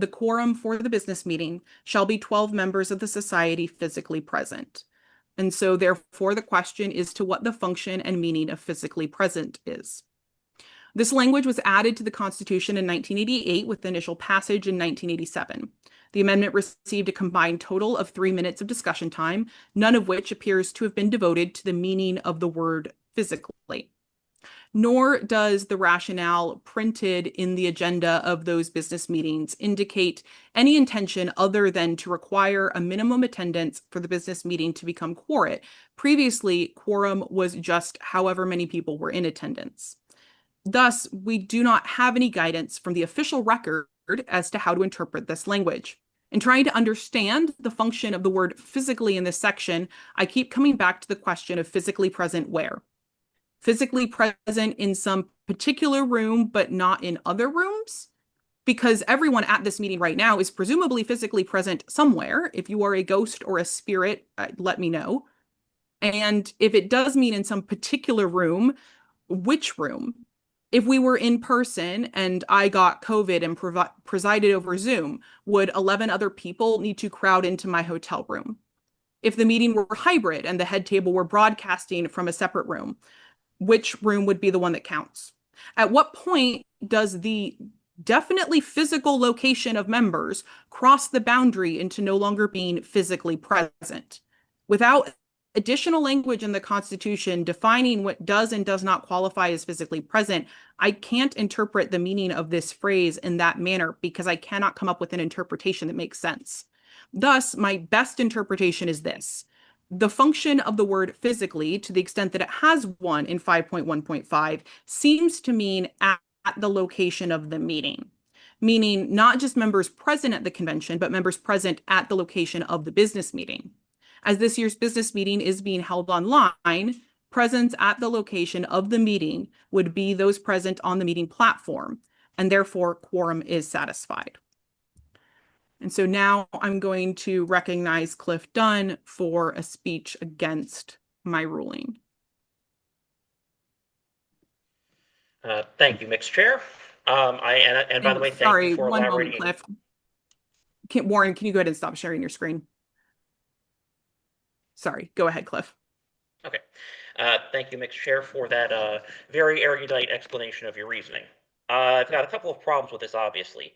the quorum for the business meeting shall be 12 members of the society physically present. And so therefore the question is to what the function and meaning of physically present is. This language was added to the Constitution in 1988 with initial passage in 1987. The amendment received a combined total of 3 minutes of discussion time, none of which appears to have been devoted to the meaning of the word physically. Nor does the rationale printed in the agenda of those business meetings indicate any intention other than to require a minimum attendance for the business meeting to become quorate. Previously, quorum was just however many people were in attendance. Thus, we do not have any guidance from the official record as to how to interpret this language. In trying to understand the function of the word physically in this section, I keep coming back to the question of physically present where. Physically present in some particular room, but not in other rooms? Because everyone at this meeting right now is presumably physically present somewhere. If you are a ghost or a spirit, let me know. And if it does mean in some particular room, which room? If we were in person and I got COVID and presided over Zoom, would 11 other people need to crowd into my hotel room? If the meeting were hybrid and the head table were broadcasting from a separate room, which room would be the one that counts? At what point does the definitely physical location of members cross the boundary into no longer being physically present? Without additional language in the Constitution defining what does and does not qualify as physically present, I can't interpret the meaning of this phrase in that manner because I cannot come up with an interpretation that makes sense. Thus, my best interpretation is this. The function of the word physically, to the extent that it has one in 5.1.5, seems to mean at the location of the meeting, meaning not just members present at the convention, but members present at the location of the business meeting. As this year's business meeting is being held online, presence at the location of the meeting would be those present on the meeting platform, and therefore quorum is satisfied. And so now I'm going to recognize Cliff Dunn for a speech against my ruling. Thank you, Mixed Chair. And by the way, thank you for elaborating. Sorry, one moment, Cliff. Warren, can you go ahead and stop sharing your screen? Sorry, go ahead, Cliff. Okay. Thank you, Mixed Chair, for that very erudite explanation of your reasoning. I've got a couple of problems with this, obviously.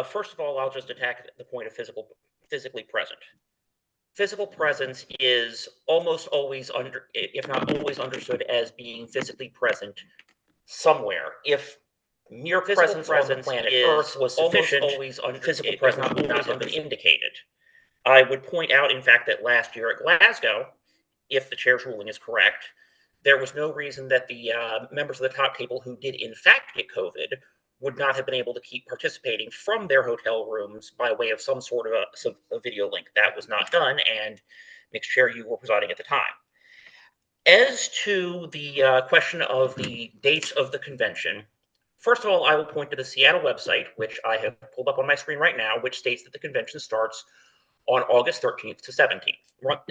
First of all, I'll just attack the point of physically present. Physical presence is almost always if not always understood as being physically present somewhere. If mere presence on the planet Earth was sufficient, physical presence would not have been indicated. I would point out, in fact, that last year at Glasgow, if the chair's ruling is correct, there was no reason that the members of the top table who did in fact get COVID would not have been able to keep participating from their hotel rooms by way of some sort of a video link. That was not done, and Mixed Chair, you were presiding at the time. As to the question of the dates of the convention, first of all, I will point to the Seattle website, which I have pulled up on my screen right now, which states that the convention starts on August 13th to 17th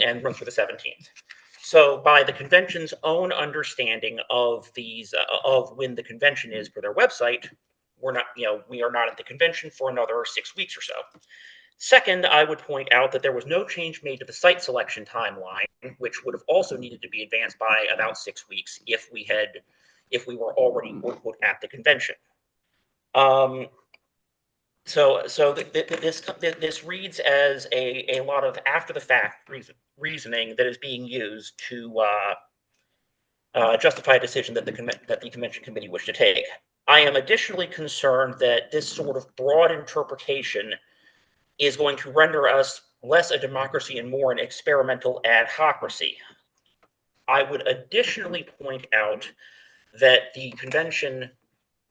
and runs through the 17th. So by the convention's own understanding of these of when the convention is per their website, we are not at the convention for another 6 weeks or so. Second, I would point out that there was no change made to the site selection timeline, which would have also needed to be advanced by about 6 weeks if we were already quote unquote at the convention. So this reads as a lot of after the fact reasoning that is being used to justify a decision that the convention committee wished to take. I am additionally concerned that this sort of broad interpretation is going to render us less a democracy and more an experimental adhocracy. I would additionally point out that the convention,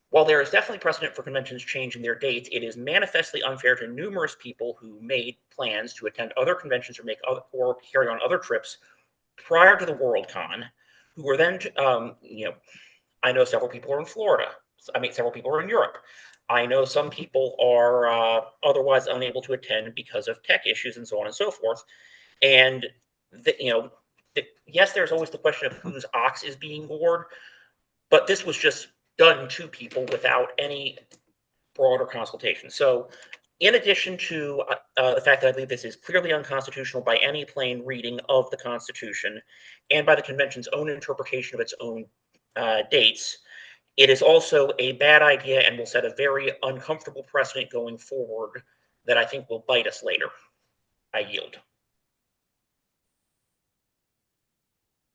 while there is definitely precedent for conventions changing their dates, it is manifestly unfair to numerous people who made plans to attend other conventions or carry on other trips prior to the Worldcon, who were then, I know several people are in Florida. I mean, several people are in Europe. I know some people are otherwise unable to attend because of tech issues and so on and so forth. And yes, there's always the question of whose ox is being gored, but this was just done to people without any broader consultation. So In addition to the fact that I believe this is clearly unconstitutional by any plain reading of the Constitution and by the convention's own interpretation of its own dates, it is also a bad idea and will set a very uncomfortable precedent going forward that I think will bite us later. I yield.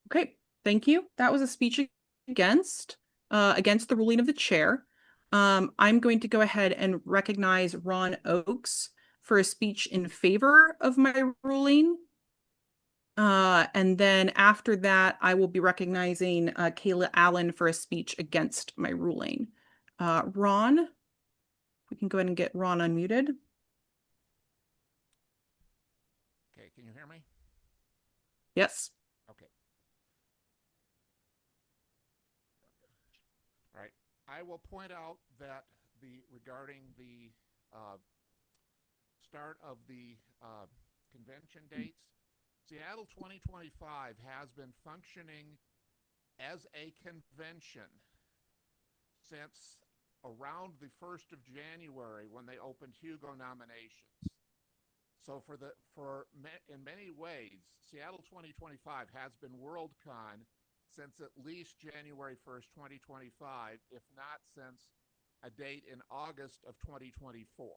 Okay, thank you. That was a speech against the ruling of the chair. I'm going to go ahead and recognize Ron Oakes for a speech in favor of my ruling. And then after that, I will be recognizing Kayla Allen for a speech against my ruling. Ron, we can go ahead and get Ron unmuted. Okay, can you hear me? Yes. Okay. All right. I will point out that regarding the start of the convention dates, Seattle 2025 has been functioning as a convention since around the 1st of January when they opened Hugo nominations. So in many ways, Seattle 2025 has been Worldcon since at least January 1st, 2025, if not since a date in August of 2024.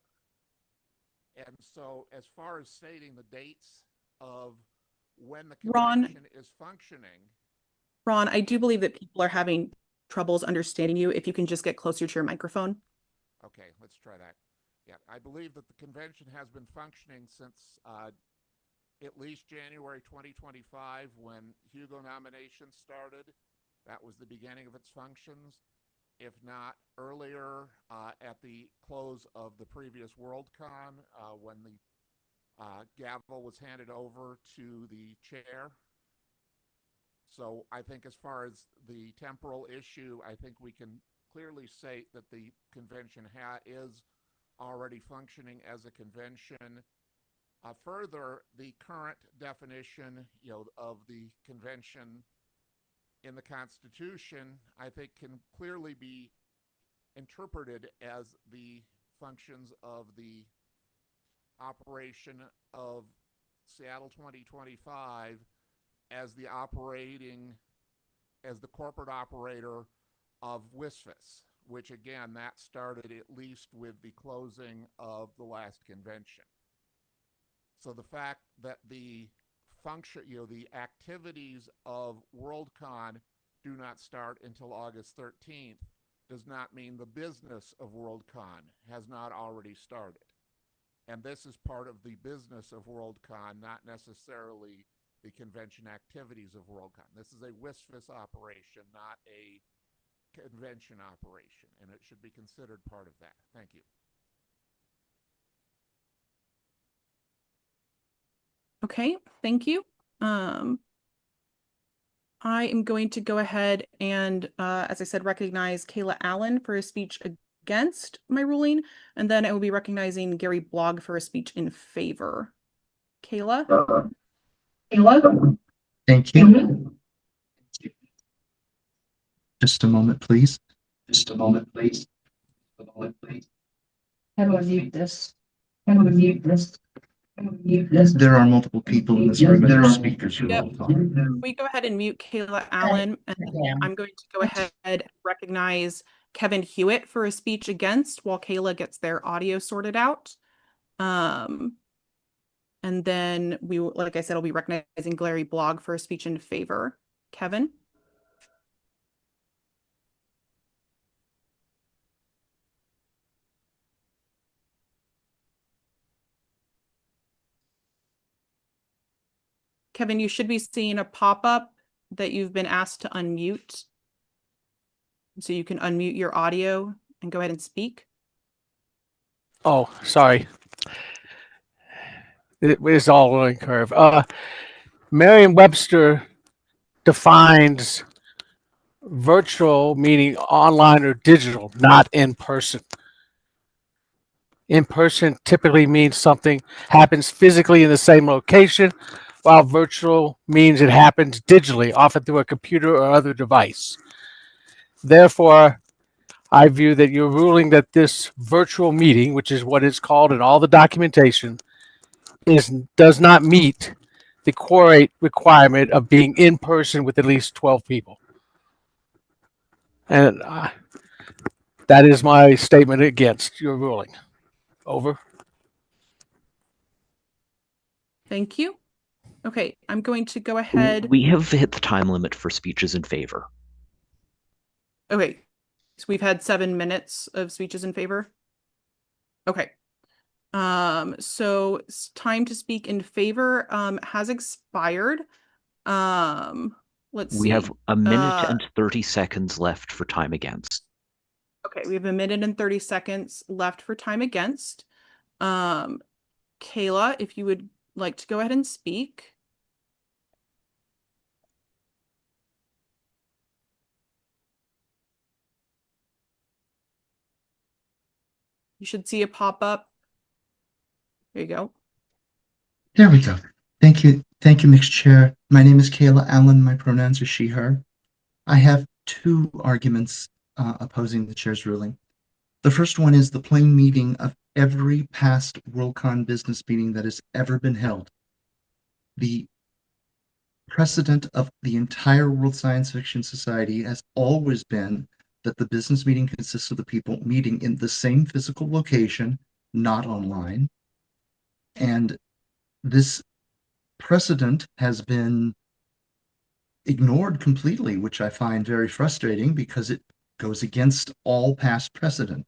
And so as far as stating the dates of when the convention is functioning. Ron, I do believe that people are having troubles understanding you. If you can just get closer to your microphone. Okay, let's try that. Yeah, I believe that the convention has been functioning since at least January 2025 when Hugo nominations started. That was the beginning of its functions. If not earlier, at the close of the previous Worldcon, when the gavel was handed over to the chair. So I think as far as the temporal issue, I think we can clearly state that the convention is already functioning as a convention. Further, the current definition, of the convention in the Constitution, I think can clearly be interpreted as the functions of the operation of Seattle 2025 as the corporate operator of WSFS, which again, that started at least with the closing of the last convention. So the fact that the function, the activities of Worldcon do not start until August 13th does not mean the business of Worldcon has not already started. And this is part of the business of Worldcon, not necessarily the convention activities of Worldcon. This is a WSFS operation, not a convention operation, and it should be considered part of that. Thank you. Okay, thank you. I am going to go ahead and, as I said, recognize Kayla Allen for a speech against my ruling, and then I will be recognizing Gary Blogg for a speech in favor. Kayla? Thank you. Just a moment, please. Just a moment, please. How do I mute this? How do I mute this? There are multiple people in this room and there are speakers who Yep. will talk. We go ahead and mute Kayla Allen, and I'm going to go ahead and recognize Kevin Hewitt for a speech against while Kayla gets their audio sorted out. And then like I said, I'll be recognizing Gary Blogg for a speech in favor. Kevin? Kevin, you should be seeing a pop-up that you've been asked to unmute. So you can unmute your audio and go ahead and speak. Oh, sorry. It is all learning curve. Merriam-Webster defines virtual meaning online or digital, not in person. In person typically means something happens physically in the same location, while virtual means it happens digitally, often through a computer or other device. Therefore, I view that you're ruling that this virtual meeting, which is what it's called in all the documentation, does not meet the quorum requirement of being in person with at least 12 people. And that is my statement against your ruling. Over. Thank you. Okay, I'm going to go ahead. We have hit the time limit for speeches in favor. Okay, so we've had 7 minutes of speeches in favor. Okay. So time to speak in favor has expired. Let's see. We have a minute and 30 seconds left for time against. Okay, we have a minute and 30 seconds left for time against. Kayla, if you would like to go ahead and speak. You should see a pop-up. There you go. There we go. Thank you. Thank you, Mixed Chair. My name is Kayla Allen. My pronouns are she, her. I have 2 arguments opposing the chair's ruling. The first one is the plain meaning of every past Worldcon business meeting that has ever been held. The precedent of the entire World Science Fiction Society has always been that the business meeting consists of the people meeting in the same physical location, not online. And this precedent has been ignored completely, which I find very frustrating because it goes against all past precedent.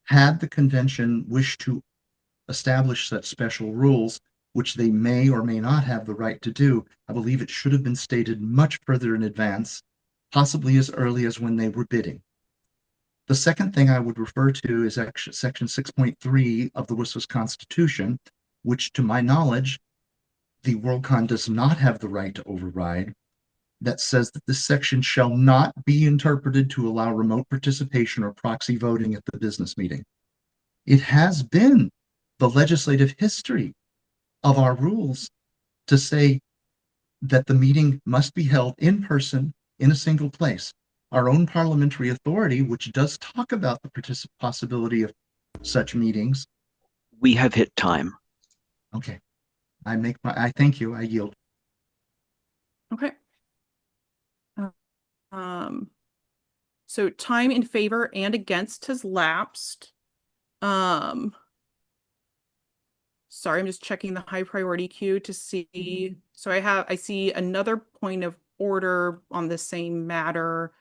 Had the convention wished to establish such special rules, which they may or may not have the right to do, I believe it should have been stated much further in advance, possibly as early as when they were bidding. The second thing I would refer to is section 6.3 of the WSWS Constitution, which to my knowledge, the Worldcon does not have the right to override, that says that this section shall not be interpreted to allow remote participation or proxy voting at the business meeting. It has been the legislative history of our rules to say that the meeting must be held in person in a single place. Our own parliamentary authority, which does talk about the possibility of such meetings. We have hit time. Okay. I thank you. I yield. Okay. So time in favor and against has lapsed. Sorry, I'm just checking the high priority queue to see. So I see another point of order on the same matter.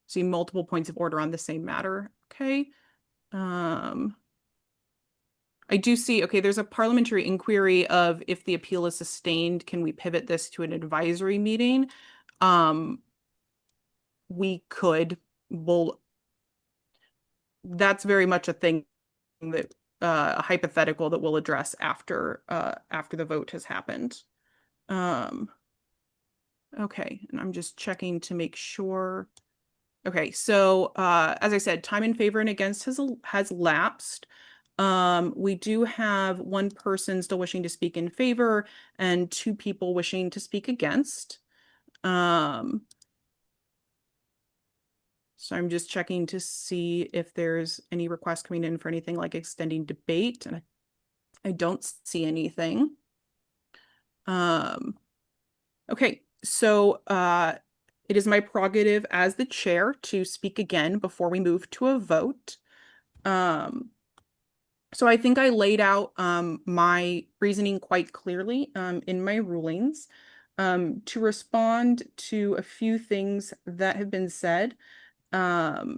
See multiple points of order on the same matter. Okay. I do see, okay, there's a parliamentary inquiry of if the appeal is sustained, can we pivot this to an advisory meeting? We could, that's very much a thing that a hypothetical that we'll address after the vote has happened. Okay, and I'm just checking to make sure. Okay, so as I said, time in favor and against has lapsed. We do have 1 person still wishing to speak in favor and 2 people wishing to speak against. So I'm just checking to see if there's any requests coming in for anything like extending debate, and I don't see anything. Okay, so it is my prerogative as the chair to speak again before we move to a vote. So I think I laid out my reasoning quite clearly in my rulings. To respond to a few things that have been said, I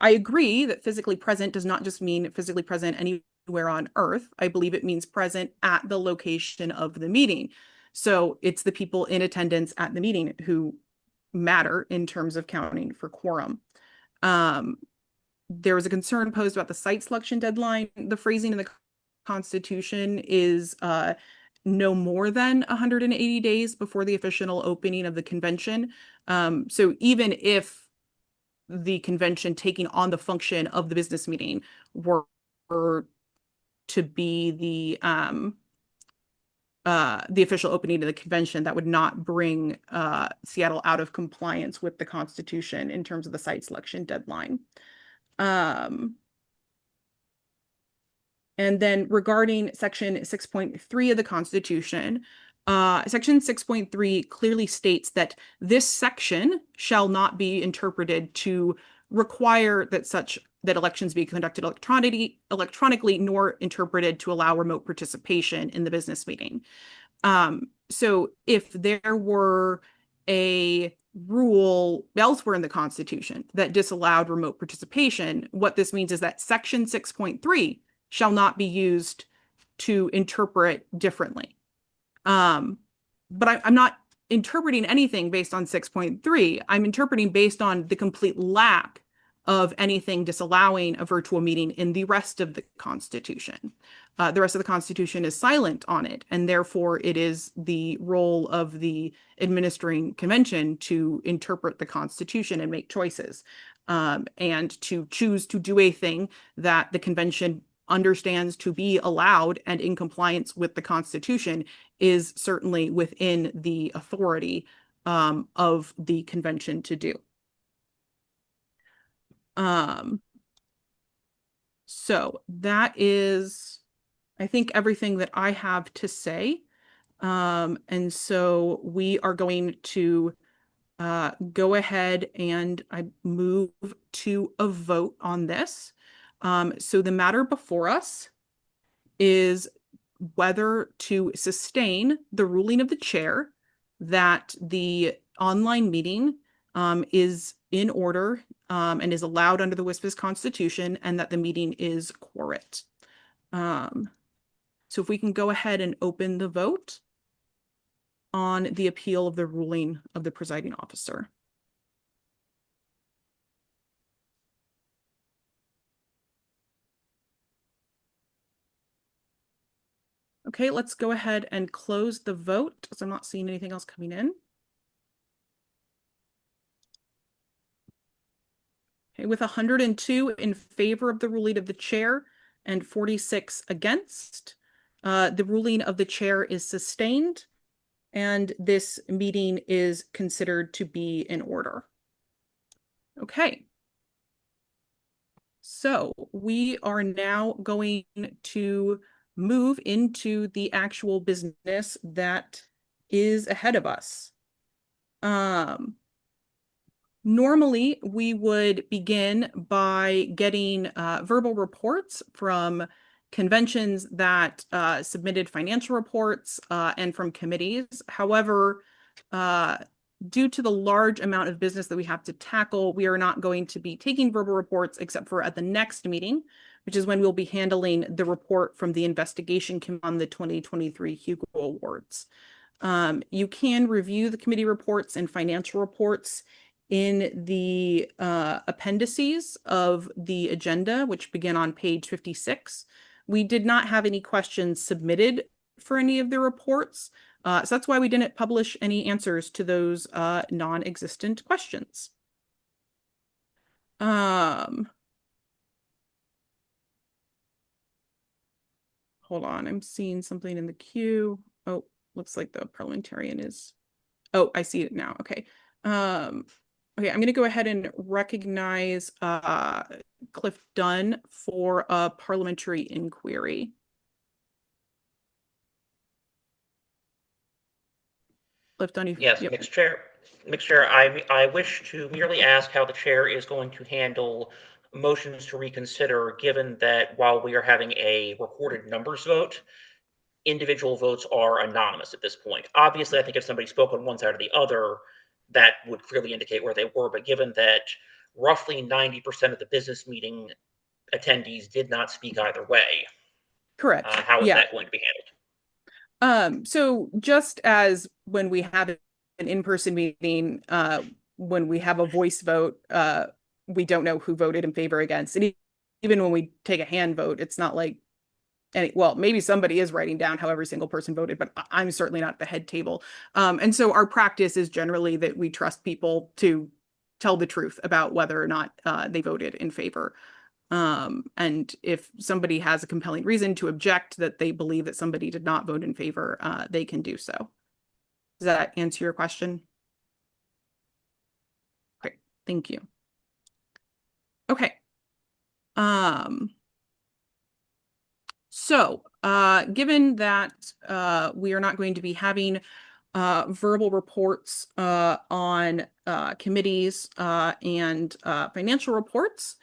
agree that physically present does not just mean physically present anywhere on Earth. I believe it means present at the location of the meeting. So it's the people in attendance at the meeting who matter in terms of counting for quorum. There was a concern posed about the site selection deadline. The phrasing in the Constitution is no more than 180 days before the official opening of the convention. So even if the convention taking on the function of the business meeting were to be the official opening of the convention, that would not bring Seattle out of compliance with the Constitution in terms of the site selection deadline. And then regarding section 6.3 of the Constitution, section 6.3 clearly states that this section shall not be interpreted to require that elections be conducted electronically, nor interpreted to allow remote participation in the business meeting. So if there were a rule elsewhere in the Constitution that disallowed remote participation, what this means is that section 6.3 shall not be used to interpret differently. But I'm not interpreting anything based on 6.3. I'm interpreting based on the complete lack of anything disallowing a virtual meeting in the rest of the Constitution. The rest of the Constitution is silent on it, and therefore it is the role of the administering convention to interpret the Constitution and make choices, and to choose to do a thing that the convention understands to be allowed and in compliance with the Constitution is certainly within the authority of the convention to do. So that is, I think, everything that I have to say. And so we are going to go ahead and I move to a vote on this. So the matter before us is whether to sustain the ruling of the chair that the online meeting is in order and is allowed under the WSPS Constitution, and that the meeting is quorate. So if we can go ahead and open the vote on the appeal of the ruling of the presiding officer. Okay, let's go ahead and close the vote, because I'm not seeing anything else coming in. Okay, with 102 in favor of the ruling of the chair and 46 against, the ruling of the chair is sustained, and this meeting is considered to be in order. Okay. So we are now going to move into the actual business that is ahead of us. Normally, we would begin by getting verbal reports from conventions that submitted financial reports and from committees. However, due to the large amount of business that we have to tackle, we are not going to be taking verbal reports except for at the next meeting, which is when we'll be handling the report from the investigation committee on the 2023 Hugo Awards. You can review the committee reports and financial reports in the appendices of the agenda, which begin on page 56. We did not have any questions submitted for any of the reports, so that's why we didn't publish any answers to those non-existent questions. Hold on, I'm seeing something in the queue. Oh, looks like the parliamentarian is, oh, I see it now. Okay. Okay, I'm going to go ahead and recognize Cliff Dunn for a parliamentary inquiry. Cliff Dunn, yes, yep. Mixed Chair, I wish to merely ask how the chair is going to handle motions to reconsider, given that while we are having a recorded numbers vote, individual votes are anonymous at this point. Obviously, I think if somebody spoke on one side or the other, that would clearly indicate where they were. But given that roughly 90% of the business meeting attendees did not speak either way, Correct. how is that going to be handled? So just as when we have an in-person meeting, when we have a voice vote, we don't know who voted in favor or against. And even when we take a hand vote, it's not like well, maybe somebody is writing down how every single person voted, but I'm certainly not at the head table. And so our practice is generally that we trust people to tell the truth about whether or not they voted in favor And if somebody has a compelling reason to object that they believe that somebody did not vote in favor, they can do so. Does that answer your question? Great, thank you. Okay. So, given that we are not going to be having verbal reports on committees and financial reports,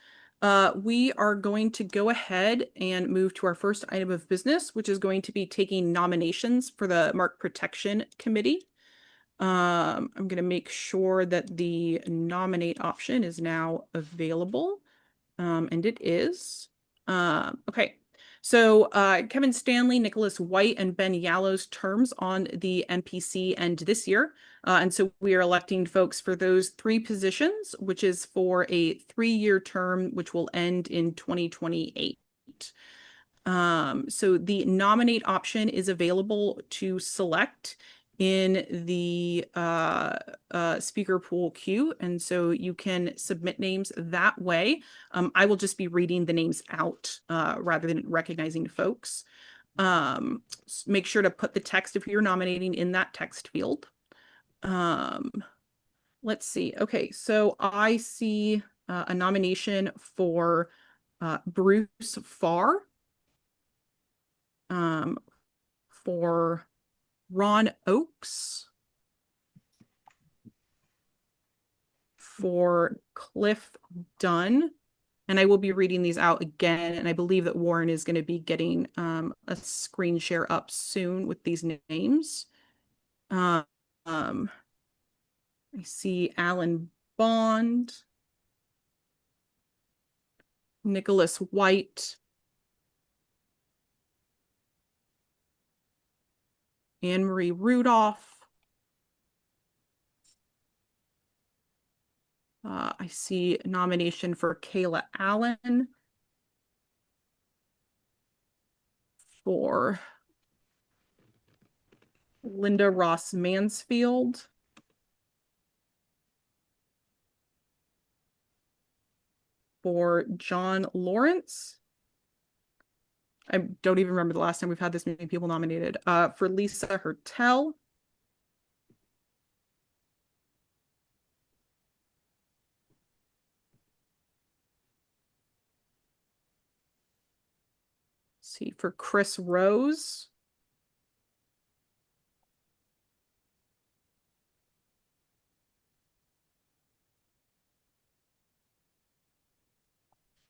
we are going to go ahead and move to our first item of business, which is going to be taking nominations for the Mark Protection Committee. I'm going to make sure that the nominate option is now available, and it is. Okay. So Kevin Stanley, Nicholas White, and Ben Yallow's terms on the MPC end this year. And so we are electing folks for those 3 positions, which is for a 3-year term, which will end in 2028. So the nominate option is available to select in the speaker pool queue. And so you can submit names that way. I will just be reading the names out rather than recognizing folks. Make sure to put the text if you're nominating in that text field. Let's see. Okay, so I see a nomination for Bruce Farr, for Ron Oakes, for Cliff Dunn, and I will be reading these out again, and I believe that Warren is going to be getting a screen share up soon with these names. I see Alan Bond, Nicholas White, Anne-Marie Rudolph. I see a nomination for Kayla Allen, for Linda Ross Mansfield, for John Lawrence. I don't even remember the last time we've had this many people nominated. For Lisa Hertel, see, for Chris Rose,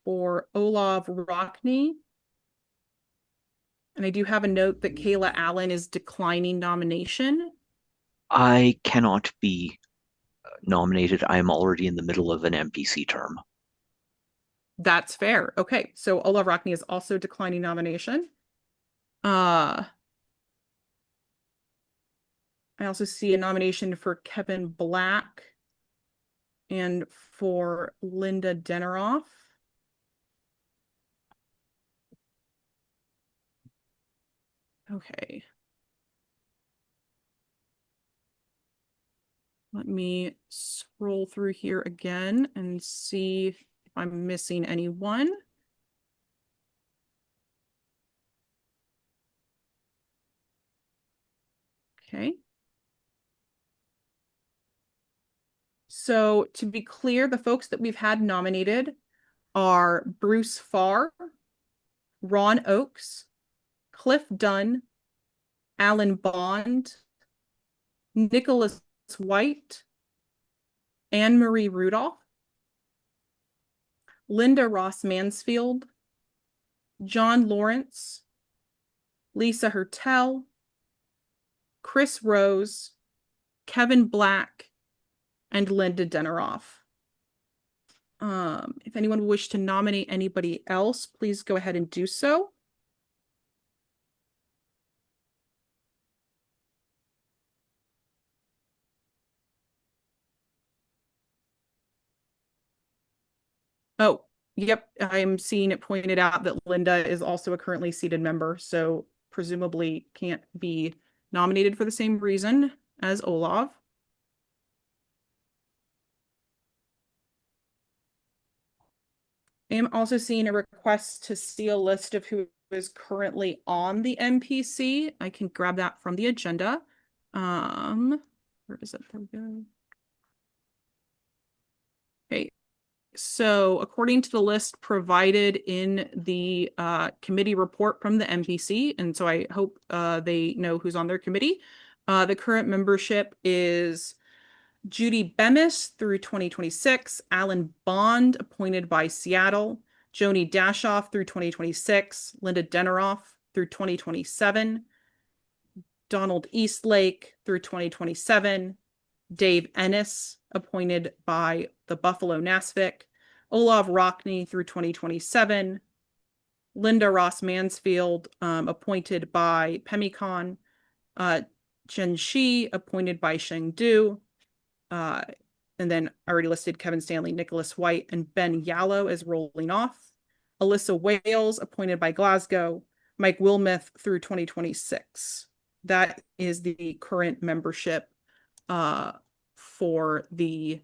for Olav Rockney. And I do have a note that Kayla Allen is declining nomination. I cannot be nominated. I am already in the middle of an MPC term. That's fair. Okay, so Olav Rockney is also declining nomination. I also see a nomination for Kevin Black and for Linda Deneroff. Okay. Let me scroll through here again and see if I'm missing anyone. Okay. So to be clear, the folks that we've had nominated are Bruce Farr, Ron Oakes, Cliff Dunn, Alan Bond, Nicholas White, Anne-Marie Rudolph, Linda Ross Mansfield, John Lawrence, Lisa Hertel, Chris Rose, Kevin Black, and Linda Deneroff. If anyone would wish to nominate anybody else, please go ahead and do so. Oh, yep, I'm seeing it pointed out that Linda is also a currently seated member, so presumably can't be nominated for the same reason as Olav. I am also seeing a request to see a list of who is currently on the MPC. I can grab that from the agenda. Where is it? There we go. Okay, so according to the list provided in the committee report from the MPC, and so I hope they know who's on their committee. The current membership is Judy Bemis through 2026, Alan Bond appointed by Seattle, Joni Dashoff through 2026, Linda Deneroff through 2027, Donald Eastlake through 2027, Dave Ennis appointed by the Buffalo NASFIC, Olav Rockney through 2027, Linda Ross Mansfield appointed by Pemicon, Chen Shi appointed by Chengdu, and then I already listed Kevin Stanley, Nicholas White, and Ben Yallow as rolling off. Alyssa Wales appointed by Glasgow, Mike Wilmoth through 2026. That is the current membership for the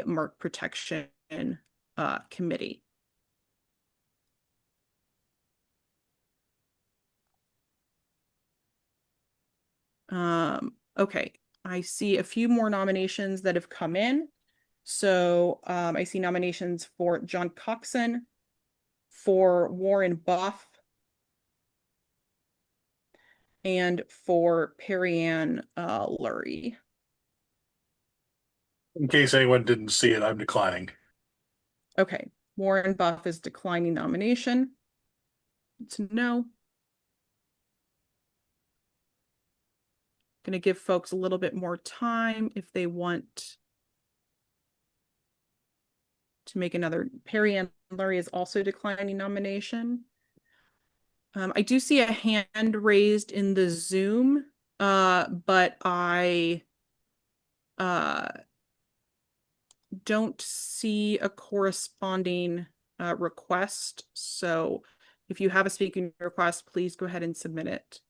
Mark Protection Committee. Okay, I see a few more nominations that have come in. So I see nominations for John Coxon, for Warren Buff, and for Perrianne Lurie. In case anyone didn't see it, I'm declining. Okay, Warren Buff is declining nomination. It's no. Going to give folks a little bit more time if they want to make another. Perrianne Lurie is also declining nomination. I do see a hand raised in the Zoom, but I don't see a corresponding request. So if you have a speaking request, please go ahead and submit it.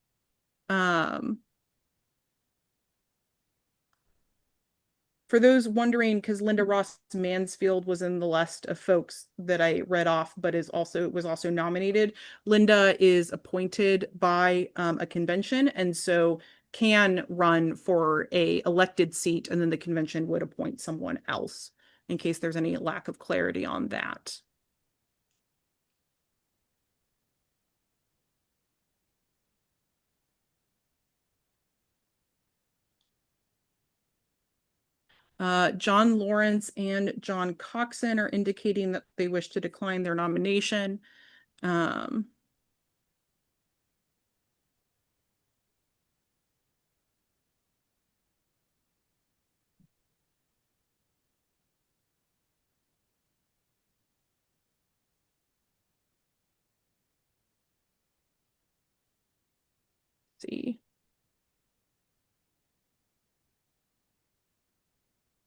For those wondering, because Linda Ross Mansfield was in the list of folks that I read off, but was also nominated. Linda is appointed by a convention, and so can run for a elected seat, and then the convention would appoint someone else in case there's any lack of clarity on that. John Lawrence and John Coxon are indicating that they wish to decline their nomination. See.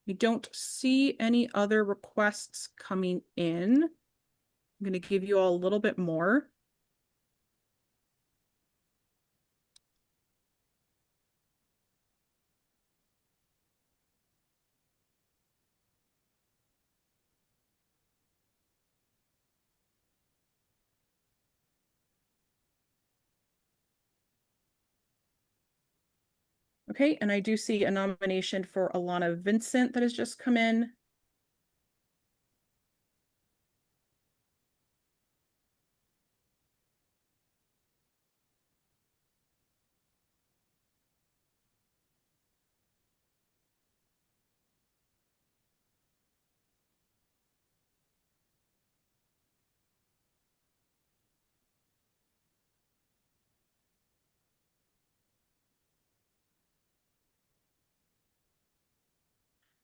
We don't see any other requests coming in. I'm going to give you all a little bit more. Okay, and I do see a nomination for Alana Vincent that has just come in.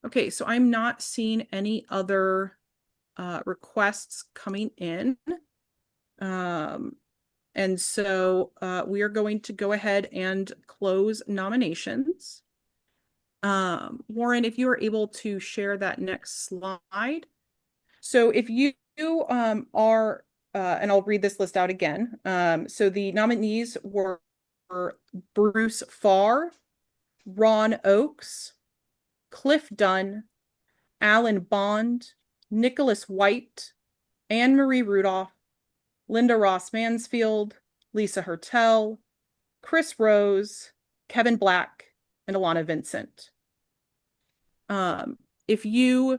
Okay, so I'm not seeing any other requests coming in. And so we are going to go ahead and close nominations. Warren, if you are able to share that next slide. So if you are, and I'll read this list out again. So the nominees were Bruce Farr, Ron Oakes, Cliff Dunn, Alan Bond, Nicholas White, Anne Marie Rudolph, Linda Ross Mansfield, Lisa Hertel, Chris Rose, Kevin Black, and Alana Vincent. If you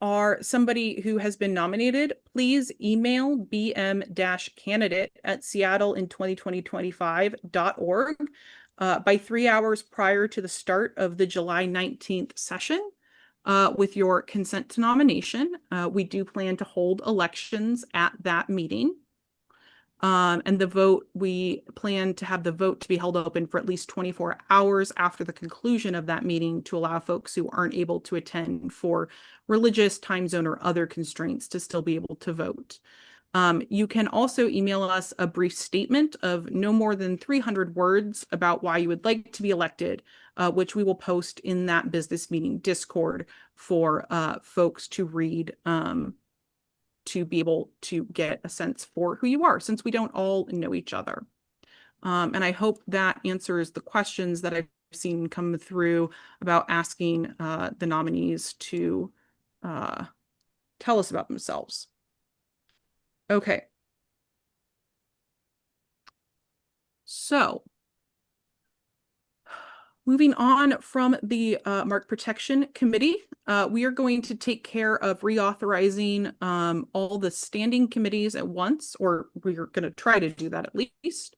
are somebody who has been nominated, please email bm-candidate@seattleinto2025.org by 3 hours prior to the start of the July 19th session with your consent to nomination. We do plan to hold elections at that meeting. And the vote, we plan to have the vote to be held open for at least 24 hours after the conclusion of that meeting to allow folks who aren't able to attend for religious, time zone, or other constraints to still be able to vote. You can also email us a brief statement of no more than 300 words about why you would like to be elected, which we will post in that business meeting Discord for folks to read to be able to get a sense for who you are, since we don't all know each other. And I hope that answers the questions that I've seen come through about asking the nominees to tell us about themselves. Okay. So moving on from the Mark Protection Committee, we are going to take care of reauthorizing all the standing committees at once, or we're going to try to do that at least.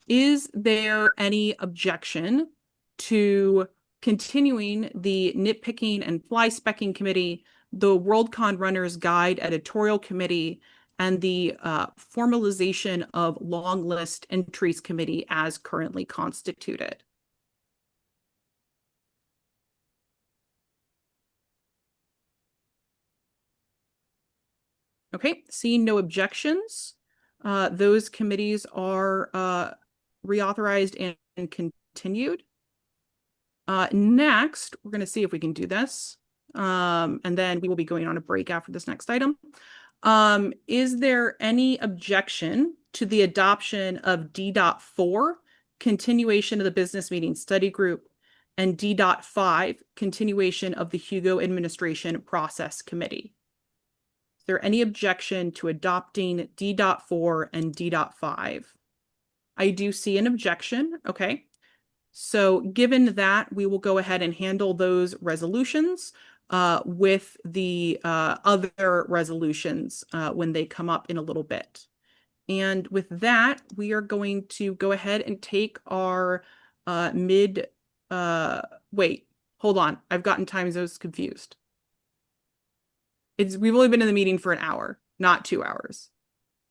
Is there any objection to continuing the nitpicking and fly specking committee, the Worldcon Runners Guide editorial committee, and the formalization of long list entries committee as currently constituted? Okay, seeing no objections, those committees are reauthorized and continued. Next, we're going to see if we can do this. And then we will be going on a break after this next item. Is there any objection to the adoption of D.4, continuation of the business meeting study group, and D.5, continuation of the Hugo administration process committee? Is there any objection to adopting D.4 and D.5? I do see an objection. Okay. So given that, we will go ahead and handle those resolutions with the other resolutions when they come up in a little bit. And with that, we are going to go ahead and take our wait, hold on. I've gotten time zones confused. We've only been in the meeting for an hour, not 2 hours,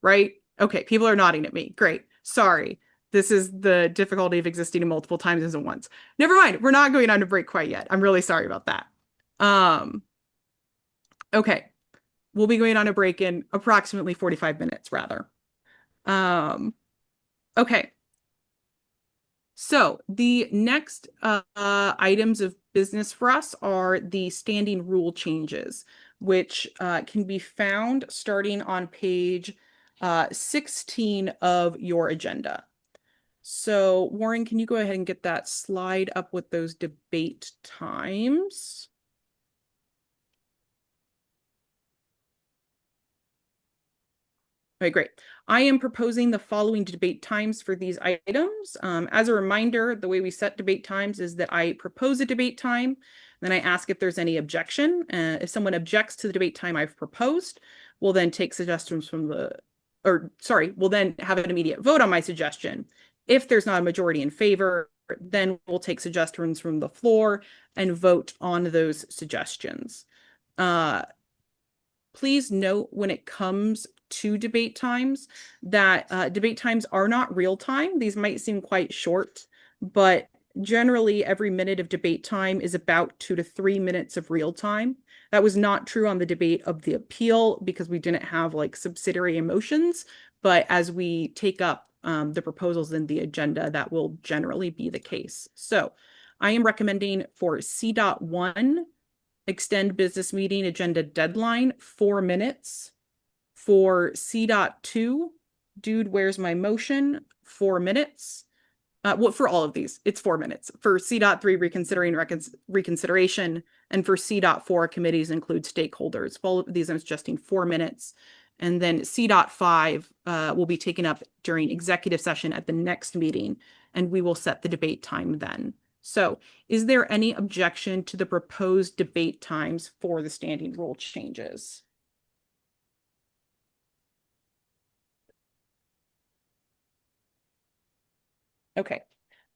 right? Okay, people are nodding at me. Great. Sorry. This is the difficulty of existing in multiple time zones at once. Never mind. We're not going on a break quite yet. I'm really sorry about that. Okay. We'll be going on a break in approximately 45 minutes, rather. Okay. So the next items of business for us are the standing rule changes, which can be found starting on page 16 of your agenda. So Warren, can you go ahead and get that slide up with those debate times? Okay, great. I am proposing the following debate times for these items. As a reminder, the way we set debate times is that I propose a debate time, then I ask if there's any objection. If someone objects to the debate time I've proposed, we'll then take suggestions from we'll then have an immediate vote on my suggestion. If there's not a majority in favor, then we'll take suggestions from the floor and vote on those suggestions. Please note when it comes to debate times that debate times are not real time. These might seem quite short, but generally every minute of debate time is about 2 to 3 minutes of real time. That was not true on the debate of the appeal because we didn't have like subsidiary emotions, but as we take up the proposals in the agenda, that will generally be the case. So I am recommending for C.1, extend business meeting agenda deadline 4 minutes. For C.2, dude, where's my motion? 4 minutes. Well, for all of these, it's 4 minutes. For C.3, reconsideration, And for C.4, committees include stakeholders. All of these I'm suggesting 4 minutes. And then C.5 will be taken up during executive session at the next meeting, and we will set the debate time then. So is there any objection to the proposed debate times for the standing rule changes? Okay,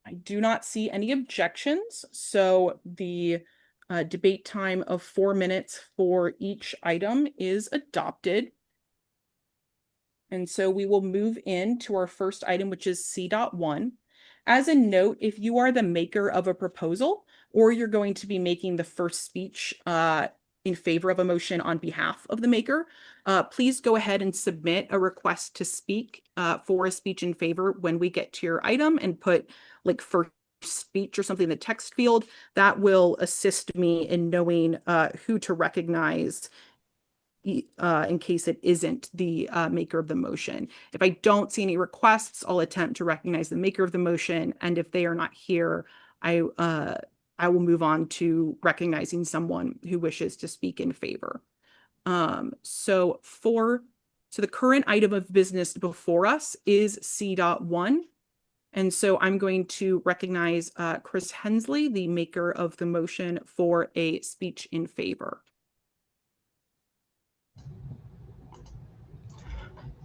I do not see any objections. So the debate time of 4 minutes for each item is adopted. And so we will move into our first item, which is C.1. As a note, if you are the maker of a proposal, or you're going to be making the first speech in favor of a motion on behalf of the maker, please go ahead and submit a request to speak for a speech in favor when we get to your item, and put like first speech or something in the text field. That will assist me in knowing who to recognize in case it isn't the maker of the motion. If I don't see any requests, I'll attempt to recognize the maker of the motion. And if they are not here, I will move on to recognizing someone who wishes to speak in favor. So the current item of business before us is C.1. And so I'm going to recognize Chris Hensley, the maker of the motion, for a speech in favor.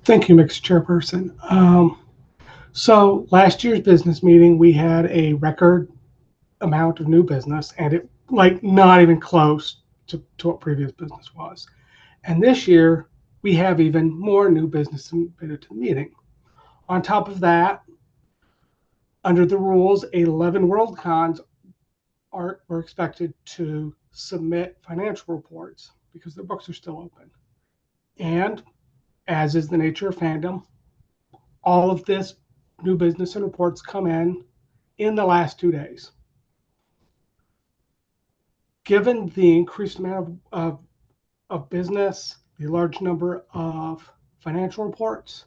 Thank you, Mr. Chairperson. So last year's business meeting, we had a record amount of new business, and it not even close to what previous business was. And this year, we have even more new business submitted to the meeting. On top of that, under the rules, 11 Worldcons were expected to submit financial reports because their books are still open. And as is the nature of fandom, all of this new business and reports come in the last 2 days. Given the increased amount of business, the large number of financial reports,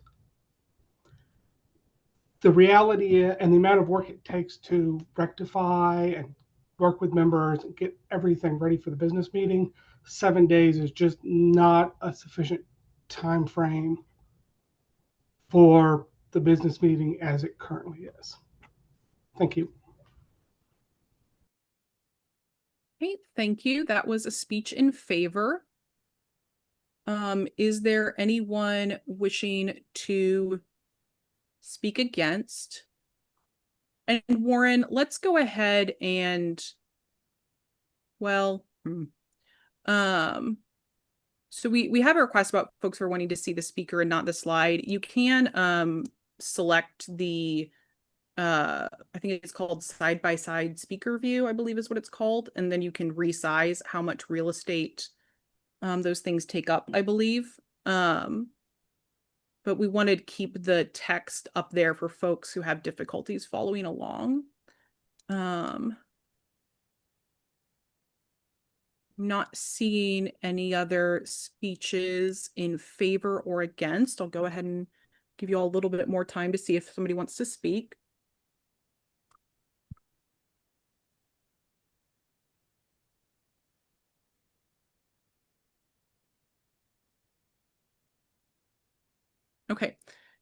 the reality and the amount of work it takes to rectify and work with members and get everything ready for the business meeting, 7 days is just not a sufficient time frame for the business meeting as it currently is. Thank you. Okay, thank you. That was a speech in favor. Is there anyone wishing to speak against? And Warren, let's go ahead and, well, so we have a request about folks who are wanting to see the speaker and not the slide. You can select the I think it's called side-by-side speaker view, I believe is what it's called, and then you can resize how much real estate those things take up, I believe. But we wanted to keep the text up there for folks who have difficulties following along. I'm not seeing any other speeches in favor or against. I'll go ahead and give you all a little bit more time to see if somebody wants to speak. Okay,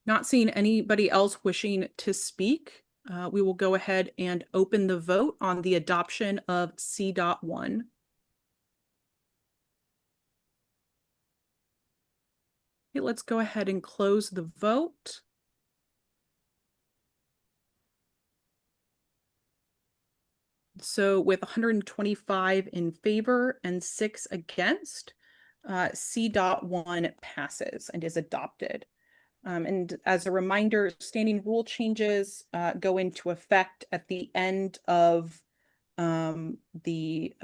not seeing anybody else wishing to speak. We will go ahead and open the vote on the adoption of C.1. Okay, let's go ahead and close the vote. So with 125 in favor and 6 against, C.1 passes and is adopted. And as a reminder, standing rule changes go into effect at the end of the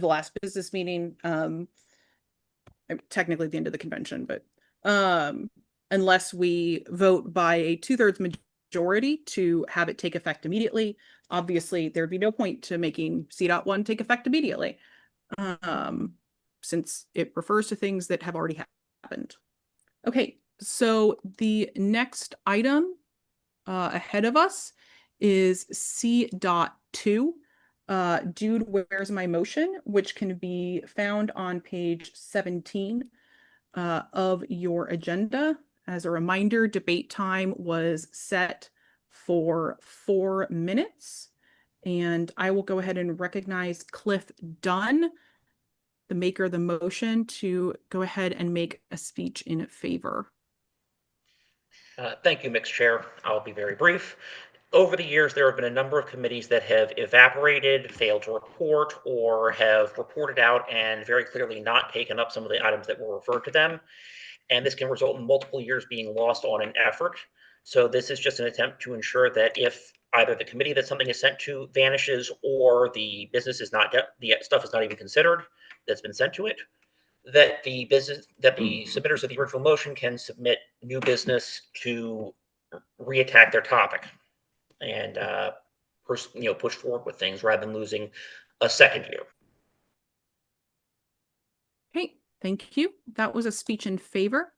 last business meeting, technically the end of the convention, but unless we vote by a 2/3 majority to have it take effect immediately. Obviously, there'd be no point to making C.1 take effect immediately, since it refers to things that have already happened. Okay, so the next item ahead of us is C.2. Dude, where's my motion, which can be found on page 17 of your agenda. As a reminder, debate time was set for 4 minutes. And I will go ahead and recognize Cliff Dunn, the maker of the motion, to go ahead and make a speech in favor. Thank you, Mixed Chair. I'll be very brief. Over the years, there have been a number of committees that have evaporated, failed to report, or have reported out and very clearly not taken up some of the items that were referred to them. And this can result in multiple years being lost on an effort. So this is just an attempt to ensure that if either the committee that something is sent to vanishes or the business is not, the stuff is not even considered that's been sent to it, that the submitters of the original motion can submit new business to reattack their topic and push forward with things rather than losing a second year. Okay, thank you. That was a speech in favor.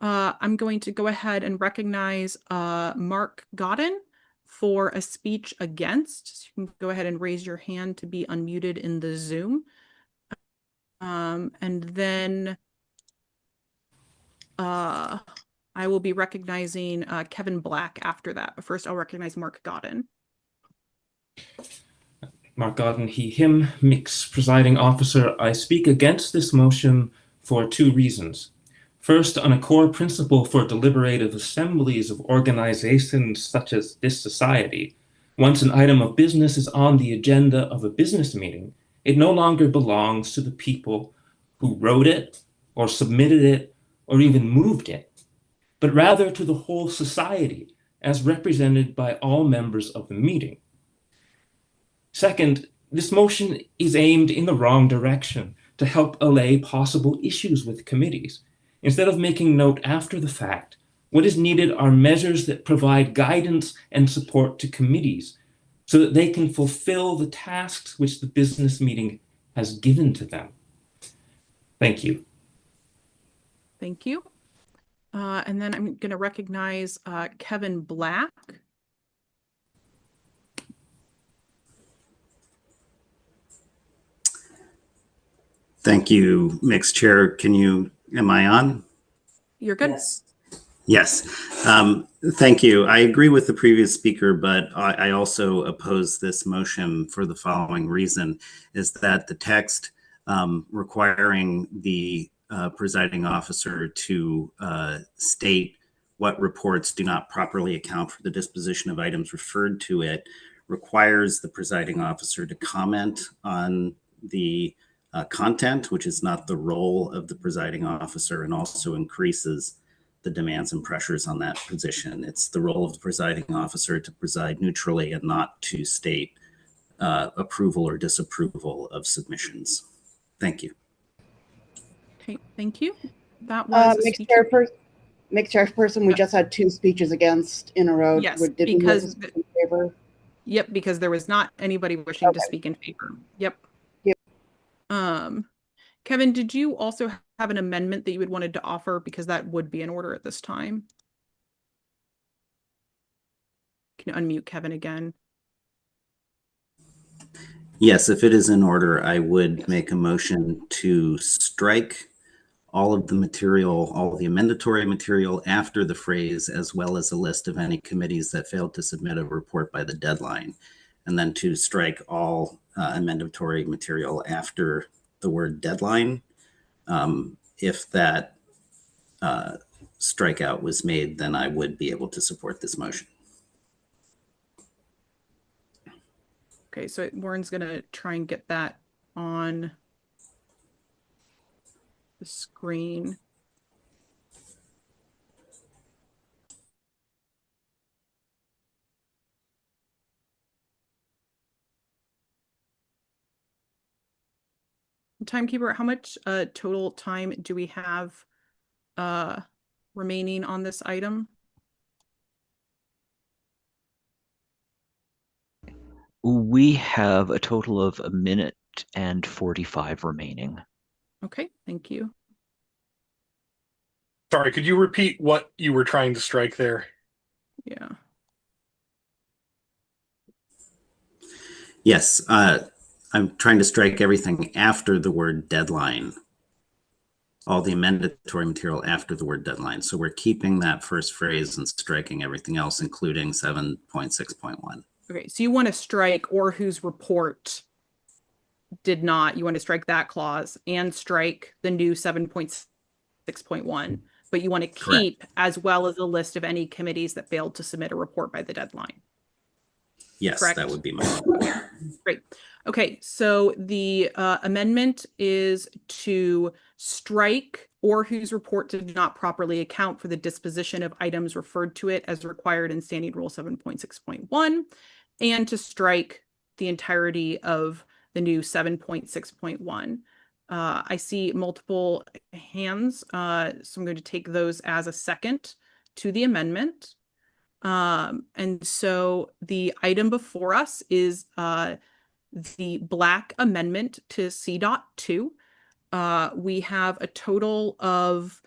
I'm going to go ahead and recognize Mark Godden for a speech against. So you can go ahead and raise your hand to be unmuted in the Zoom. And then I will be recognizing Kevin Black after that. But first, I'll recognize Mark Godden. Mark Godden, he, him, Mix, presiding officer. I speak against this motion for 2 reasons. First, on a core principle for deliberative assemblies of organizations such as this society, once an item of business is on the agenda of a business meeting, it no longer belongs to the people who wrote it, or submitted it, or even moved it, but rather to the whole society, as represented by all members of the meeting. Second, this motion is aimed in the wrong direction to help allay possible issues with committees. Instead of making note after the fact, what is needed are measures that provide guidance and support to committees so that they can fulfill the tasks which the business meeting has given to them. Thank you. Thank you. And then I'm going to recognize Kevin Black. Thank you, Mixed Chair. Am I on? You're good. Yes. Yes. Thank you. I agree with the previous speaker, but I also oppose this motion for the following reason, is that the text requiring the presiding officer to state what reports do not properly account for the disposition of items referred to it requires the presiding officer to comment on the content, which is not the role of the presiding officer, and also increases the demands and pressures on that position. It's the role of the presiding officer to preside neutrally and not to state approval or disapproval of submissions. Thank you. Okay, thank you. That was Mixed Chairperson, we just had 2 speeches against in a row. Yes, Did because we in favor? Yep, because there was not anybody wishing to speak in favor. Yep. Kevin, did you also have an amendment that you had wanted to offer? Because that would be in order at this time. Can you unmute Kevin again? Yes, if it is in order, I would make a motion to strike all of the material, all of the amendatory material after the phrase, as well as a list of any committees that failed to submit a report by the deadline, and then to strike all amendatory material after the word deadline. If that strikeout was made, then I would be able to support this motion. Okay, so Warren's going to try and get that on the screen. Timekeeper, how much total time do we have remaining on this item? We have a total of 1 minute and 45 remaining. Okay, thank you. Sorry, could you repeat what you were trying to strike there? Yeah. Yes, I'm trying to strike everything after the word deadline. All the mandatory material after the word deadline. So we're keeping that first phrase and striking everything else, including 7.6.1. Okay, so you want to strike or whose report did not. You want to strike that clause and strike the new 7.6.1, but you want to keep as well as a list of any committees that failed to submit a report by the deadline. Yes, Correct? that would be my. Great. Okay, so the amendment is to strike or whose report did not properly account for the disposition of items referred to it as required in Standing Rule 7.6.1, and to strike the entirety of the new 7.6.1. I see multiple hands, so I'm going to take those as a second to the amendment. And so the item before us is the Black amendment to C.2. We have a total of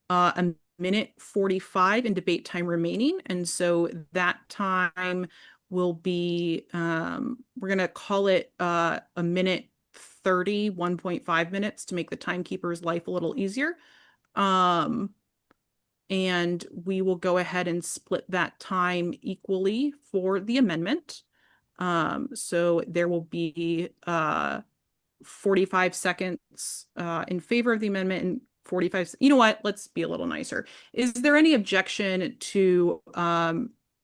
a minute 45 in debate time remaining. And so that time will be, we're going to call it a minute 30, 1.5 minutes to make the timekeeper's life a little easier. And we will go ahead and split that time equally for the amendment. So there will be 45 seconds in favor of the amendment and 45. You know what? Let's be a little nicer. Is there any objection to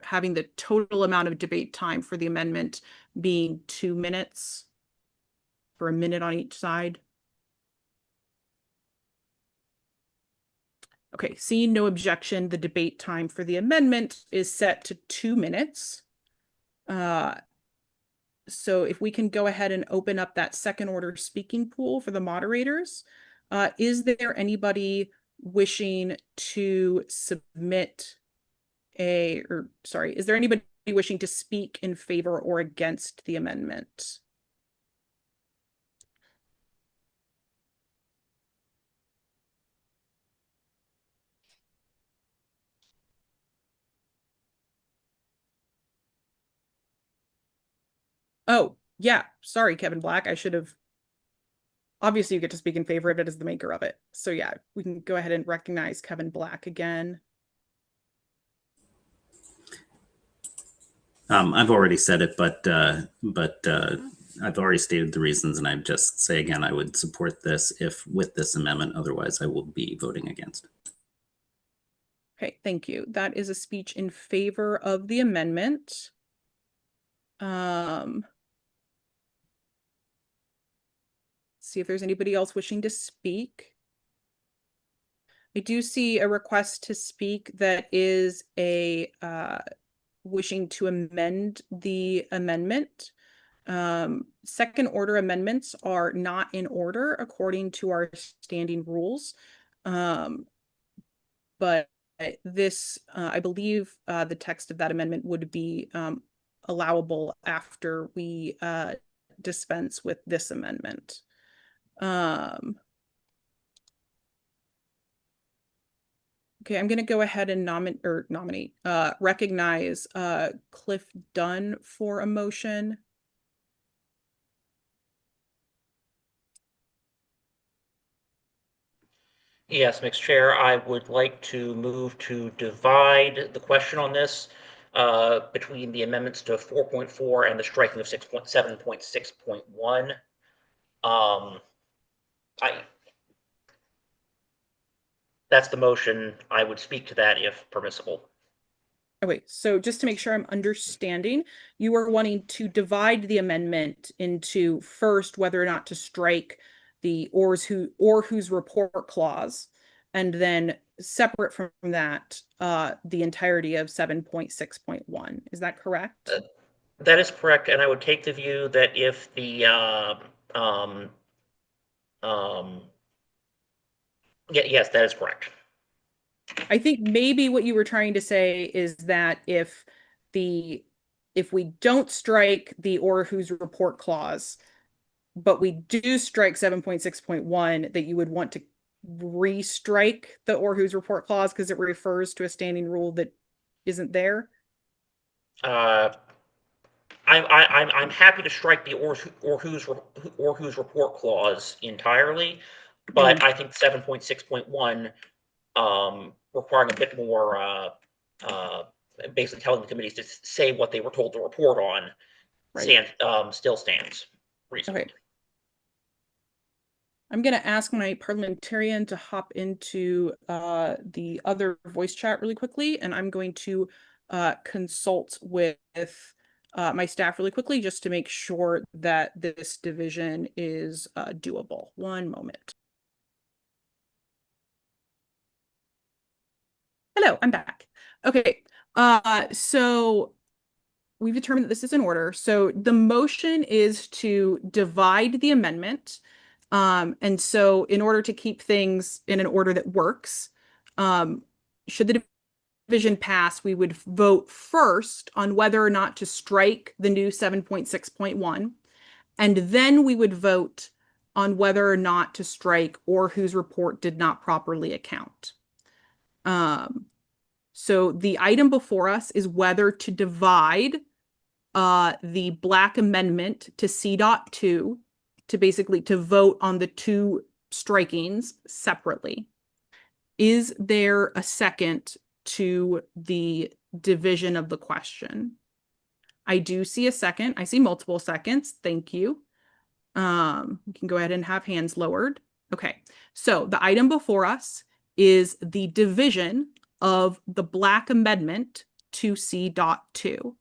having the total amount of debate time for the amendment being 2 minutes for a minute on each side? Okay, seeing no objection, the debate time for the amendment is set to 2 minutes. So if we can go ahead and open up that second order speaking pool for the moderators, is there anybody wishing to submit is there anybody wishing to speak in favor or against the amendment? Oh, yeah. Sorry, Kevin Black. I should have. Obviously, you get to speak in favor of it as the maker of it. So yeah, we can go ahead and recognize Kevin Black again. I've already said it, but I've already stated the reasons, and I'd just say again, I would support this if with this amendment. Otherwise, I will be voting against. Okay, thank you. That is a speech in favor of the amendment. See if there's anybody else wishing to speak. I do see a request to speak that is a wishing to amend the amendment. Second order amendments are not in order according to our standing rules. But this, I believe the text of that amendment would be allowable after we dispense with this amendment. Okay, I'm going to go ahead and recognize Cliff Dunn for a motion. Yes, Mr. Chair, I would like to move to divide the question on this between the amendments to 4.4 and the striking of 7.6.1. That's the motion. I would speak to that if permissible. Okay, so just to make sure I'm understanding, you are wanting to divide the amendment into first whether or not to strike the or whose report clause, and then separate from that, the entirety of 7.6.1. Is that correct? That is correct, and I would take the view that if the yes, that is correct. I think maybe what you were trying to say is that if we don't strike the or whose report clause, but we do strike 7.6.1, that you would want to restrike the or whose report clause because it refers to a standing rule that isn't there. I I'm happy to strike the or whose report clause entirely, but I think 7.6.1 requiring a bit more basically telling the committees to say what they were told to report on still stands reasonably. Okay. I'm going to ask my parliamentarian to hop into the other voice chat really quickly, and I'm going to consult with my staff really quickly just to make sure that this division is doable. One moment. Hello, I'm back. Okay, so we've determined that this is in order. So the motion is to divide the amendment. And so in order to keep things in an order that works, should the division pass, we would vote first on whether or not to strike the new 7.6.1. And then we would vote on whether or not to strike or whose report did not properly account. So the item before us is whether to divide the Black amendment to C.2 to basically to vote on the two strikings separately. Is there a second to the division of the question? I do see a second. I see multiple seconds. Thank you. We can go ahead and have hands lowered. Okay, so the item before us is the division of the Black amendment to C.2.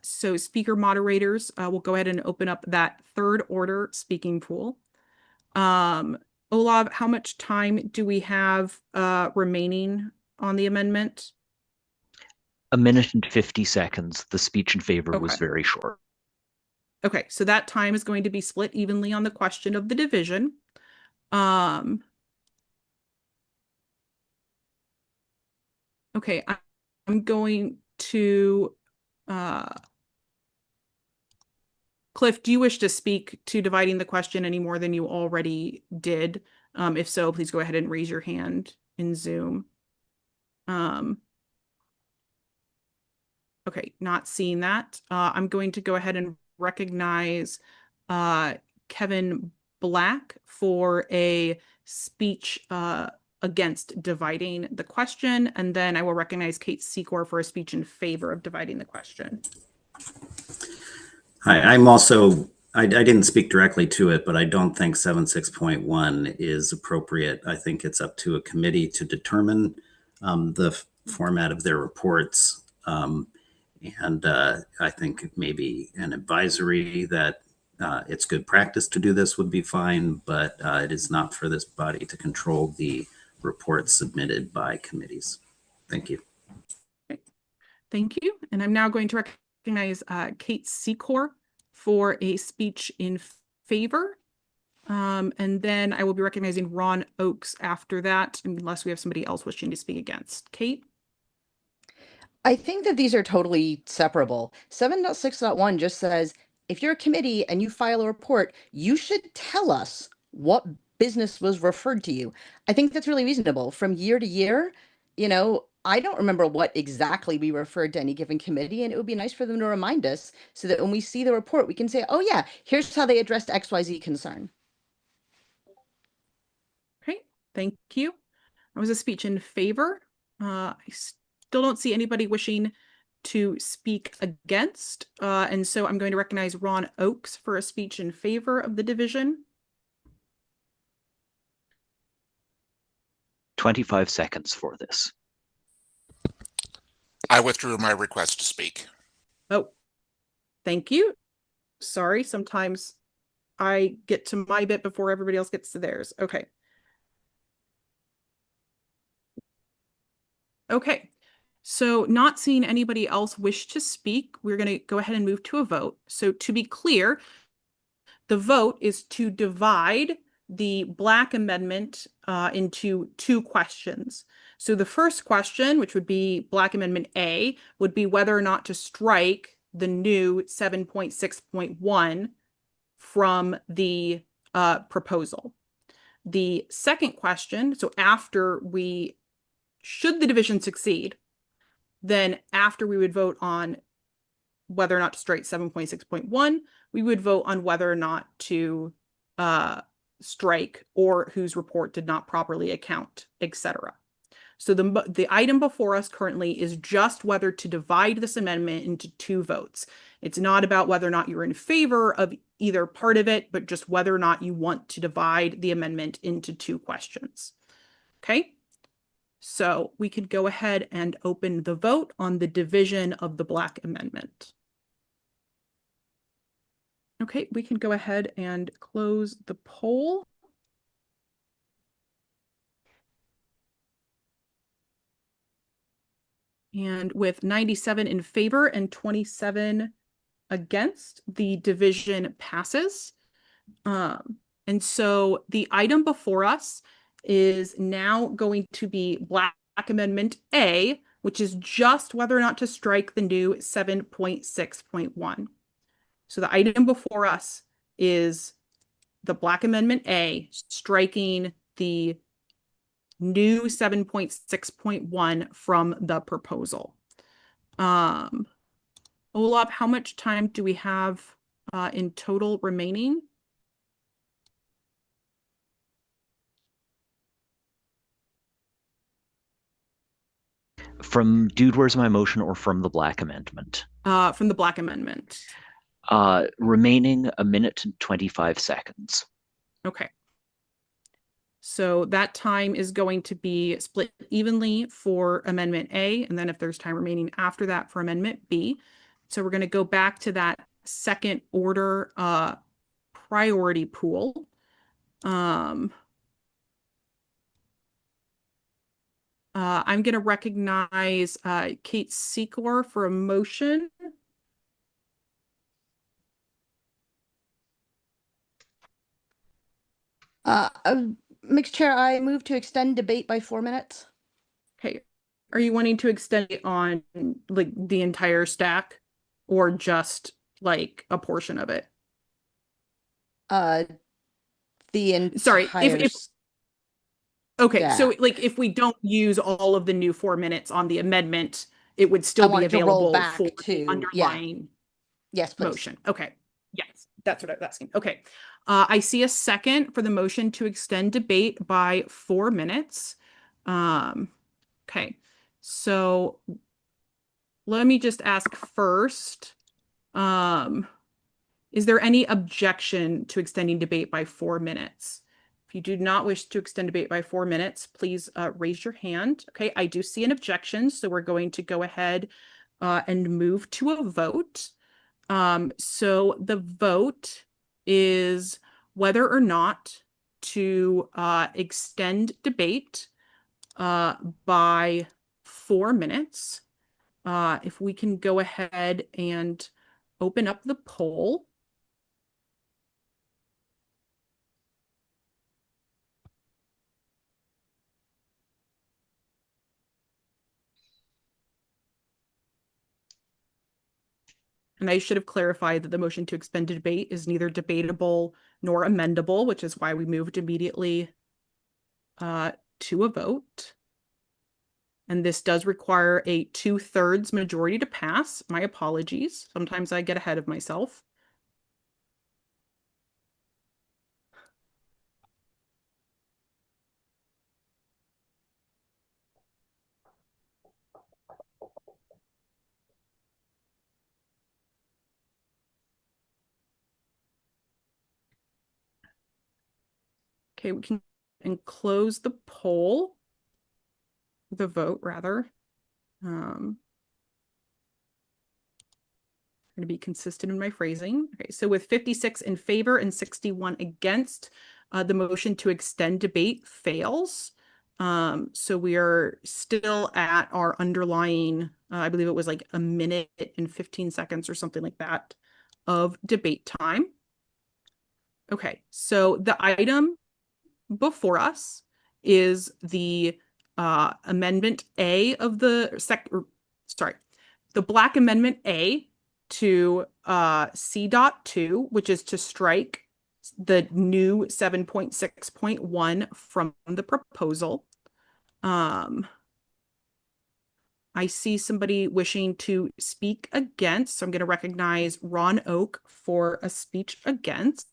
So speaker moderators will go ahead and open up that third order speaking pool. Olav, how much time do we have remaining on the amendment? 1 minute and 50 seconds. The speech in favor was very short. Okay, so that time is going to be split evenly on the question of the division. Okay, I'm going to Cliff, do you wish to speak to dividing the question any more than you already did? If so, please go ahead and raise your hand in Zoom. Okay, not seeing that. I'm going to go ahead and recognize Kevin Black for a speech against dividing the question, and then I will recognize Kate Secor for a speech in favor of dividing the question. Hi, I'm also, I didn't speak directly to it, but I don't think 7.6.1 is appropriate. I think it's up to a committee to determine the format of their reports. And I think maybe an advisory that it's good practice to do this would be fine, but it is not for this body to control the reports submitted by committees. Thank you. Okay. Thank you. And I'm now going to recognize Kate Secor for a speech in favor. And then I will be recognizing Ron Oakes after that, unless we have somebody else wishing to speak against. Kate? I think that these are totally separable. 7.6.1 just says, if you're a committee and you file a report, you should tell us what business was referred to you. I think that's really reasonable. From year to year, I don't remember what exactly we referred to any given committee, and it would be nice for them to remind us so that when we see the report, we can say, oh yeah, here's how they addressed XYZ concern. Okay, thank you. That was a speech in favor. I still don't see anybody wishing to speak against. And so I'm going to recognize Ron Oakes for a speech in favor of the division. 25 seconds for this. I withdrew my request to speak. Oh, thank you. Sorry, sometimes I get to my bit before everybody else gets to theirs. Okay. Okay. So not seeing anybody else wish to speak, we're going to go ahead and move to a vote. So to be clear, the vote is to divide the Black amendment into two questions. So the first question, which would be Black Amendment A, would be whether or not to strike the new 7.6.1 from the proposal. The second question, so after should the division succeed, then after we would vote on whether or not to strike 7.6.1. We would vote on whether or not to strike or whose report did not properly account, etc. So the item before us currently is just whether to divide this amendment into 2 votes. It's not about whether or not you're in favor of either part of it, but just whether or not you want to divide the amendment into 2 questions. Okay, so we could go ahead and open the vote on the division of the Black amendment. Okay, we can go ahead and close the poll. And with 97 in favor and 27 against, the division passes. And so the item before us is now going to be Black Amendment A, which is just whether or not to strike the new 7.6.1. So the item before us is the Black Amendment A, striking the new 7.6.1 from the proposal. Olaf, how much time do we have in total remaining? From Dude, Where's My Motion or from the Black Amendment? From the Black Amendment. Remaining 1 minute and 25 seconds. Okay. So that time is going to be split evenly for Amendment A, and then if there's time remaining after that for Amendment B. So we're going to go back to that second order priority pool. I'm going to recognize Kate Secor for a motion. Mixed Chair, I move to extend debate by 4 minutes. Okay. Are you wanting to extend it on like the entire stack or just like a portion of it? The entire Sorry, okay, so stack. like if we don't use all of the new 4 minutes on the amendment, it would still be available for the underlying Yes, please. motion. Okay. Yes, that's what I was asking. Okay. I see a second for the motion to extend debate by 4 minutes. Okay. So let me just ask first, is there any objection to extending debate by 4 minutes? If you do not wish to extend debate by 4 minutes, please raise your hand. Okay, I do see an objection, so we're going to go ahead and move to a vote. So the vote is whether or not to extend debate by 4 minutes. If we can go ahead and open up the poll. And I should have clarified that the motion to extend debate is neither debatable nor amendable, which is why we moved immediately to a vote. And this does require a 2/3 majority to pass. My apologies. Sometimes I get ahead of myself. Okay, we can close the poll, the vote rather. I'm going to be consistent in my phrasing. Okay, so with 56 in favor and 61 against, the motion to extend debate fails. So we are still at our underlying, I believe it was like 1 minute and 15 seconds or something like that of debate time. Okay, so the item before us is the Amendment A of the the Black Amendment A to C.2, which is to strike the new 7.6.1 from the proposal. I see somebody wishing to speak against, so I'm going to recognize Ron Oak for a speech against.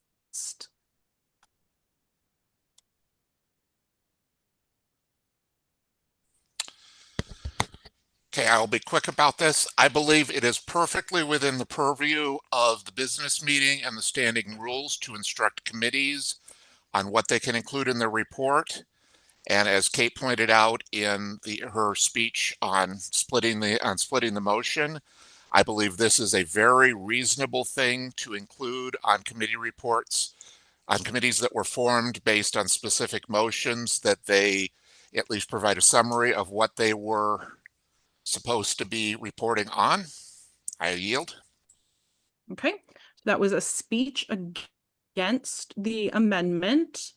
Okay, I'll be quick about this. I believe it is perfectly within the purview of the business meeting and the standing rules to instruct committees on what they can include in their report. And as Kate pointed out in her speech on splitting the motion, I believe this is a very reasonable thing to include on committee reports, on committees that were formed based on specific motions, that they at least provide a summary of what they were supposed to be reporting on. I yield. Okay, so that was a speech against the amendment,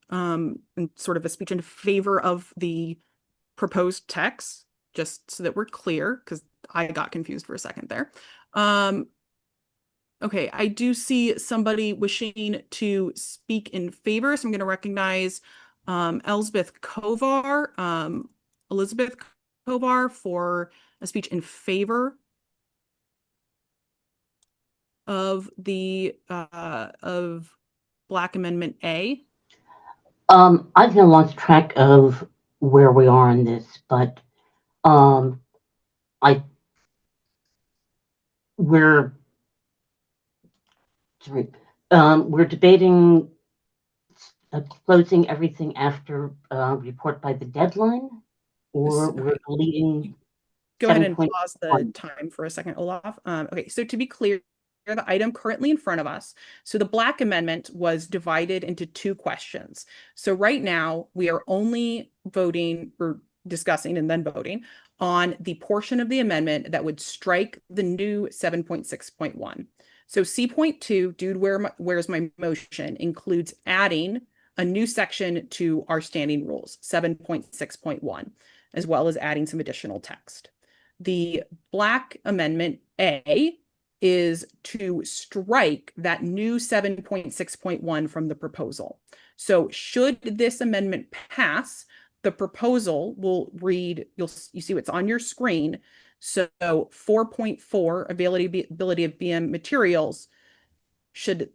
and sort of a speech in favor of the proposed text, just so that we're clear, because I got confused for a second there. Okay, I do see somebody wishing to speak in favor, so I'm going to recognize Elizabeth Kovar, Elizabeth Kovar for a speech in favor of the of Black Amendment A. I've kind of lost track of where we are on this, but we're debating closing everything after report by the deadline, or we're deleting. Go ahead and pause the time for a second, Olaf. Okay, so to be clear, the item currently in front of us. So the Black Amendment was divided into two questions. So right now we are only voting or discussing and then voting on the portion of the amendment that would strike the new 7.6.1. So C.2, dude, where's my motion, includes adding a new section to our standing rules, 7.6.1, as well as adding some additional text. The Black Amendment A is to strike that new 7.6.1 from the proposal. So should this amendment pass, the proposal will read, you see what's on your screen. So 4.4, availability of BM materials, should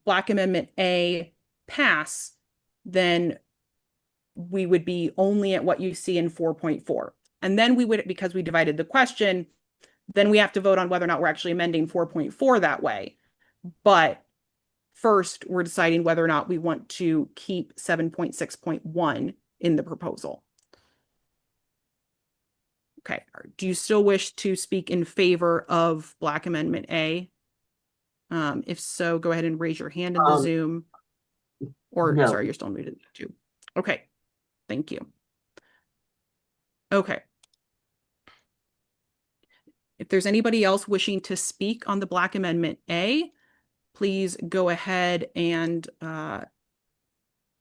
Black Amendment A pass, then we would be only at what you see in 4.4. And then we would, because we divided the question, then we have to vote on whether or not we're actually amending 4.4 that way. But first, we're deciding whether or not we want to keep 7.6.1 in the proposal. Okay, do you still wish to speak in favor of Black Amendment A? If so, go ahead and raise your hand in the Zoom. Or, no. Sorry, you're still muted too. Okay, thank you. Okay. If there's anybody else wishing to speak on the Black Amendment A, please go ahead and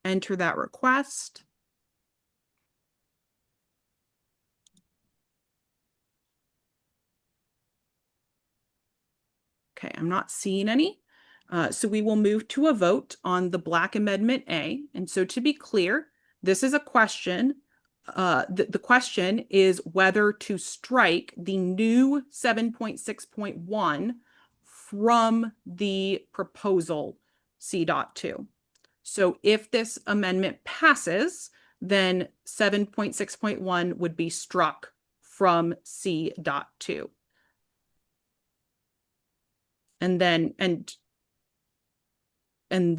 enter that request. Okay, I'm not seeing any. So we will move to a vote on the Black Amendment A. And so to be clear, this is a question. The question is whether to strike the new 7.6.1 from the proposal C.2. So if this amendment passes, then 7.6.1 would be struck from C.2. And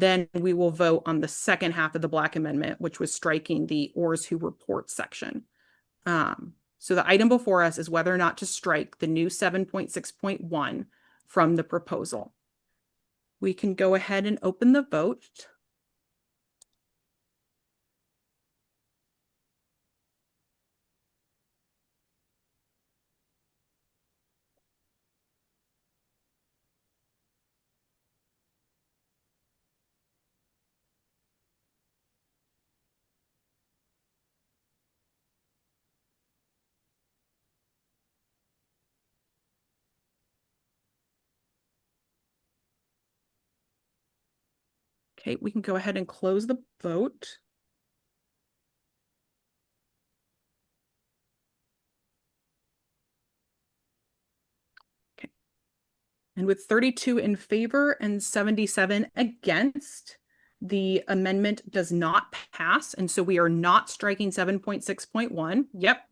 then we will vote on the second half of the Black Amendment, which was striking the ORs who report section. So the item before us is whether or not to strike the new 7.6.1 from the proposal. We can go ahead and open the vote. Okay, we can go ahead and close the vote. And with 32 in favor and 77 against, the amendment does not pass. And so we are not striking 7.6.1. Yep.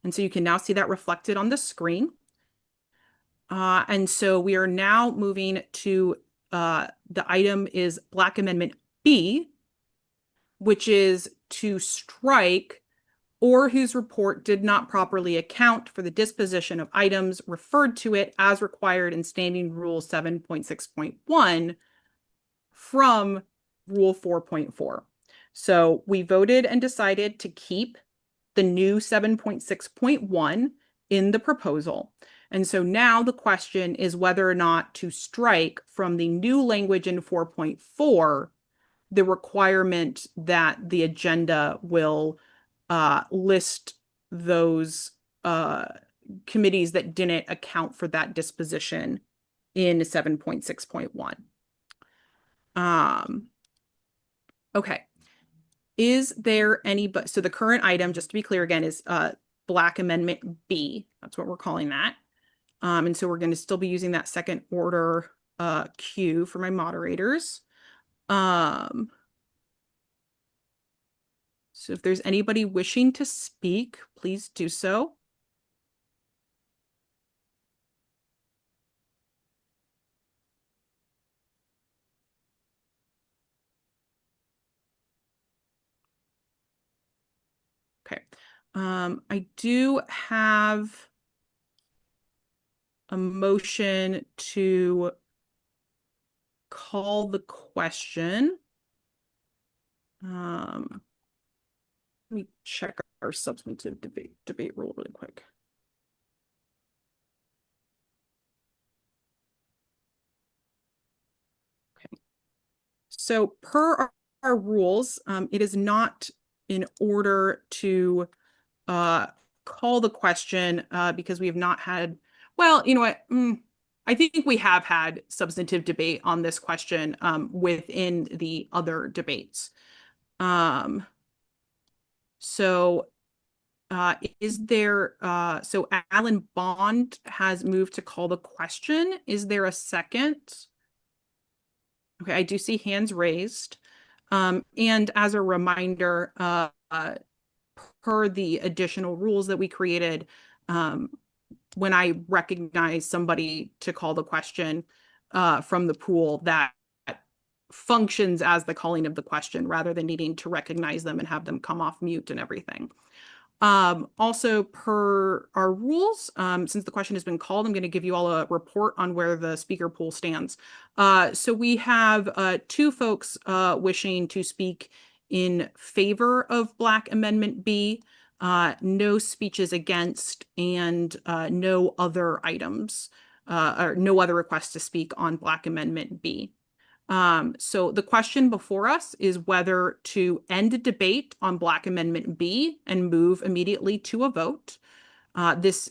And so you can now see that reflected on the screen. And so we are now moving to the item is Black Amendment B, which is to strike or whose report did not properly account for the disposition of items referred to it as required in Standing Rule 7.6.1 from Rule 4.4. So we voted and decided to keep the new 7.6.1 in the proposal. And so now the question is whether or not to strike from the new language in 4.4 the requirement that the agenda will list those committees that didn't account for that disposition in 7.6.1. Okay. Is there any, so the current item, just to be clear again, is Black Amendment B. That's what we're calling that. And so we're going to still be using that second order queue for my moderators. So if there's anybody wishing to speak, please do so. Okay. I do have a motion to call the question. Let me check our substantive debate rule really quick. Okay. So per our rules, it is not in order to call the question because we have not had, well, you know what? I think we have had substantive debate on this question within the other debates. So is there, so Alan Bond has moved to call the question. Is there a second? Okay, I do see hands raised. And as a reminder, per the additional rules that we created, when I recognize somebody to call the question from the pool, that functions as the calling of the question rather than needing to recognize them and have them come off mute and everything. Also, per our rules, since the question has been called, I'm going to give you all a report on where the speaker pool stands. So we have two folks wishing to speak in favor of Black Amendment B, no speeches against, and no other items, or no other requests to speak on Black Amendment B. So the question before us is whether to end debate on Black Amendment B and move immediately to a vote. This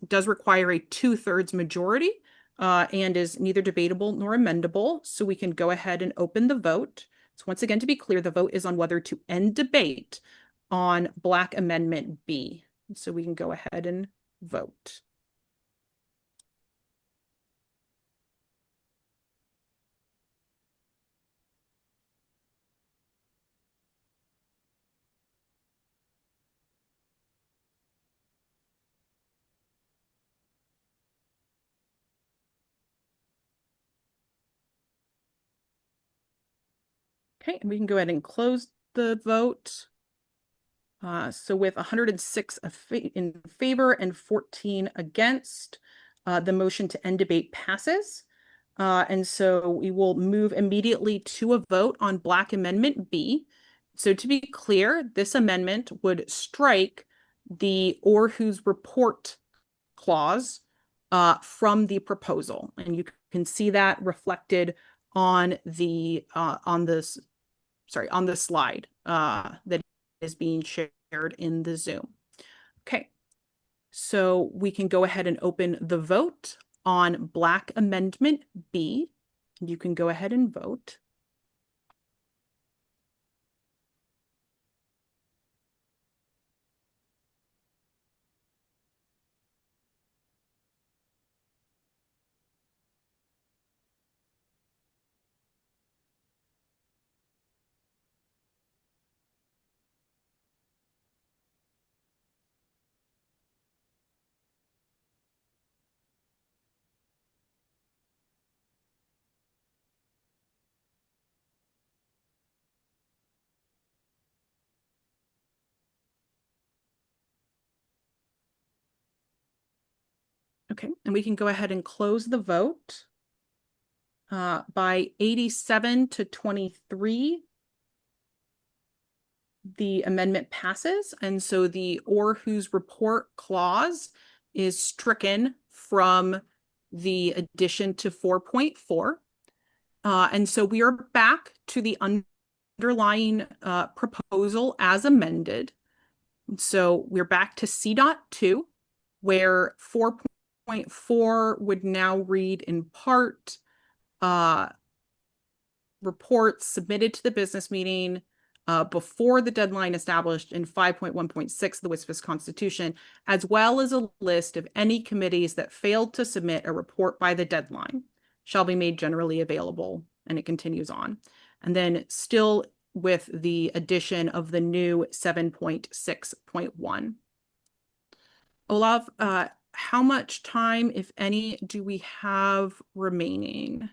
does require a 2/3 majority and is neither debatable nor amendable. So we can go ahead and open the vote. So once again, to be clear, the vote is on whether to end debate on Black Amendment B. So we can go ahead and vote. Okay, and we can go ahead and close the vote. So with 106 in favor and 14 against, the motion to end debate passes. And so we will move immediately to a vote on Black Amendment B. So to be clear, this amendment would strike the or whose report clause from the proposal. And you can see that reflected on the slide that is being shared in the Zoom. Okay, so we can go ahead and open the vote on Black Amendment B. You can go ahead and vote. Okay, and we can go ahead and close the vote. By 87 to 23, the amendment passes, and so the or whose report clause is stricken from the addition to 4.4. And so we are back to the underlying proposal as amended. So we're back to C.2, where 4.4 would now read in part, reports submitted to the business meeting before the deadline established in 5.1.6 of the WSFS Constitution, as well as a list of any committees that failed to submit a report by the deadline, shall be made generally available, and it continues on. And then still with the addition of the new 7.6.1. Olav, how much time, if any, do we have remaining?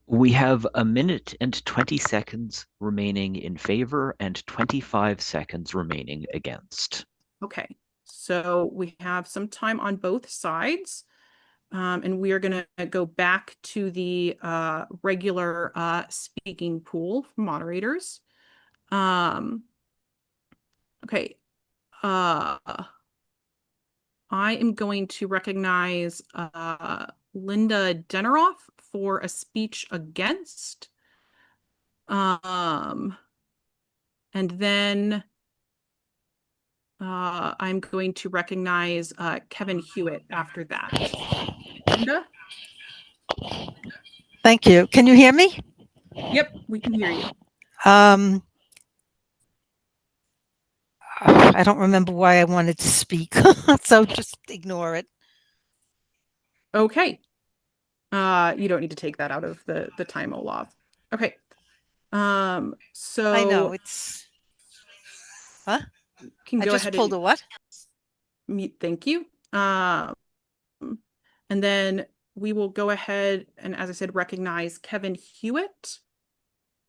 We have 1 minute and 20 seconds remaining in favor and 25 seconds remaining against. Okay, so we have some time on both sides. And we are going to go back to the regular speaking pool for moderators. Okay. I am going to recognize Linda Deneroff for a speech against. And then I'm going to recognize Kevin Hewitt after that. Linda? Thank you. Can you hear me? Yep, we can hear you. I don't remember why I wanted to speak, so just ignore it. Okay. You don't need to take that out of the time, Olaf. Okay. So I know it's. Huh? Can I go just ahead pulled and a what? thank you. And then we will go ahead and, as I said, recognize Kevin Hewitt.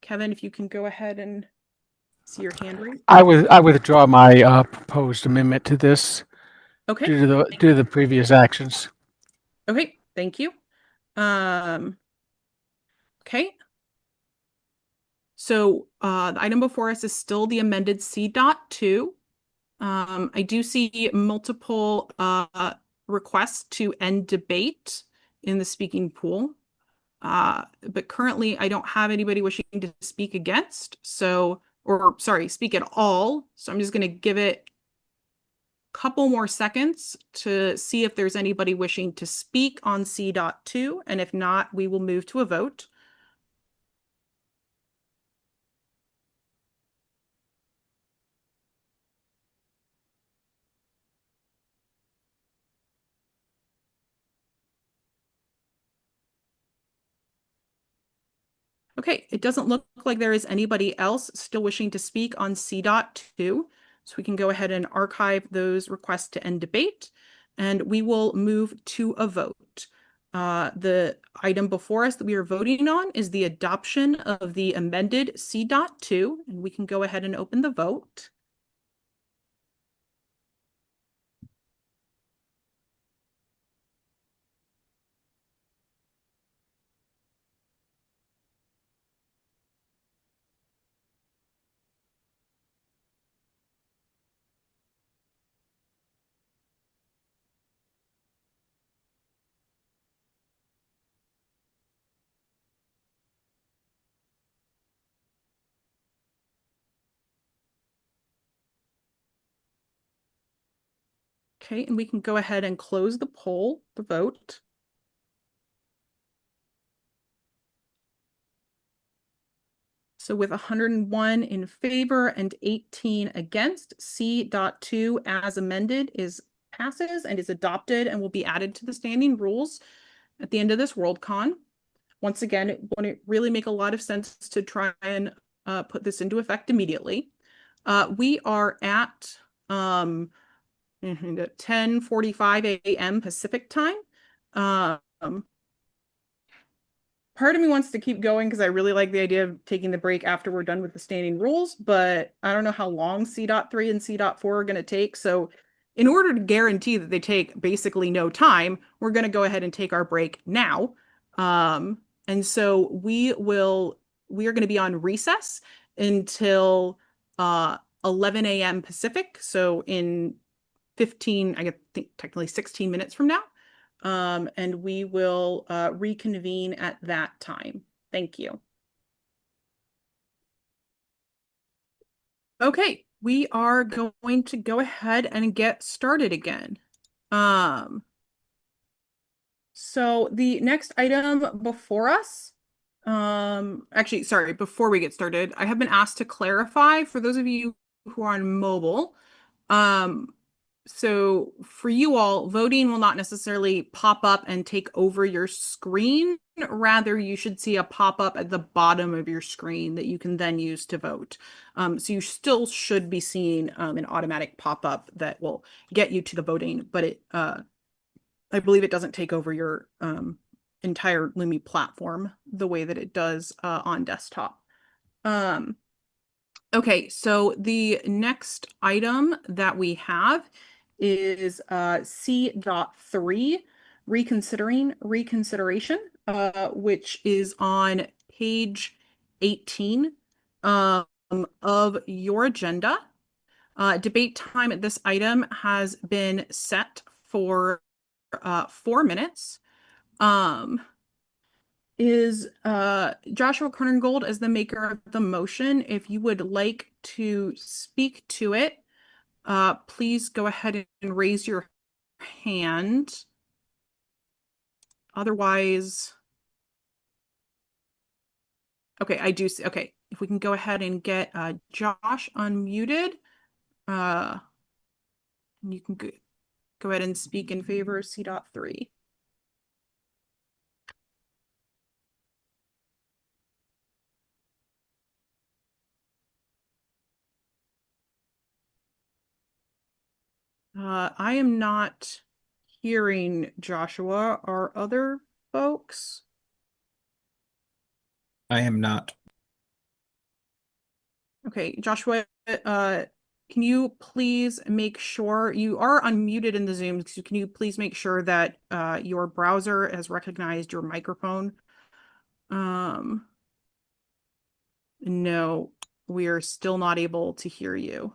Kevin, if you can go ahead and see your hand raised. I withdraw my proposed amendment to this. Okay. Due to the previous actions. Okay, thank you. Okay. So the item before us is still the amended C.2. I do see multiple requests to end debate in the speaking pool. But currently I don't have anybody wishing to speak against. So, or sorry, speak at all. So I'm just going to give it a couple more seconds to see if there's anybody wishing to speak on C.2. And if not, we will move to a vote. Okay, it doesn't look like there is anybody else still wishing to speak on C.2. So we can go ahead and archive those requests to end debate, and we will move to a vote. The item before us that we are voting on is the adoption of the amended C.2, and we can go ahead and open the vote. Okay, and we can go ahead and close the poll, the vote. So with 101 in favor and 18 against, C.2 as amended passes and is adopted and will be added to the standing rules at the end of this Worldcon. Once again, it wouldn't really make a lot of sense to try and put this into effect immediately. We are at 10:45 a.m. Pacific time. Part of me wants to keep going because I really like the idea of taking the break after we're done with the standing rules, but I don't know how long C.3 and C.4 are going to take. So in order to guarantee that they take basically no time, we're going to go ahead and take our break now. And so we are going to be on recess until 11 a.m. Pacific. So in 15, I think technically 16 minutes from now. And we will reconvene at that time. Thank you. Okay, we are going to go ahead and get started again. So the next item before us, actually, sorry, before we get started, I have been asked to clarify for those of you who are on mobile. So for you all, voting will not necessarily pop up and take over your screen. Rather, you should see a pop-up at the bottom of your screen that you can then use to vote. So you still should be seeing an automatic pop-up that will get you to the voting, but I believe it doesn't take over your entire Lumi platform the way that it does on desktop. Okay, so the next item that we have is C.3, reconsideration, which is on page 18 of your agenda. Debate time at this item has been set for 4 minutes. Is Joshua Kerngold as the maker of the motion. If you would like to speak to it, please go ahead and raise your hand. Otherwise, okay, I do see. Okay, if we can go ahead and get Josh unmuted, you can go ahead and speak in favor of C.3. I am not hearing Joshua. Are other folks? I am not. Okay, Joshua, can you please make sure you are unmuted in the Zoom? So can you please make sure that your browser has recognized your microphone? No, we are still not able to hear you.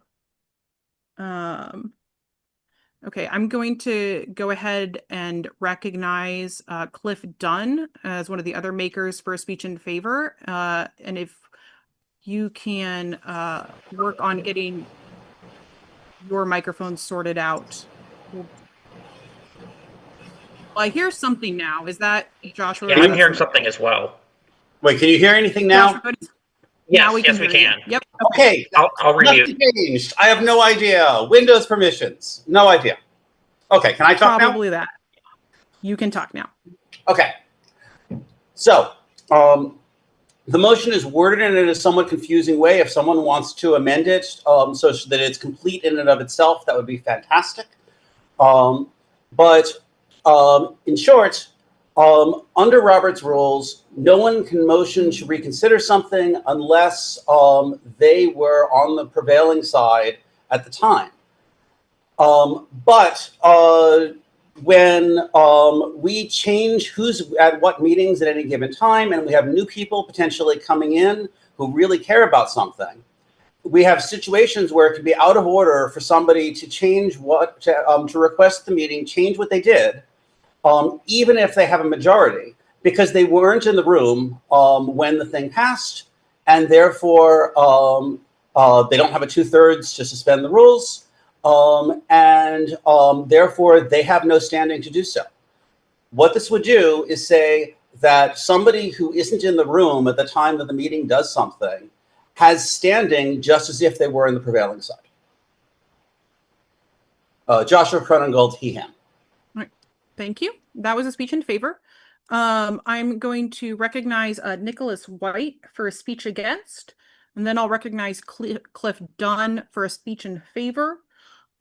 Okay, I'm going to go ahead and recognize Cliff Dunn as one of the other makers for a speech in favor. And if you can work on getting your microphone sorted out. Well, I hear something now. Is that Joshua? Yeah, I'm hearing something as well. Wait, can you hear anything now? Joshua, Yes, now we yes, can we hear can. You. Yep. Okay, I'll remute. nothing changed. I have no idea. Windows permissions, no idea. Okay, can I talk now? Probably that. You can talk now. Okay. So, the motion is worded in a somewhat confusing way. If someone wants to amend it so that it's complete in and of itself, that would be fantastic. But in short, under Robert's rules, no one can motion to reconsider something unless they were on the prevailing side at the time. But when we change who's at what meetings at any given time, and we have new people potentially coming in who really care about something, we have situations where it can be out of order for somebody to change to request the meeting, change what they did, even if they have a majority, because they weren't in the room when the thing passed, and therefore they don't have a 2/3 to suspend the rules. And therefore they have no standing to do so. What this would do is say that somebody who isn't in the room at the time that the meeting does something has standing just as if they were in the prevailing side. Joshua Cronengold, he, him. All right. Thank you. That was a speech in favor. I'm going to recognize Nicholas White for a speech against, and then I'll recognize Cliff Dunn for a speech in favor.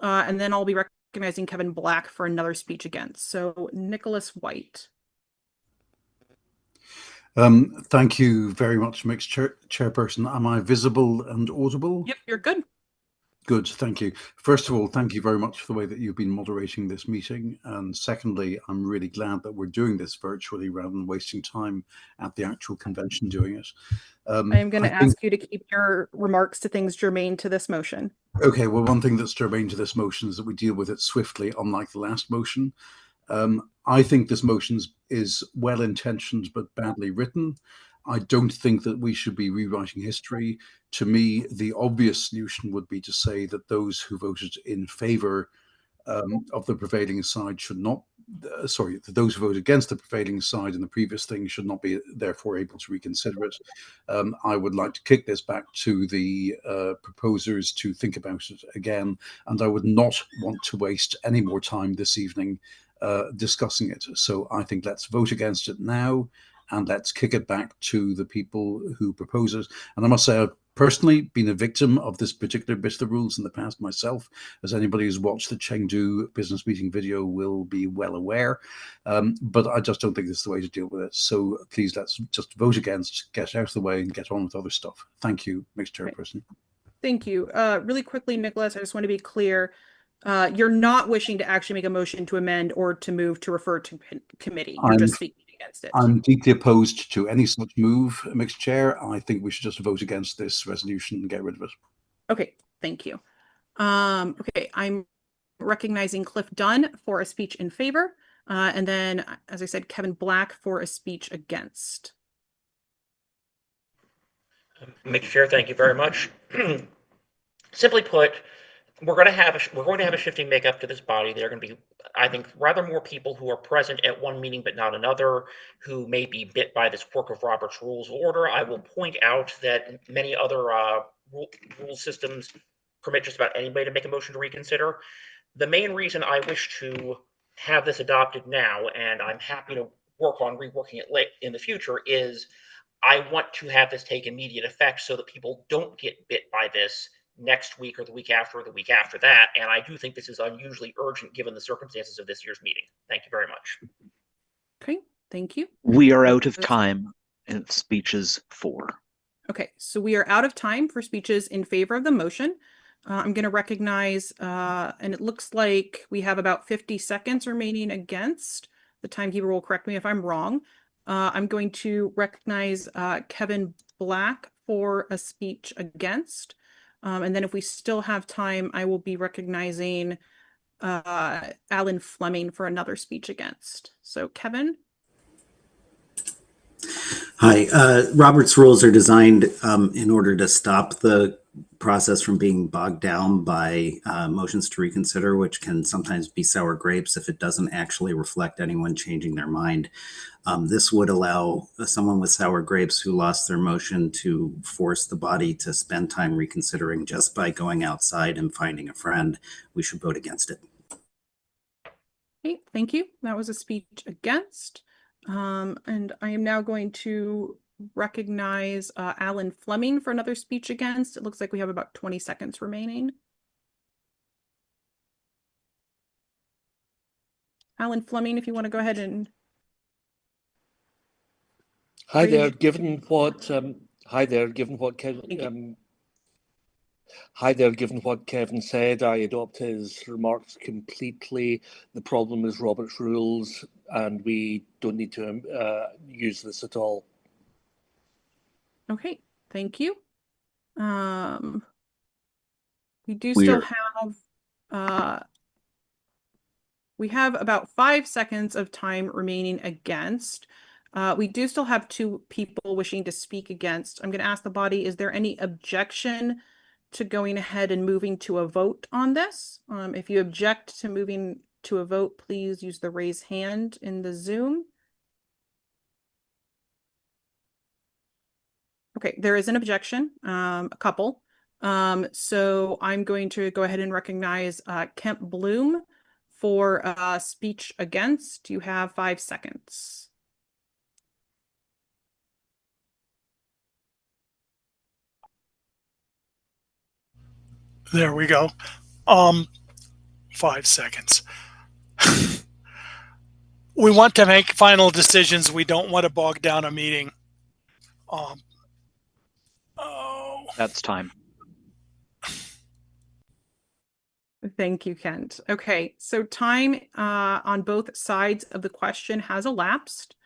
And then I'll be recognizing Kevin Black for another speech against. So Nicholas White. Thank you very much, Mixed Chairperson. Am I visible and audible? Yep, you're good. Good, thank you. First of all, thank you very much for the way that you've been moderating this meeting. And secondly, I'm really glad that we're doing this virtually rather than wasting time at the actual convention doing it. I am going to ask you to keep your remarks to things germane to this motion. Okay, well, one thing that's germane to this motion is that we deal with it swiftly, unlike the last motion. I think this motion is well-intentioned but badly written. I don't think that we should be rewriting history. To me, the obvious solution would be to say that those who voted in favor of the prevailing side should not, sorry, those who voted against the prevailing side in the previous thing should not be therefore able to reconsider it. I would like to kick this back to the proposers to think about it again, and I would not want to waste any more time this evening discussing it. So I think let's vote against it now, and let's kick it back to the people who propose it. And I must say, I've personally been a victim of this particular bit of the rules in the past myself, as anybody who's watched the Chengdu business meeting video will be well aware. But I just don't think this is the way to deal with it. So please, let's just vote against, get out of the way, and get on with other stuff. Thank you, Mixed Chairperson. Thank you. Really quickly, Nicholas, I just want to be clear. You're not wishing to actually make a motion to amend or to move to refer to committee. You're just speaking against it. I'm deeply opposed to any such move, Mixed Chair. I think we should just vote against this resolution and get rid of it. Okay, thank you. Okay, I'm recognizing Cliff Dunn for a speech in favor. And then, as I said, Kevin Black for a speech against. Mr. Chair, thank you very much. Simply put, we're going to have a shifting makeup to this body. There are going to be, I think, rather more people who are present at one meeting but not another, who may be bit by this quirk of Robert's Rules of Order. I will point out that many other rule systems permit just about anybody to make a motion to reconsider. The main reason I wish to have this adopted now, and I'm happy to work on reworking it late in the future, is I want to have this take immediate effect so that people don't get bit by this next week or the week after or the week after that. And I do think this is unusually urgent given the circumstances of this year's meeting. Thank you very much. Okay, thank you. We are out of time in speeches 4. Okay, so we are out of time for speeches in favor of the motion. I'm going to recognize, and it looks like we have about 50 seconds remaining against. The timekeeper will correct me if I'm wrong. I'm going to recognize Kevin Black for a speech against. And then if we still have time, I will be recognizing Alan Fleming for another speech against. So Kevin. Hi, Robert's rules are designed in order to stop the process from being bogged down by motions to reconsider, which can sometimes be sour grapes if it doesn't actually reflect anyone changing their mind. This would allow someone with sour grapes who lost their motion to force the body to spend time reconsidering just by going outside and finding a friend. We should vote against it. Okay, thank you. That was a speech against. And I am now going to recognize Alan Fleming for another speech against. It looks like we have about 20 seconds remaining. Alan Fleming, if you want to go ahead and... Hi there. Given what Kevin said, I adopt his remarks completely. The problem is Robert's rules, and we don't need to use this at all. Okay, thank you. We do still have we have about 5 seconds of time remaining against. We do still have 2 people wishing to speak against. I'm going to ask the body, is there any objection to going ahead and moving to a vote on this? If you object to moving to a vote, please use the raise hand in the Zoom. Okay, there is an objection, a couple. So I'm going to go ahead and recognize Kemp Bloom for speech against. You have 5 seconds. There we go. 5 seconds. We want to make final decisions. We don't want to bog down a meeting. That's time. Thank you, Kent. Okay, so time on both sides of the question has elapsed.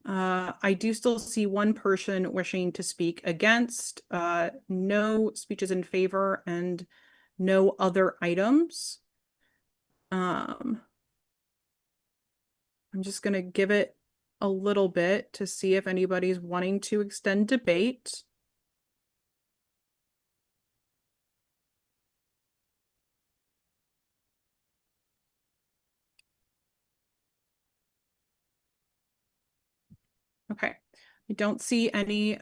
I do still see one person wishing to speak against, no speeches in favor, and no other items. I'm just going to give it a little bit to see if anybody's wanting to extend debate. Okay, I don't see any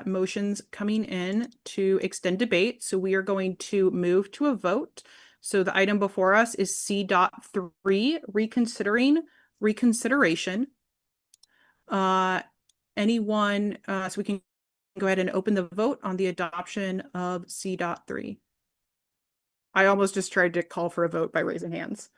motions coming in to extend debate, so we are going to move to a vote. So the item before us is C.3, reconsideration. Anyone, so we can go ahead and open the vote on the adoption of C.3. I almost just tried to call for a vote by raising hands.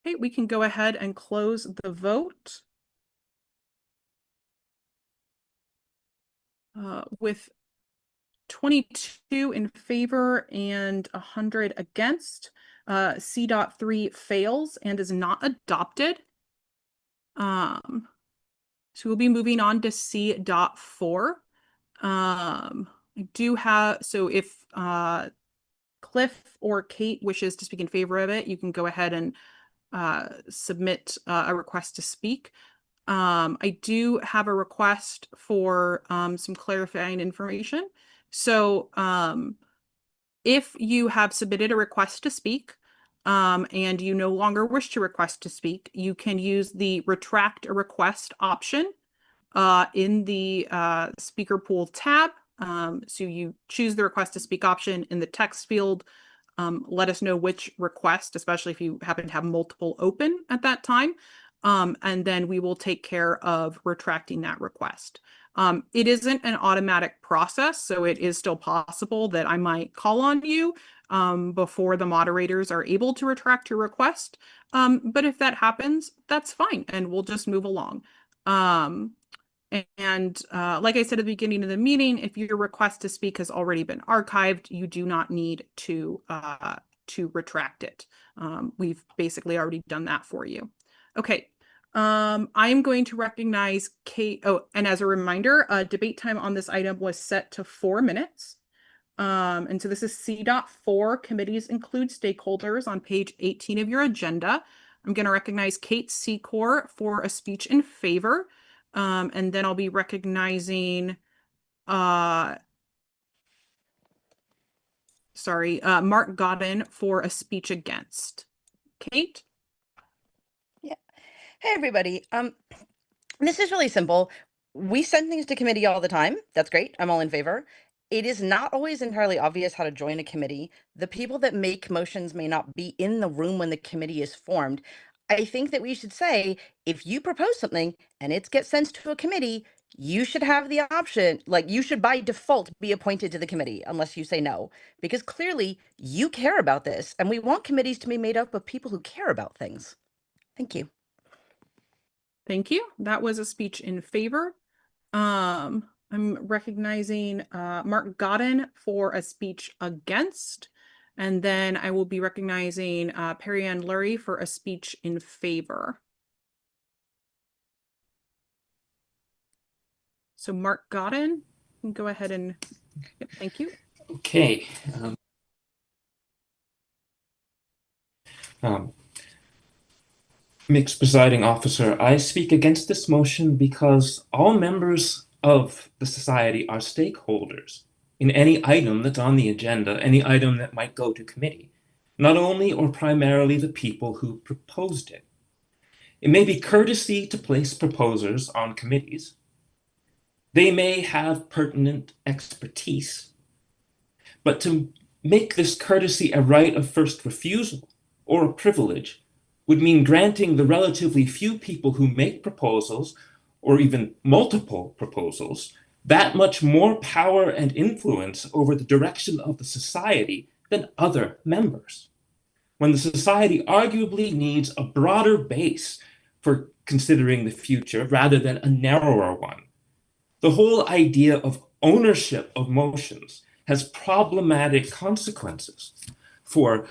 Okay, we can go ahead and close the vote. With 22 in favor and 100 against, C.3 fails and is not adopted. So we'll be moving on to C.4. I do have, so if Cliff or Kate wishes to speak in favor of it, you can go ahead and submit a request to speak. I do have a request for some clarifying information. So if you have submitted a request to speak and you no longer wish to request to speak, you can use the retract a request option in the speaker pool tab. So you choose the request to speak option in the text field. Let us know which request, especially if you happen to have multiple open at that time. And then we will take care of retracting that request. It isn't an automatic process, so it is still possible that I might call on you before the moderators are able to retract your request. But if that happens, that's fine, and we'll just move along. And like I said at the beginning of the meeting, if your request to speak has already been archived, you do not need to retract it. We've basically already done that for you. Okay, I'm going to recognize Kate. Oh, and as a reminder, debate time on this item was set to 4 minutes. And so this is C.4, committees include stakeholders on page 18 of your agenda. I'm going to recognize Kate Secor for a speech in favor. And then I'll be recognizing, Mark Godden for a speech against. Kate? Yeah. Hey, everybody. This is really simple. We send things to committee all the time. That's great. I'm all in favor. It is not always entirely obvious how to join a committee. The people that make motions may not be in the room when the committee is formed. I think that we should say, if you propose something and it gets sent to a committee, you should have the option, like you should by default be appointed to the committee unless you say no, because clearly you care about this and we want committees to be made up of people who care about things. Thank you. Thank you. That was a speech in favor. I'm recognizing Mark Godden for a speech against, and then I will be recognizing Perry Ann Lurie for a speech in favor. So Mark Godden, go ahead and thank you. Okay. Mixed Presiding Officer, I speak against this motion because all members of the society are stakeholders in any item that's on the agenda, any item that might go to committee, not only or primarily the people who proposed it. It may be courtesy to place proposers on committees, They may have pertinent expertise, but to make this courtesy a right of first refusal or a privilege would mean granting the relatively few people who make proposals, or even multiple proposals, that much more power and influence over the direction of the society than other members, when the society arguably needs a broader base for considering the future rather than a narrower one. The whole idea of ownership of motions has problematic consequences for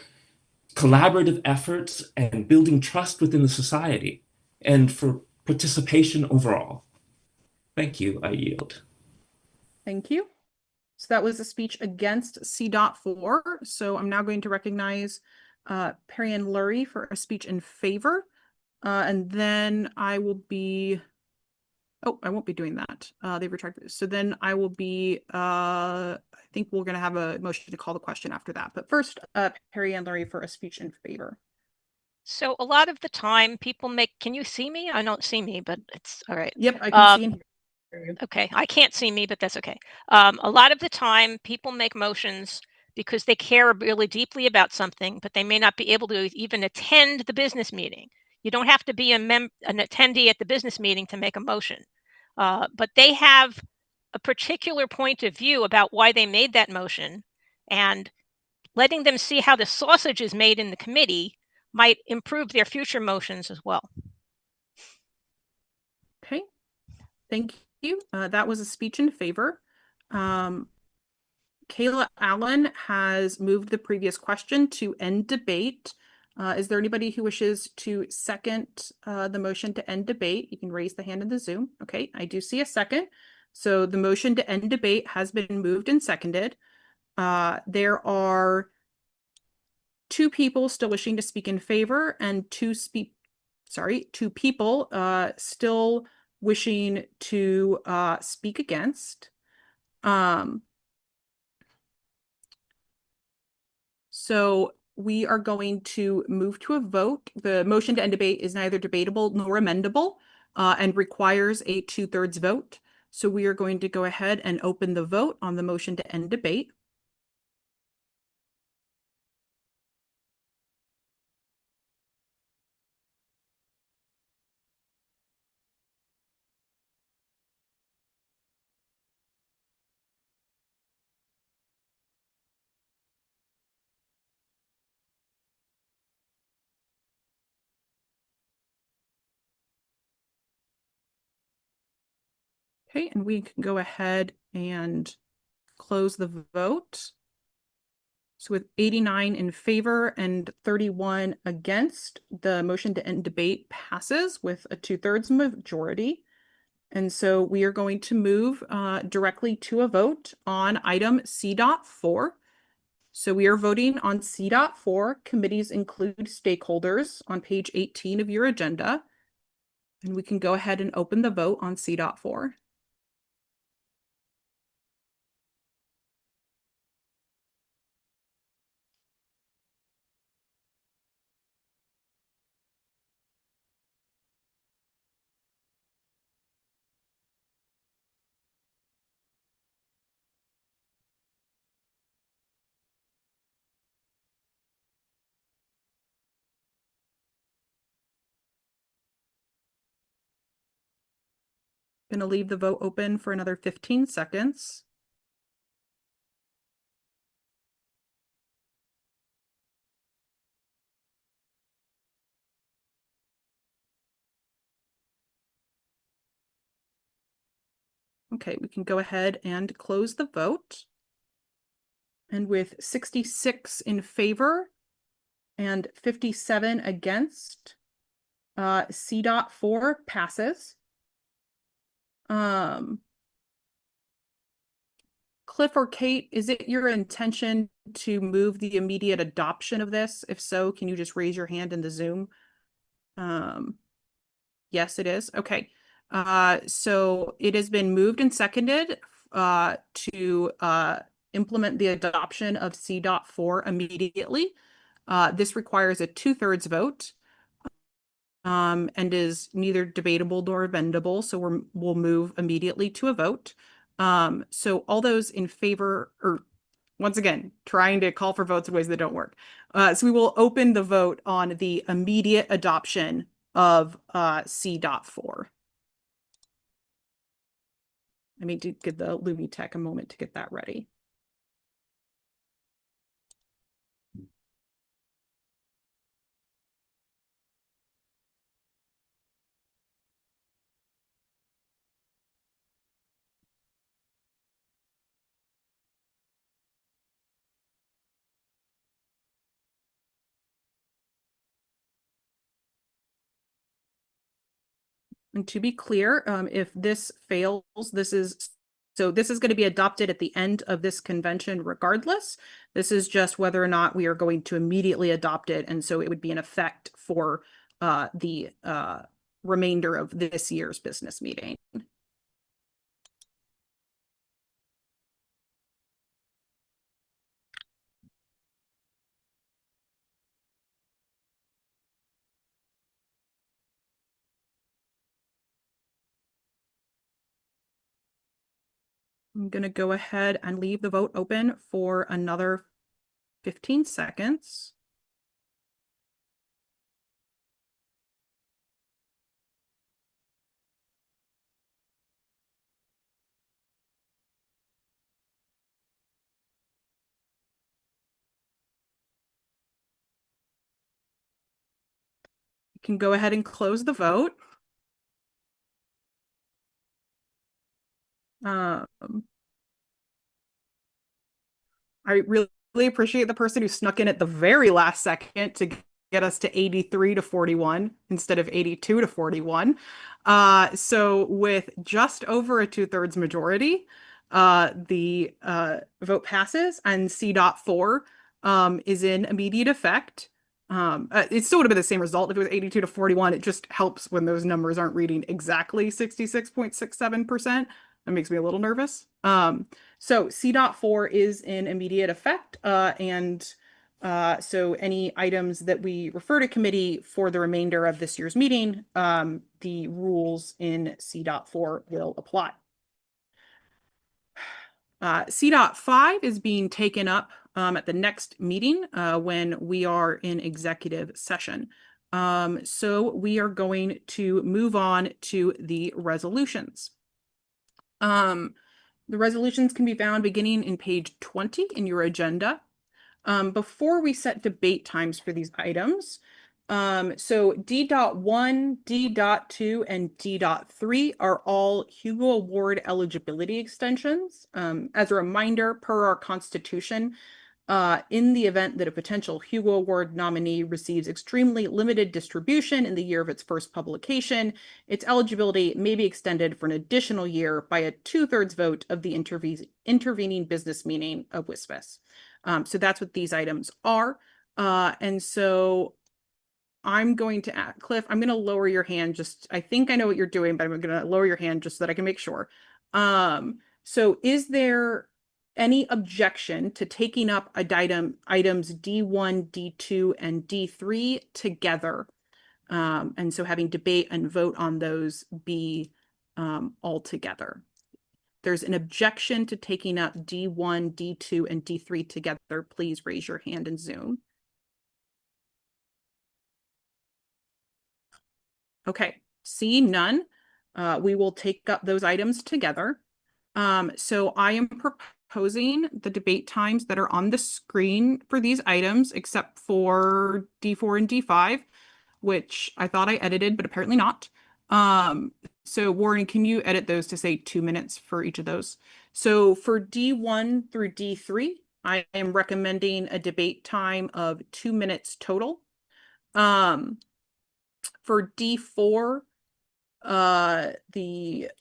collaborative efforts and building trust within the society and for participation overall. Thank you. I yield. Thank you. So that was a speech against C.4. So I'm now going to recognize Perry Ann Lurie for a speech in favor. And then I will be, oh, I won't be doing that. They've retracted. So then I will be, I think we're going to have a motion to call the question after that. But first, Perry Ann Lurie for a speech in favor. So a lot of the time people make, can you see me? I don't see me, but it's all right. Yep, I can see and hear. Okay, I can't see me, but that's okay. A lot of the time people make motions because they care really deeply about something, but they may not be able to even attend the business meeting. You don't have to be an attendee at the business meeting to make a motion, but they have a particular point of view about why they made that motion, and letting them see how the sausage is made in the committee might improve their future motions as well. Okay, thank you. That was a speech in favor. Kayla Allen has moved the previous question to end debate. Is there anybody who wishes to second the motion to end debate? You can raise the hand in the Zoom. Okay, I do see a second. So the motion to end debate has been moved and seconded. There are 2 people still wishing to speak in favor and 2 people still wishing to speak against. So we are going to move to a vote. The motion to end debate is neither debatable nor amendable and requires a 2/3 vote. So we are going to go ahead and open the vote on the motion to end debate. Okay, and we can go ahead and close the vote. So with 89 in favor and 31 against, the motion to end debate passes with a 2/3 majority. And so we are going to move directly to a vote on item C.4. So we are voting on C.4. Committees include stakeholders on page 18 of your agenda. And we can go ahead and open the vote on C.4. Going to leave the vote open for another 15 seconds. Okay, we can go ahead and close the vote. And with 66 in favor and 57 against, C.4 passes. Cliff or Kate, is it your intention to move the immediate adoption of this? If so, can you just raise your hand in the Zoom? Yes, it is. Okay. So it has been moved and seconded to implement the adoption of C.4 immediately. This requires a 2/3 vote. and is neither debatable nor amendable. So we'll move immediately to a vote. So all those in favor, or once again, trying to call for votes in ways that don't work. So we will open the vote on the immediate adoption of C.4. I mean, to give the Lumi Tech a moment to get that ready. And to be clear, if this fails, this is going to be adopted at the end of this convention regardless. This is just whether or not we are going to immediately adopt it. And so it would be in effect for the remainder of this year's business meeting. I'm going to go ahead and leave the vote open for another 15 seconds. You can go ahead and close the vote. I really appreciate the person who snuck in at the very last second to get us to 83 to 41 instead of 82 to 41. So with just over a 2/3 majority, the vote passes and C.4 is in immediate effect. It still would have been the same result if it was 82 to 41. It just helps when those numbers aren't reading exactly 66.67%. That makes me a little nervous. So C.4 is in immediate effect, so any items that we refer to committee for the remainder of this year's meeting, the rules in C.4 will apply. C.5 is being taken up at the next meeting when we are in executive session. So we are going to move on to the resolutions. The resolutions can be found beginning in page 20 in your agenda. Before we set debate times for these items, so D.1, D.2, and D.3 are all Hugo Award eligibility extensions. As a reminder, per our Constitution, in the event that a potential Hugo Award nominee receives extremely limited distribution in the year of its first publication, its eligibility may be extended for an additional year by a 2/3 vote of the intervening business meeting of WSFS. So that's what these items are. And so I'm going to add, Cliff, I'm going to lower your hand. I think I know what you're doing, but I'm going to lower your hand just so that I can make sure. So is there any objection to taking up items D1, D2, and D3 together? And so having debate and vote on those be all together. There's an objection to taking up D1, D2, and D3 together. Please raise your hand in Zoom. Okay, seeing none, we will take up those items together. So I am proposing the debate times that are on the screen for these items, except for D4 and D5, which I thought I edited, but apparently not. So Warren, can you edit those to say 2 minutes for each of those? So for D1 through D3, I am recommending a debate time of 2 minutes total. For D4, the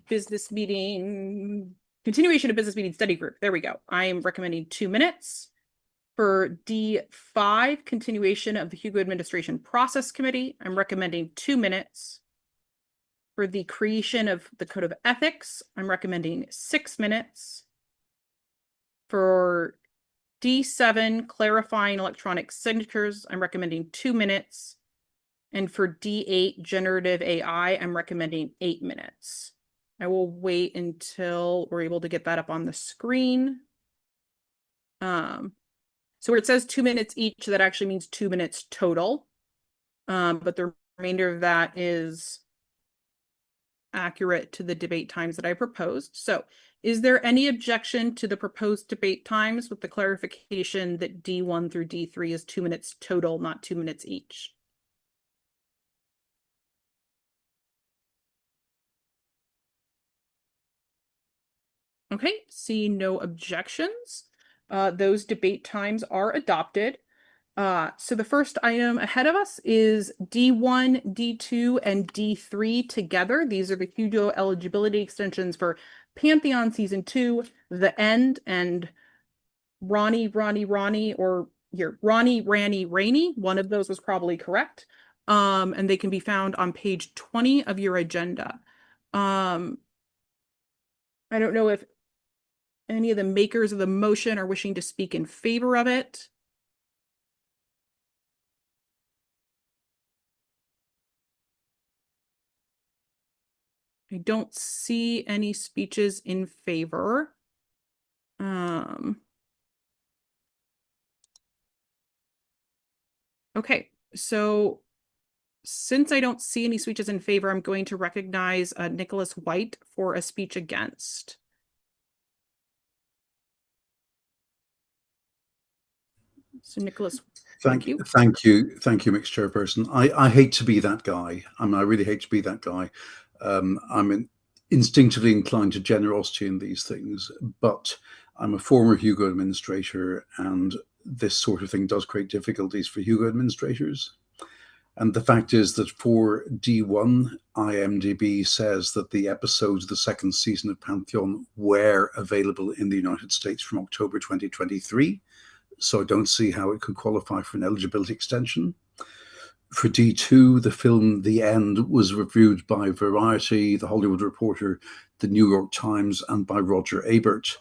business meeting, continuation of business meeting study group. There we go. I am recommending 2 minutes. For D5, continuation of the Hugo Administration Process Committee, I'm recommending 2 minutes. For the creation of the Code of Ethics, I'm recommending 6 minutes. For D7, clarifying electronic signatures, I'm recommending 2 minutes. And for D8 generative AI, I'm recommending 8 minutes. I will wait until we're able to get that up on the screen. So where it says 2 minutes each, that actually means 2 minutes total. But the remainder of that is accurate to the debate times that I proposed. So is there any objection to the proposed debate times with the clarification that D1 through D3 is 2 minutes total, not 2 minutes each? Okay, see no objections. Those debate times are adopted. So the first item ahead of us is D1, D2, and D3 together. These are the Hugo eligibility extensions for Pantheon Season 2, The End, and Ronnie, or here, Ronnie, Ranny, Rainy. One of those was probably correct. And they can be found on page 20 of your agenda. I don't know if any of the makers of the motion are wishing to speak in favor of it. I don't see any speeches in favor. Okay, so since I don't see any speeches in favor, I'm going to recognize Nicholas White for a speech against. So Nicholas, thank you, Mixed Chairperson. I hate to be that guy. I mean, I really hate to be that guy. I'm instinctively inclined to generosity in these things, but I'm a former Hugo administrator, and this sort of thing does create difficulties for Hugo administrators. And the fact is that for D1, IMDb says that the episodes of the second season of Pantheon were available in the United States from October 2023. So I don't see how it could qualify for an eligibility extension. For D2, the film The End was reviewed by Variety, The Hollywood Reporter, The New York Times, and by Roger Ebert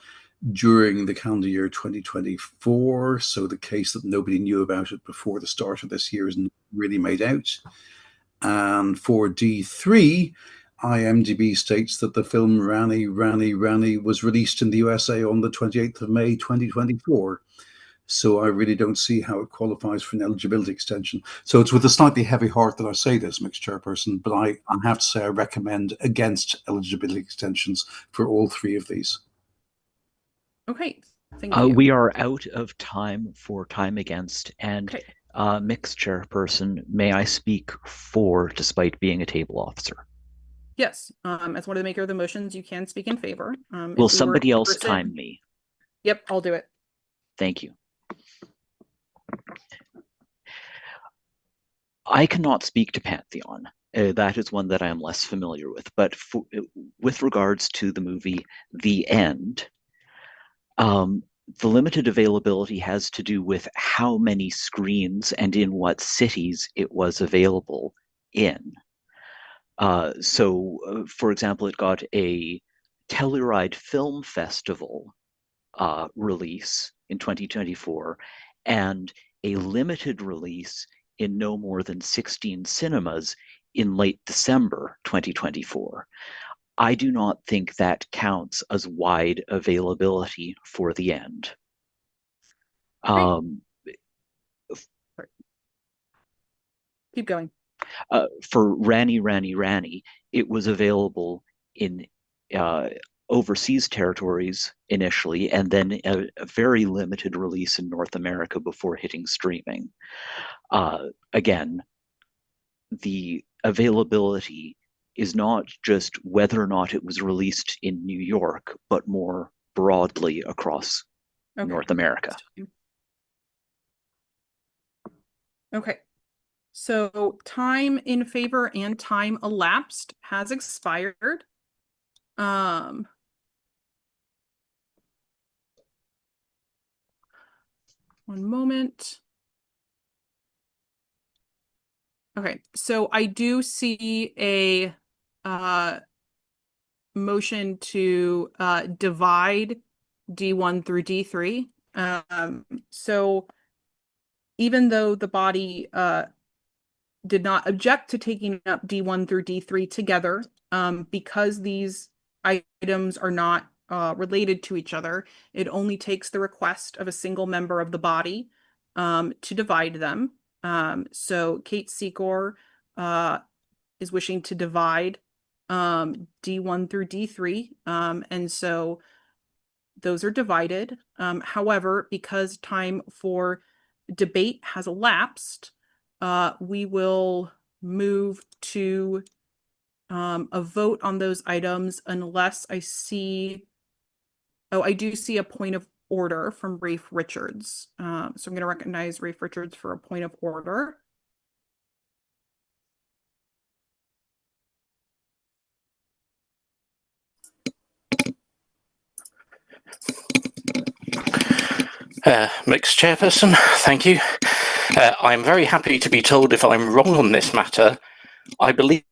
during the calendar year 2024. So the case that nobody knew about it before the start of this year isn't really made out. And for D3, IMDb states that the film Ranny was released in the USA on the 28th of May 2024. So I really don't see how it qualifies for an eligibility extension. So it's with a slightly heavy heart that I say this, Mixed Chairperson, but I have to say I recommend against eligibility extensions for all three of these. Okay, thank you. We are out of time for time against, and Mixed Chairperson, may I speak for despite being a table officer? Yes, as one of the maker of the motions, you can speak in favor. Will somebody else time me? Yep, I'll do it. Thank you. I cannot speak to Pantheon. That is one that I am less familiar with. But with regards to the movie The End, the limited availability has to do with how many screens and in what cities it was available in. So, for example, it got a Telluride Film Festival release in 2024 and a limited release in no more than 16 cinemas in late December 2024. I do not think that counts as wide availability for The End. Keep going. For Ranny, it was available in overseas territories initially, and then a very limited release in North America before hitting streaming. Again, the availability is not just whether or not it was released in New York, but more broadly across North America. Okay. So time in favor and time elapsed has expired. One moment. Okay, so I do see a motion to divide D1 through D3. So even though the body did not object to taking up D1 through D3 together because these items are not related to each other. It only takes the request of a single member of the body to divide them. So Kate Secor is wishing to divide D1 through D3. And so those are divided. However, because time for debate has elapsed, we will move to a vote on those items unless I see, oh, I do see a point of order from Rafe Richards. So I'm going to recognize Rafe Richards for a point of order. Mixed Chairperson, thank you. I'm very happy to be told if I'm wrong on this matter. I believe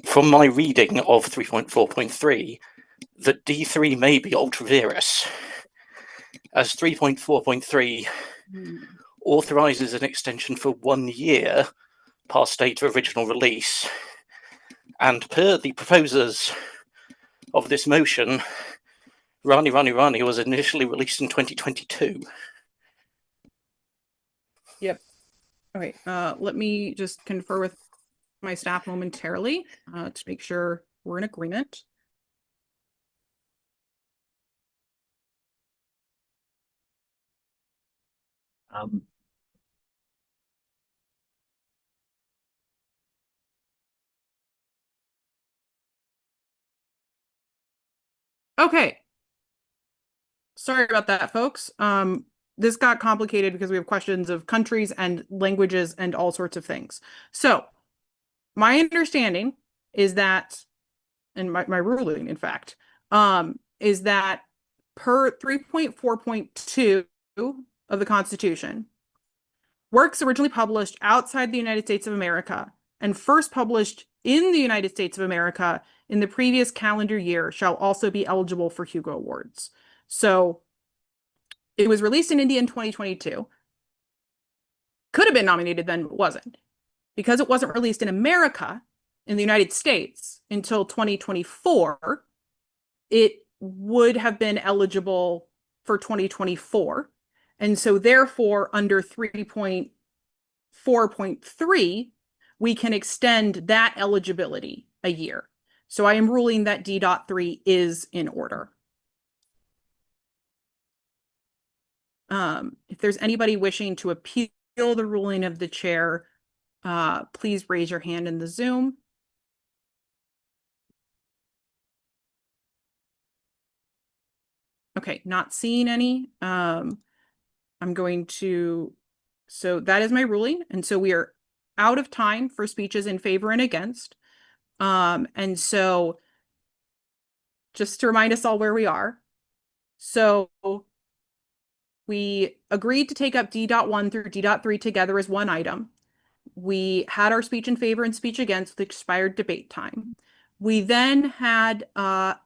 from my reading of 3.4.3 that D3 may be ultra-virus, as 3.4.3 authorises an extension for 1 year past date of original release, and per the proposers of this motion, Rani was initially released in 2022. Yep. Okay, let me just confer with my staff momentarily to make sure we're in agreement. Okay. Sorry about that, folks. This got complicated because we have questions of countries and languages and all sorts of things. So my understanding is that, and my ruling, in fact, is that per 3.4.2 of the Constitution, works originally published outside the United States of America and first published in the United States of America in the previous calendar year shall also be eligible for Hugo Awards. So it was released in India in 2022. Could have been nominated then, but wasn't. Because it wasn't released in America, in the United States, until 2024, it would have been eligible for 2024. And so therefore, under 3.4.3, we can extend that eligibility a year. So I am ruling that D.3 is in order. If there's anybody wishing to appeal the ruling of the chair, please raise your hand in the Zoom. Okay, not seeing any. I'm going to, so that is my ruling. And so we are out of time for speeches in favor and against. And so just to remind us all where we are. So we agreed to take up D.1 through D.3 together as one item. We had our speech in favor and speech against with expired debate time. We then had a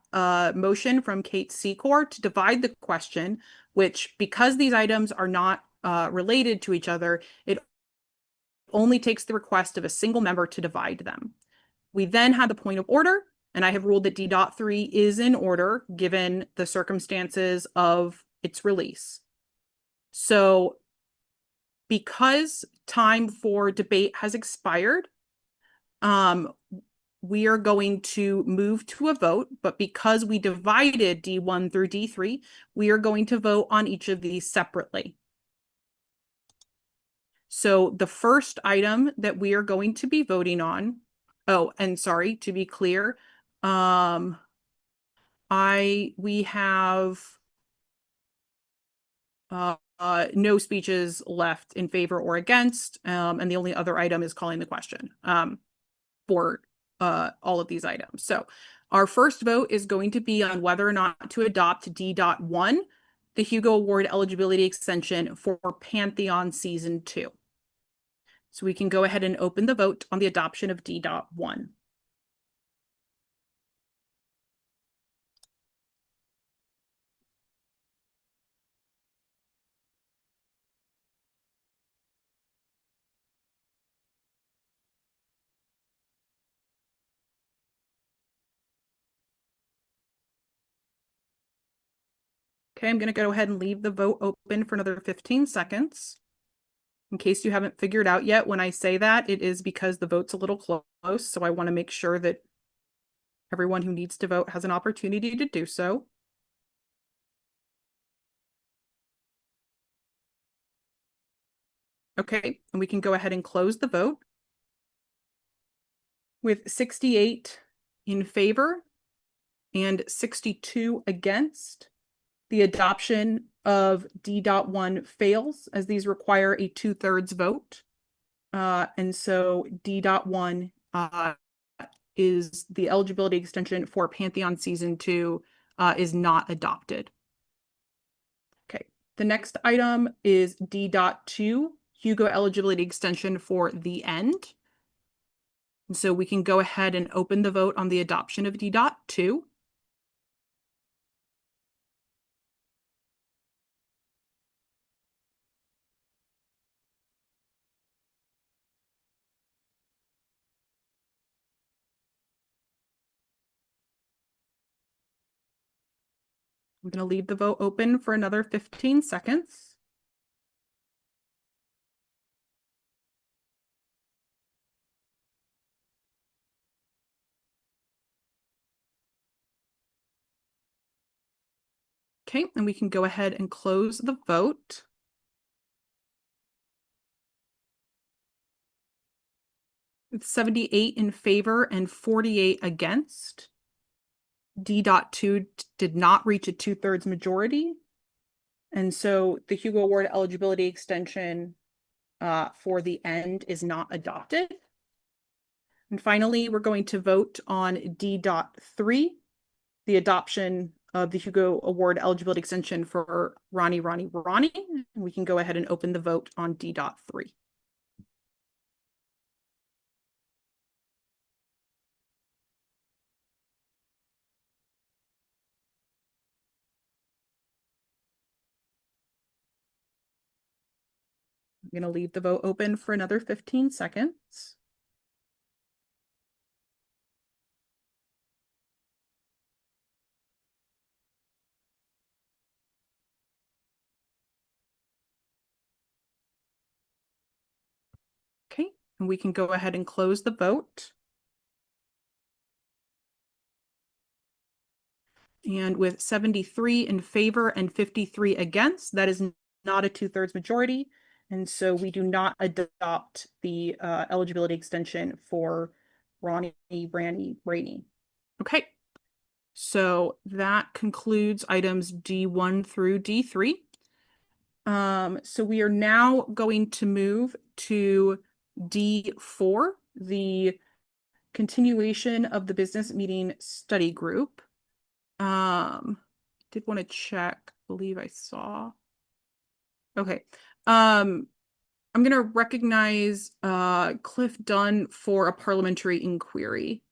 motion from Kate Secor to divide the question, which, because these items are not related to each other, it only takes the request of a single member to divide them. We then had the point of order, and I have ruled that D.3 is in order given the circumstances of its release. So because time for debate has expired, we are going to move to a vote, but because we divided D1 through D3, we are going to vote on each of these separately. So the first item that we are going to be voting on, oh, and sorry, to be clear, we have no speeches left in favor or against, and the only other item is calling the question for all of these items. So our first vote is going to be on whether or not to adopt D.1, the Hugo Award eligibility extension for Pantheon Season 2. So we can go ahead and open the vote on the adoption of D.1. Okay, I'm going to go ahead and leave the vote open for another 15 seconds. In case you haven't figured out yet, when I say that, it is because the vote's a little close, so I want to make sure that everyone who needs to vote has an opportunity to do so. Okay, and we can go ahead and close the vote. With 68 in favor and 62 against, the adoption of D.1 fails, as these require a 2/3 vote. And so D.1 is the eligibility extension for Pantheon Season 2 is not adopted. Okay, the next item is D.2, Hugo eligibility extension for The End. And so we can go ahead and open the vote on the adoption of D.2. I'm going to leave the vote open for another 15 seconds. Okay, and we can go ahead and close the vote. With 78 in favor and 48 against, D.2 did not reach a 2/3 majority. And so the Hugo Award eligibility extension for The End is not adopted. And finally, we're going to vote on D.3, the adoption of the Hugo Award eligibility extension for Ronnie. We can go ahead and open the vote on D.3. I'm going to leave the vote open for another 15 seconds. Okay, and we can go ahead and close the vote. And with 73 in favor and 53 against, that is not a 2/3 majority. And so we do not adopt the eligibility extension for Ronnie, Rainey. Okay, so that concludes items D1 through D3. So we are now going to move to D4, the continuation of the business meeting study group. Did want to check, believe I saw. Okay. I'm going to recognize Cliff Dunn for a parliamentary inquiry.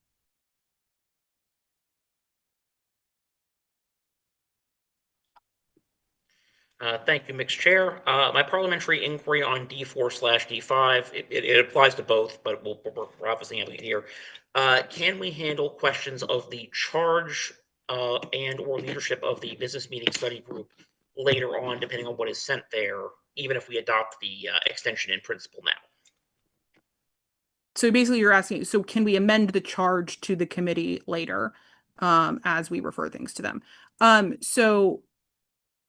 Thank you, Mixed Chair. My parliamentary inquiry on D4/D5, it applies to both, but we're obviously handling it here. Can we handle questions of the charge and or leadership of the business meeting study group later on, depending on what is sent there, even if we adopt the extension in principle now? So basically you're asking, so can we amend the charge to the committee later as we refer things to them? So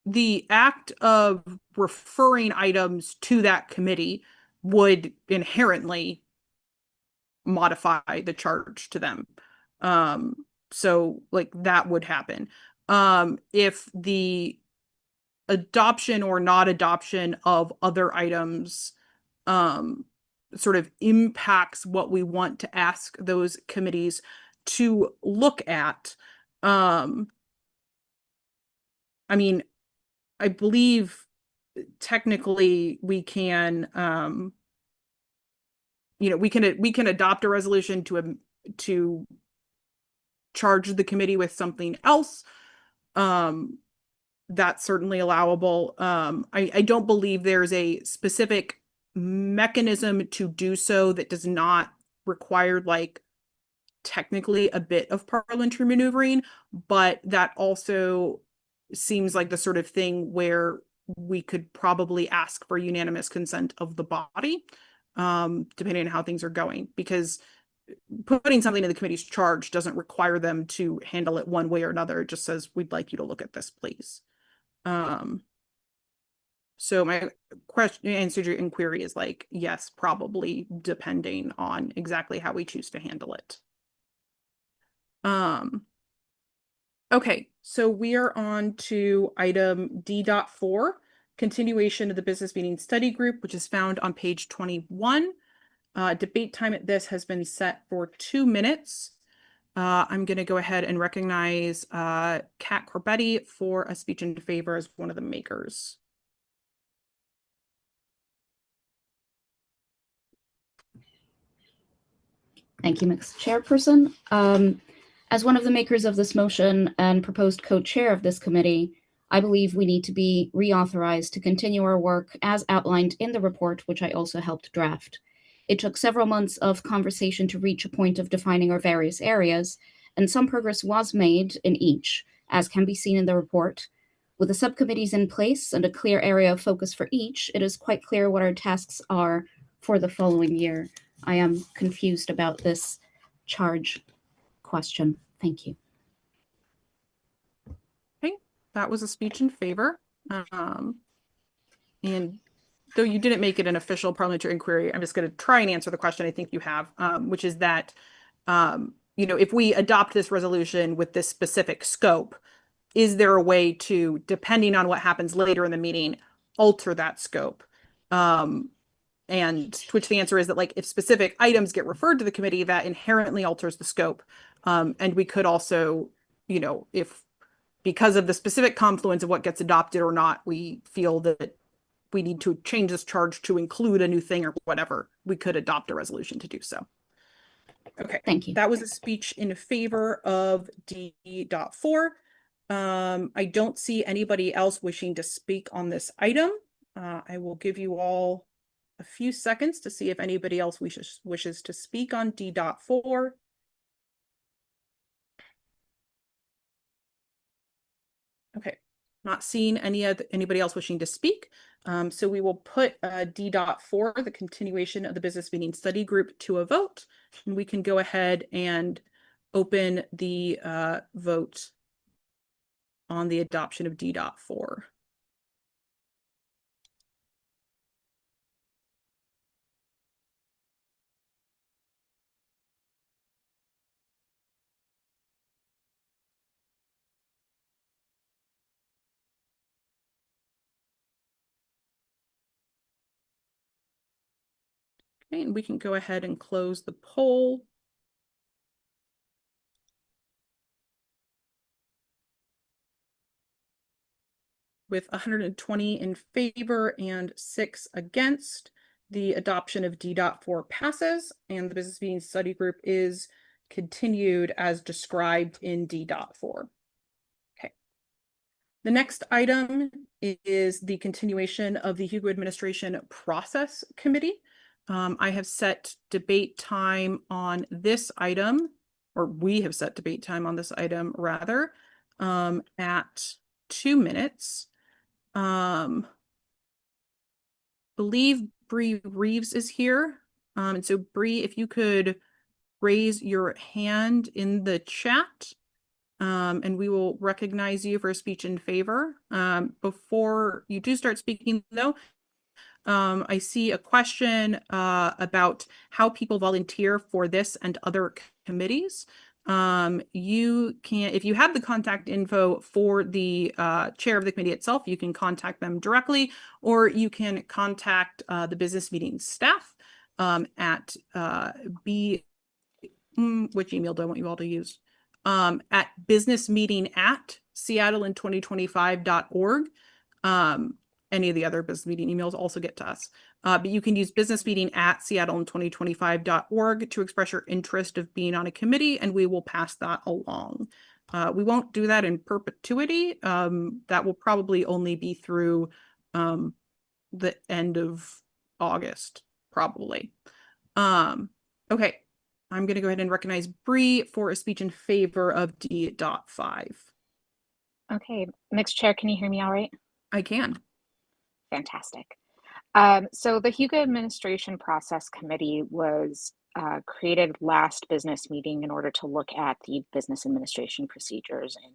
the act of referring items to that committee would inherently modify the charge to them. So like that would happen. If the adoption or not adoption of other items sort of impacts what we want to ask those committees to look at, I mean, I believe technically we can, we can adopt a resolution to charge the committee with something else. That's certainly allowable. I don't believe there's a specific mechanism to do so that does not require like technically a bit of parliamentary maneuvering, but that also seems like the sort of thing where we could probably ask for unanimous consent of the body, depending on how things are going, because putting something in the committee's charge doesn't require them to handle it one way or another. It just says, we'd like you to look at this, please. So my answer to your inquiry is like, yes, probably, depending on exactly how we choose to handle it. Okay, so we are on to item D.4, continuation of the business meeting study group, which is found on page 21. Debate time at this has been set for 2 minutes. I'm going to go ahead and recognize Kat Corbetti for a speech in favor as one of the makers. Thank you, Ms. Chairperson. As one of the makers of this motion and proposed co-chair of this committee, I believe we need to be reauthorized to continue our work as outlined in the report, which I also helped draft. It took several months of conversation to reach a point of defining our various areas, and some progress was made in each, as can be seen in the report. With the subcommittees in place and a clear area of focus for each, it is quite clear what our tasks are for the following year. I am confused about this charge question. Thank you. Okay, that was a speech in favor. And though you didn't make it an official parliamentary inquiry, I'm just going to try and answer the question I think you have, which is that, if we adopt this resolution with this specific scope, is there a way to, depending on what happens later in the meeting, alter that scope? And to which the answer is that, like, if specific items get referred to the committee, that inherently alters the scope. And we could also, if because of the specific confluence of what gets adopted or not, we feel that we need to change this charge to include a new thing or whatever, we could adopt a resolution to do so. Okay, thank you. That was a speech in favor of D.4. I don't see anybody else wishing to speak on this item. I will give you all a few seconds to see if anybody else wishes to speak on D.4. Okay, not seeing anybody else wishing to speak. So we will put D.4, the continuation of the business meeting study group, to a vote, and we can go ahead and open the vote on the adoption of D.4. Okay, and we can go ahead and close the poll. With 120 in favor and 6 against, the adoption of D.4 passes, and the business meeting study group is continued as described in D.4. Okay. The next item is the continuation of the Hugo Administration Process Committee. I have set debate time on this item, or we have set debate time on this item rather, at 2 minutes. Believe Bree Reeves is here. And so Bree, if you could raise your hand in the chat, and we will recognize you for a speech in favor. Before you do start speaking though, I see a question about how people volunteer for this and other committees. You can, if you have the contact info for the chair of the committee itself, you can contact them directly, or you can contact the business meeting staff at which email do I want you all to use? At businessmeeting@seattlein2025.org. Any of the other business meeting emails also get to us. But you can use businessmeeting@seattlein2025.org to express your interest of being on a committee, and we will pass that along. We won't do that in perpetuity. That will probably only be through the end of August, probably. Okay, I'm going to go ahead and recognize Bree for a speech in favor of D.5. Okay, Mixed Chair, can you hear me all right? I can. Fantastic. So the Hugo Administration Process Committee was created last business meeting in order to look at the business administration procedures in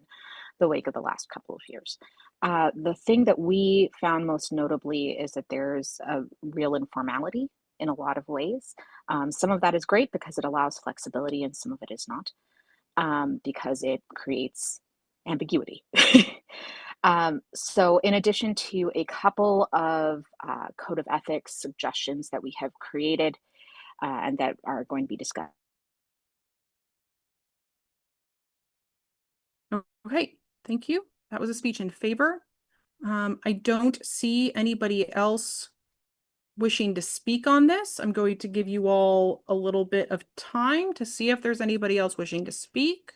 the wake of the last couple of years. The thing that we found most notably is that there's a real informality in a lot of ways. Some of that is great because it allows flexibility, and some of it is not, because it creates ambiguity. So in addition to a couple of code of ethics suggestions that we have created and that are going to be discussed. Okay, thank you. That was a speech in favor. I don't see anybody else wishing to speak on this. I'm going to give you all a little bit of time to see if there's anybody else wishing to speak.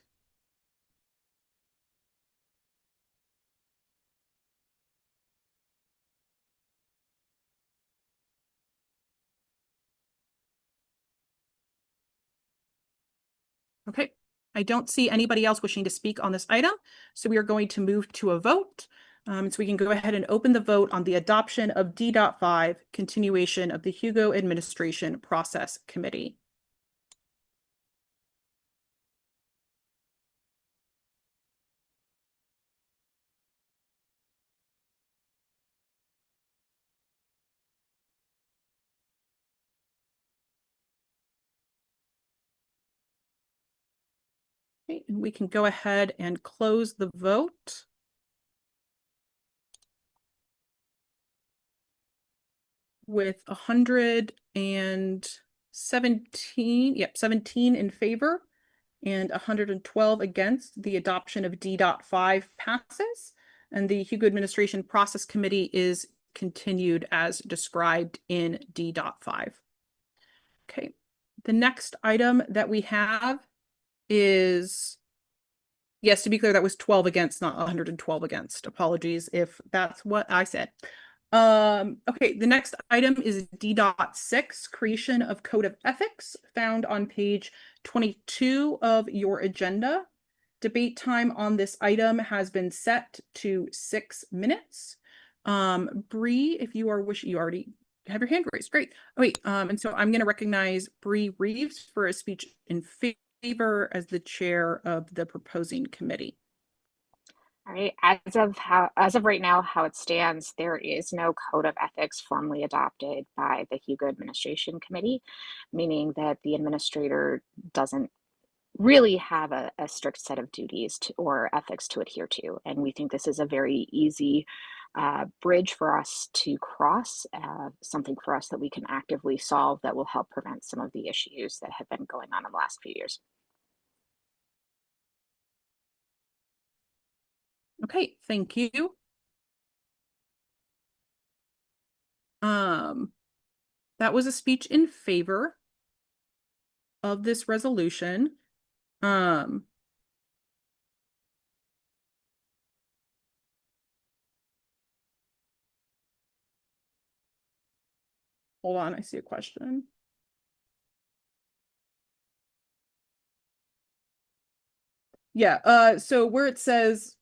Okay, I don't see anybody else wishing to speak on this item, so we are going to move to a vote. So we can go ahead and open the vote on the adoption of D.5, continuation of the Hugo Administration Process Committee. Okay, and we can go ahead and close the vote. With 117, 17 in favor and 112 against, the adoption of D.5 passes, and the Hugo Administration Process Committee is continued as described in D.5. Okay, the next item that we have is, yes, to be clear, that was 12 against, not 112 against. Apologies if that's what I said. Okay, the next item is D.6, creation of code of ethics, found on page 22 of your agenda. Debate time on this item has been set to 6 minutes. Bree, if you are wishing, you already have your hand raised. Great. Wait, and so I'm going to recognize Bree Reeves for a speech in favor as the chair of the proposing committee. All right, as of right now, how it stands, there is no code of ethics formally adopted by the Hugo Administration Committee, meaning that the administrator doesn't really have a strict set of duties or ethics to adhere to. And we think this is a very easy bridge for us to cross, something for us that we can actively solve that will help prevent some of the issues that have been going on in the last few years. Okay, thank you. That was a speech in favor of this resolution. Hold on, I see a question. Yeah, so where it says,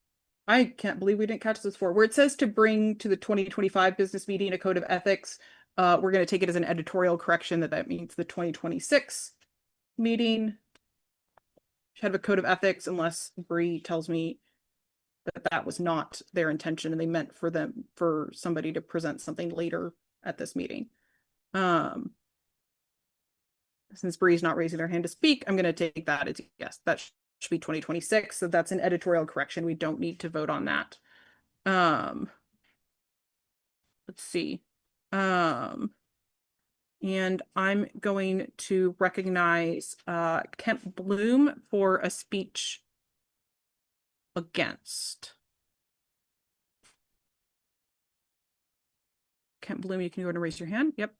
I can't believe we didn't catch this before, where it says to bring to the 2025 business meeting a code of ethics, we're going to take it as an editorial correction that means the 2026 meeting should have a code of ethics, unless Bree tells me that that was not their intention and they meant for somebody to present something later at this meeting. Since Bree's not raising her hand to speak, I'm going to take that as yes, that should be 2026. So that's an editorial correction. We don't need to vote on that. Let's see. And I'm going to recognize Kent Bloom for a speech against. Kent Bloom, you can go ahead and raise your hand. Yep.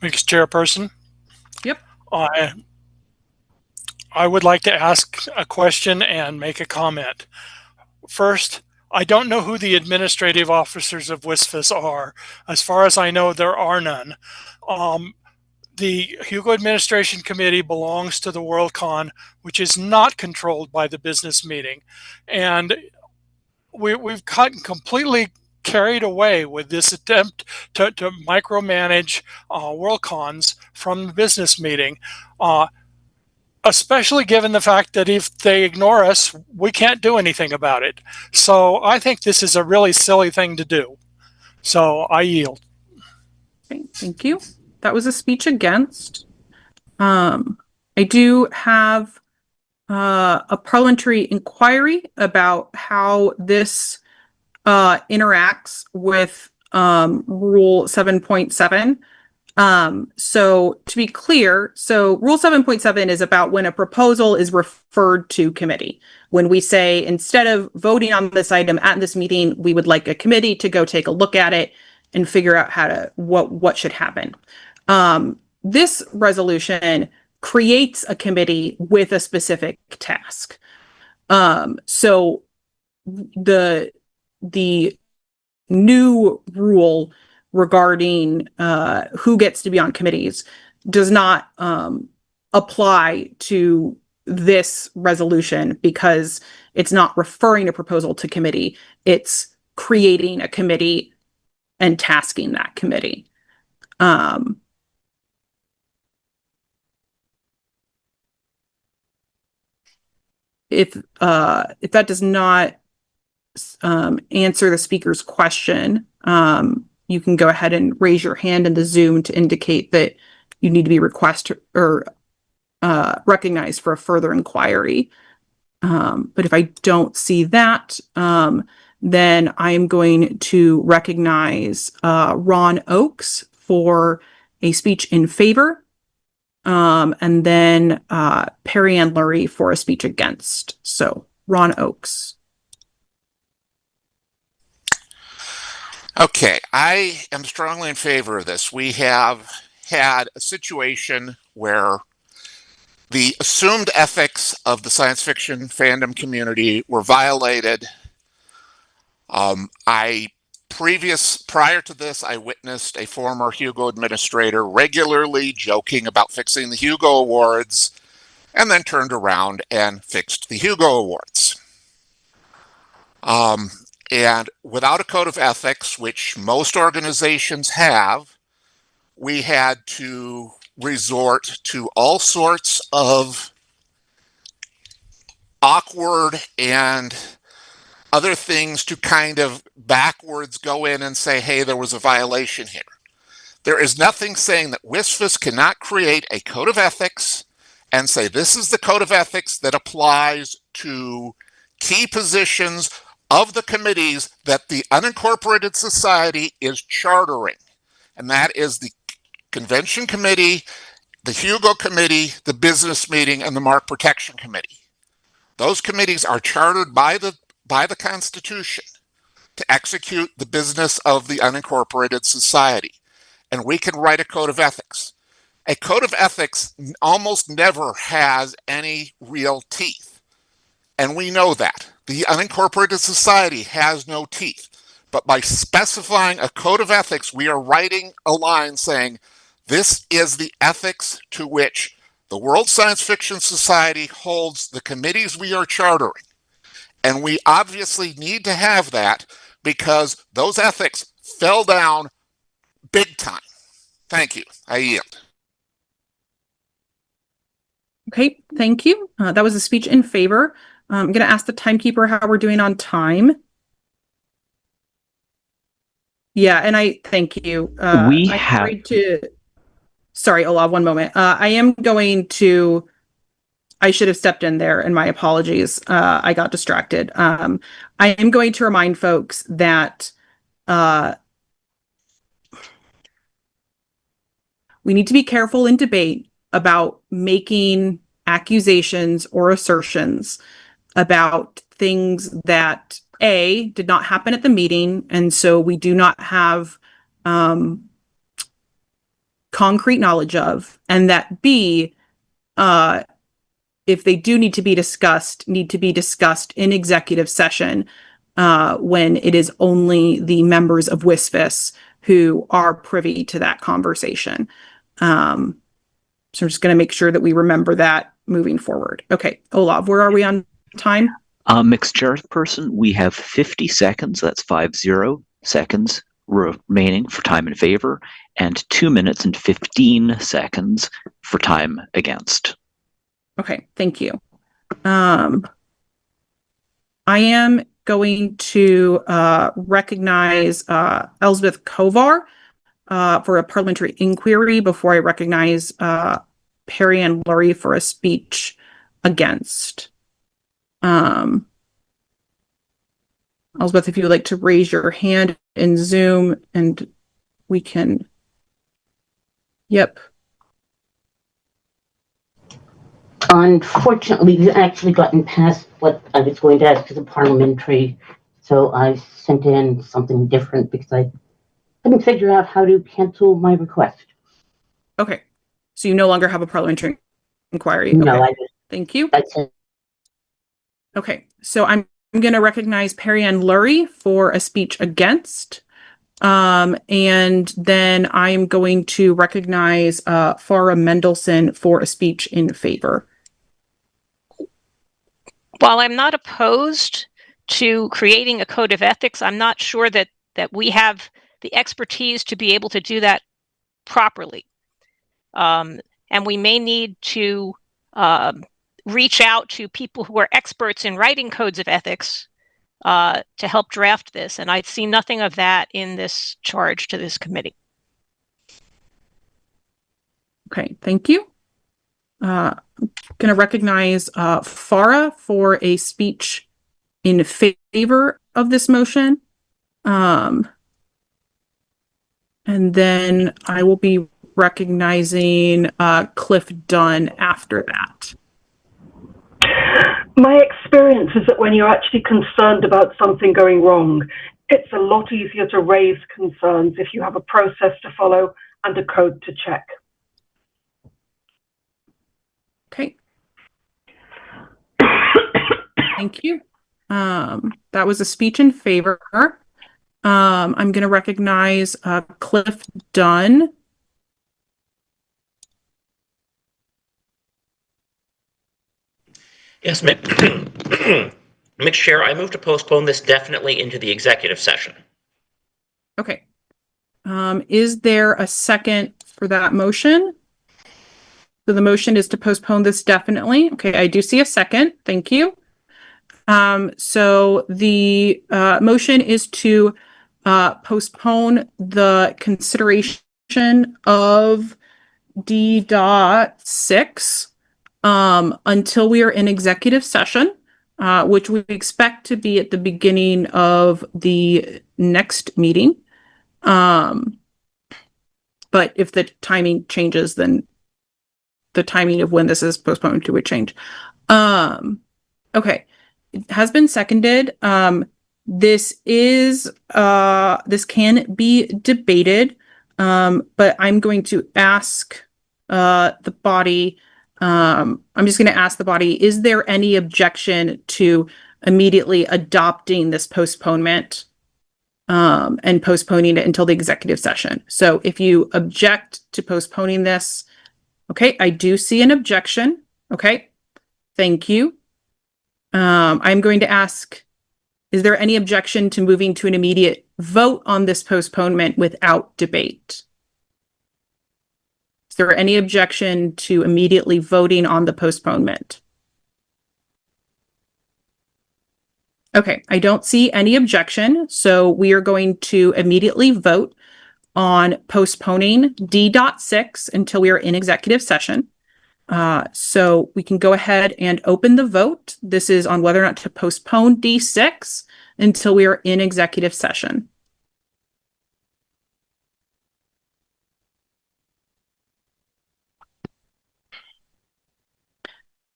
Mixed Chairperson. Yep. I would like to ask a question and make a comment. First, I don't know who the administrative officers of WSFS are. As far as I know, there are none. the Hugo Administration Committee belongs to the Worldcon, which is not controlled by the business meeting. And we've gotten completely carried away with this attempt to micromanage Worldcons from the business meeting, especially given the fact that if they ignore us, we can't do anything about it. So I think this is a really silly thing to do. So I yield. Okay, thank you. That was a speech against. I do have a parliamentary inquiry about how this interacts with Rule 7.7. So to be clear, so Rule 7.7 is about when a proposal is referred to committee. When we say, instead of voting on this item at this meeting, we would like a committee to go take a look at it and figure out how to what should happen. This resolution creates a committee with a specific task. So the new rule regarding who gets to be on committees does not apply to this resolution because it's not referring a proposal to committee. It's creating a committee and tasking that committee. If that does not answer the speaker's question, you can go ahead and raise your hand in the Zoom to indicate that you need to be requested or recognized for a further inquiry. But if I don't see that, then I am going to recognize Ron Oakes for a speech in favor, and then Perry Ann Lurie for a speech against. So Ron Oakes. Okay, I am strongly in favor of this. We have had a situation where the assumed ethics of the science fiction fandom community were violated. Prior to this, I witnessed a former Hugo administrator regularly joking about fixing the Hugo Awards and then turned around and fixed the Hugo Awards. And without a code of ethics, which most organizations have, we had to resort to all sorts of awkward and other things to kind of backwards go in and say, hey, there was a violation here. There is nothing saying that WSFS cannot create a code of ethics and say this is the code of ethics that applies to key positions of the committees that the unincorporated society is chartering. And that is the Convention Committee, the Hugo Committee, the Business Meeting, and the Mark Protection Committee. Those committees are chartered by the Constitution to execute the business of the unincorporated society. And we can write a code of ethics. A code of ethics almost never has any real teeth. And we know that. The unincorporated society has no teeth. But by specifying a code of ethics, we are writing a line saying, this is the ethics to which the World Science Fiction Society holds the committees we are chartering. And we obviously need to have that because those ethics fell down big time. Thank you. I yield. Okay, thank you. That was a speech in favor. I'm going to ask the timekeeper how we're doing on time. Yeah, and I thank you. Sorry, Olav, one moment. I am going to, I should have stepped in there, and my apologies. I got distracted. I am going to remind folks that we need to be careful in debate about making accusations or assertions about things that A, did not happen at the meeting, and so we do not have concrete knowledge of, and that B, if they do need to be discussed in executive session when it is only the members of WSFS who are privy to that conversation. So I'm just going to make sure that we remember that moving forward. Okay, Olav, where are we on time? Mixed chairperson, we have 50 seconds. That's 50 seconds remaining for time in favor, and 2 minutes and 15 seconds for time against. Okay, thank you. I am going to recognize Elspeth Kovar for a parliamentary inquiry before I recognize Perry Ann Lurie for a speech against. Elspeth, if you would like to raise your hand in Zoom and we can. Yep. Unfortunately, we've actually gotten past what I was going to ask as a parliamentary, so I sent in something different because I couldn't figure out how to cancel my request. Okay. So you no longer have a parliamentary inquiry? No, okay. I just, Thank you. Okay. So I'm going to recognize Perry Ann Lurie for a speech against. And then I'm going to recognize Farah Mendelson for a speech in favor. While I'm not opposed to creating a code of ethics, I'm not sure that we have the expertise to be able to do that properly. And we may need to reach out to people who are experts in writing codes of ethics to help draft this. And I see nothing of that in this charge to this committee. Okay, thank you. I'm going to recognize Farah for a speech in favor of this motion. And then I will be recognizing Cliff Dunn after that. My experience is that when you're actually concerned about something going wrong, it's a lot easier to raise concerns if you have a process to follow and a code to check. Okay. Thank you. That was a speech in favor. I'm going to recognize Cliff Dunn. Yes, Mr. Chair, I move to postpone this definitely into the executive session. Okay. Is there a second for that motion? So the motion is to postpone this definitely. Okay, I do see a second. Thank you. So the motion is to postpone the consideration of D.6 until we are in executive session, which we expect to be at the beginning of the next meeting. But if the timing changes, then the timing of when this is postponed to would change. Okay. It has been seconded. This can be debated, but I'm going to ask the body, I'm just going to ask the body, is there any objection to immediately adopting this postponement and postponing it until the executive session? So if you object to postponing this, okay, I do see an objection. Okay, thank you. I'm going to ask, is there any objection to moving to an immediate vote on this postponement without debate? Is there any objection to immediately voting on the postponement? Okay, I don't see any objection, so we are going to immediately vote on postponing D.6 until we are in executive session. So we can go ahead and open the vote. This is on whether or not to postpone D6 until we are in executive session.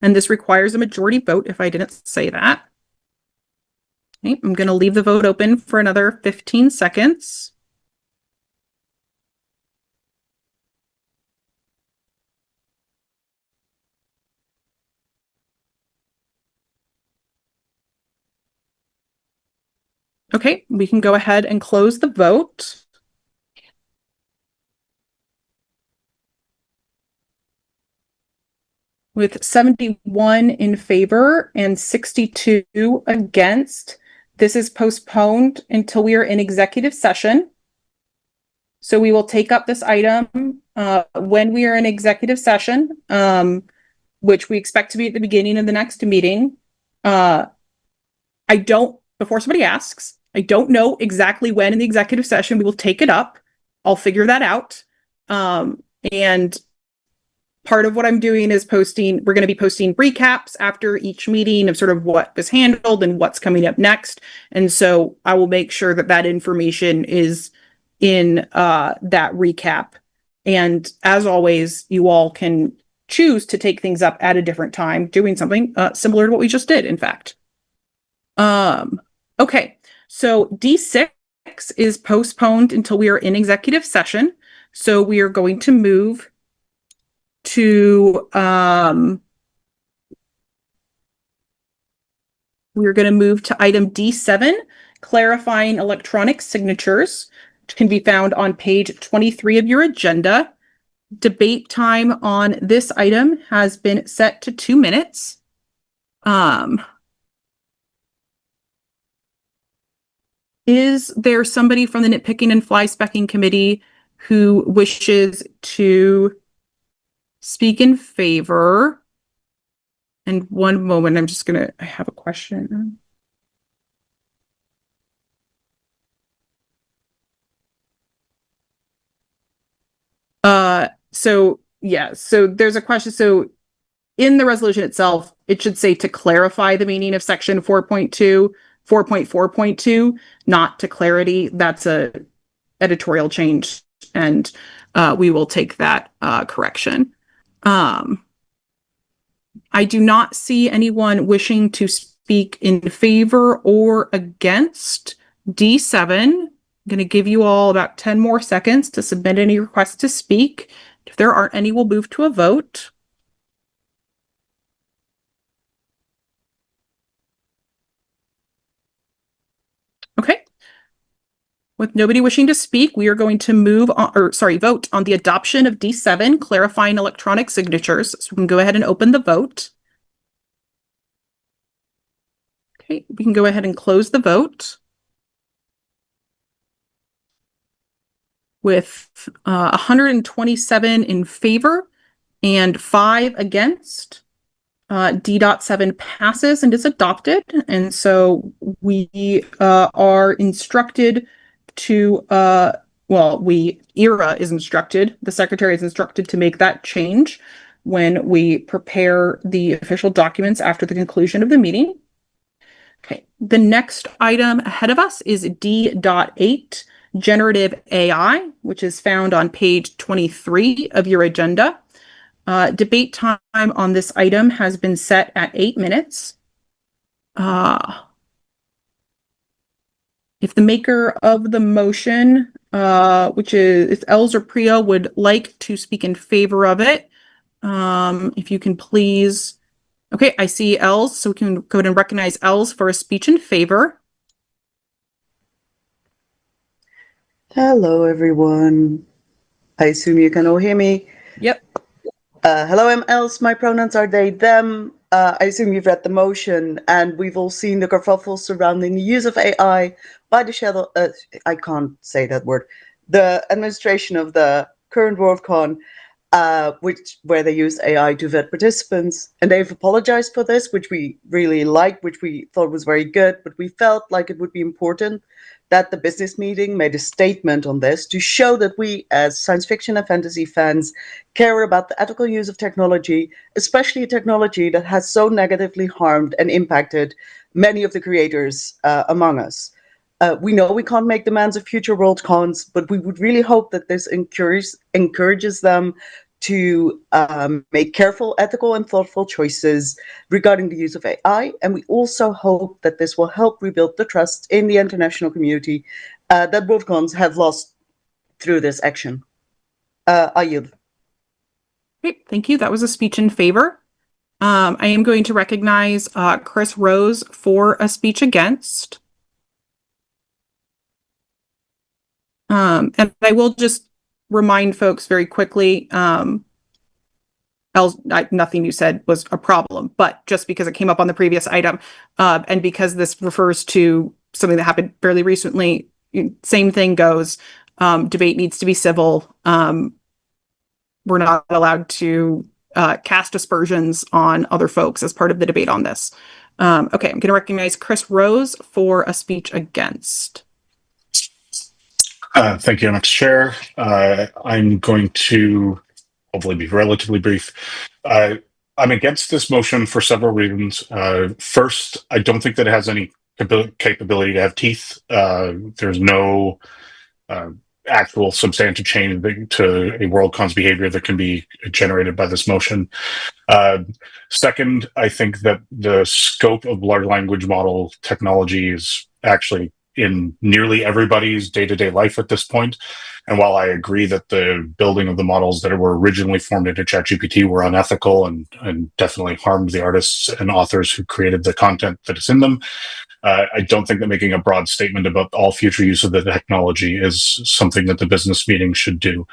And this requires a majority vote if I didn't say that. Okay, I'm going to leave the vote open for another 15 seconds. Okay, we can go ahead and close the vote. With 71 in favor and 62 against, this is postponed until we are in executive session. So we will take up this item when we are in executive session, which we expect to be at the beginning of the next meeting. Before somebody asks, I don't know exactly when in the executive session we will take it up. I'll figure that out. And part of what I'm doing is we're going to be posting recaps after each meeting of sort of what was handled and what's coming up next. And so I will make sure that that information is in that recap. And as always, you all can choose to take things up at a different time, doing something similar to what we just did, in fact. Okay, so D6 is postponed until we are in executive session. So we are going to move to we're going to move to item D7, clarifying electronic signatures, which can be found on page 23 of your agenda. Debate time on this item has been set to 2 minutes. Is there somebody from the nitpicking and fly specking committee who wishes to speak in favor? And one moment, I have a question. So there's a question. So in the resolution itself, it should say to clarify the meaning of section 4.4.2, not to clarity. That's a editorial change, and we will take that correction. I do not see anyone wishing to speak in favor or against D7. I'm going to give you all about 10 more seconds to submit any requests to speak. If there aren't any, we'll move to a vote. Okay. With nobody wishing to speak, we are going to vote on the adoption of D7, clarifying electronic signatures. So we can go ahead and open the vote. Okay, we can go ahead and close the vote. With 127 in favor and 5 against, D.7 passes and is adopted. And so we are instructed to, ERA is instructed, the secretary is instructed to make that change when we prepare the official documents after the conclusion of the meeting. Okay, the next item ahead of us is D.8, Generative AI, which is found on page 23 of your agenda. Debate time on this item has been set at 8 minutes. If the maker of the motion, which is if Els or Priya would like to speak in favor of it, if you can please. Okay, I see Els, so we can go ahead and recognize Els for a speech in favor. Hello, everyone. I assume you can all hear me. Yep. Hello, I'm Els. My pronouns are they, them. I assume you've read the motion, and we've all seen the kerfuffle surrounding the use of AI by the shadow. I can't say that word. The administration of the current Worldcon, where they used AI to vet participants, and they've apologized for this, which we really liked, which we thought was very good. But we felt like it would be important that the business meeting made a statement on this to show that we, as science fiction and fantasy fans, care about the ethical use of technology, especially technology that has so negatively harmed and impacted many of the creators among us. We know we can't make demands of future Worldcons, but we would really hope that this encourages them to make careful, ethical, and thoughtful choices regarding the use of AI. And we also hope that this will help rebuild the trust in the international community that Worldcons have lost through this action. I yield. Great, thank you. That was a speech in favor. I am going to recognize Chris Rose for a speech against. And I will just remind folks very quickly, else, nothing you said was a problem, but just because it came up on the previous item, and because this refers to something that happened fairly recently, same thing goes. Debate needs to be civil. We're not allowed to cast aspersions on other folks as part of the debate on this. Okay, I'm going to recognize Chris Rose for a speech against. Thank you, Mr. Chair. I'm going to hopefully be relatively brief. I'm against this motion for several reasons. First, I don't think that it has any capability to have teeth. There's no actual substantive change to a Worldcon's behavior that can be generated by this motion. Second, I think that the scope of large language model technology is actually in nearly everybody's day-to-day life at this point. And while I agree that the building of the models that were originally formed into ChatGPT were unethical and definitely harmed the artists and authors who created the content that is in them, I don't think that making a broad statement about all future use of the technology is something that the business meeting should do,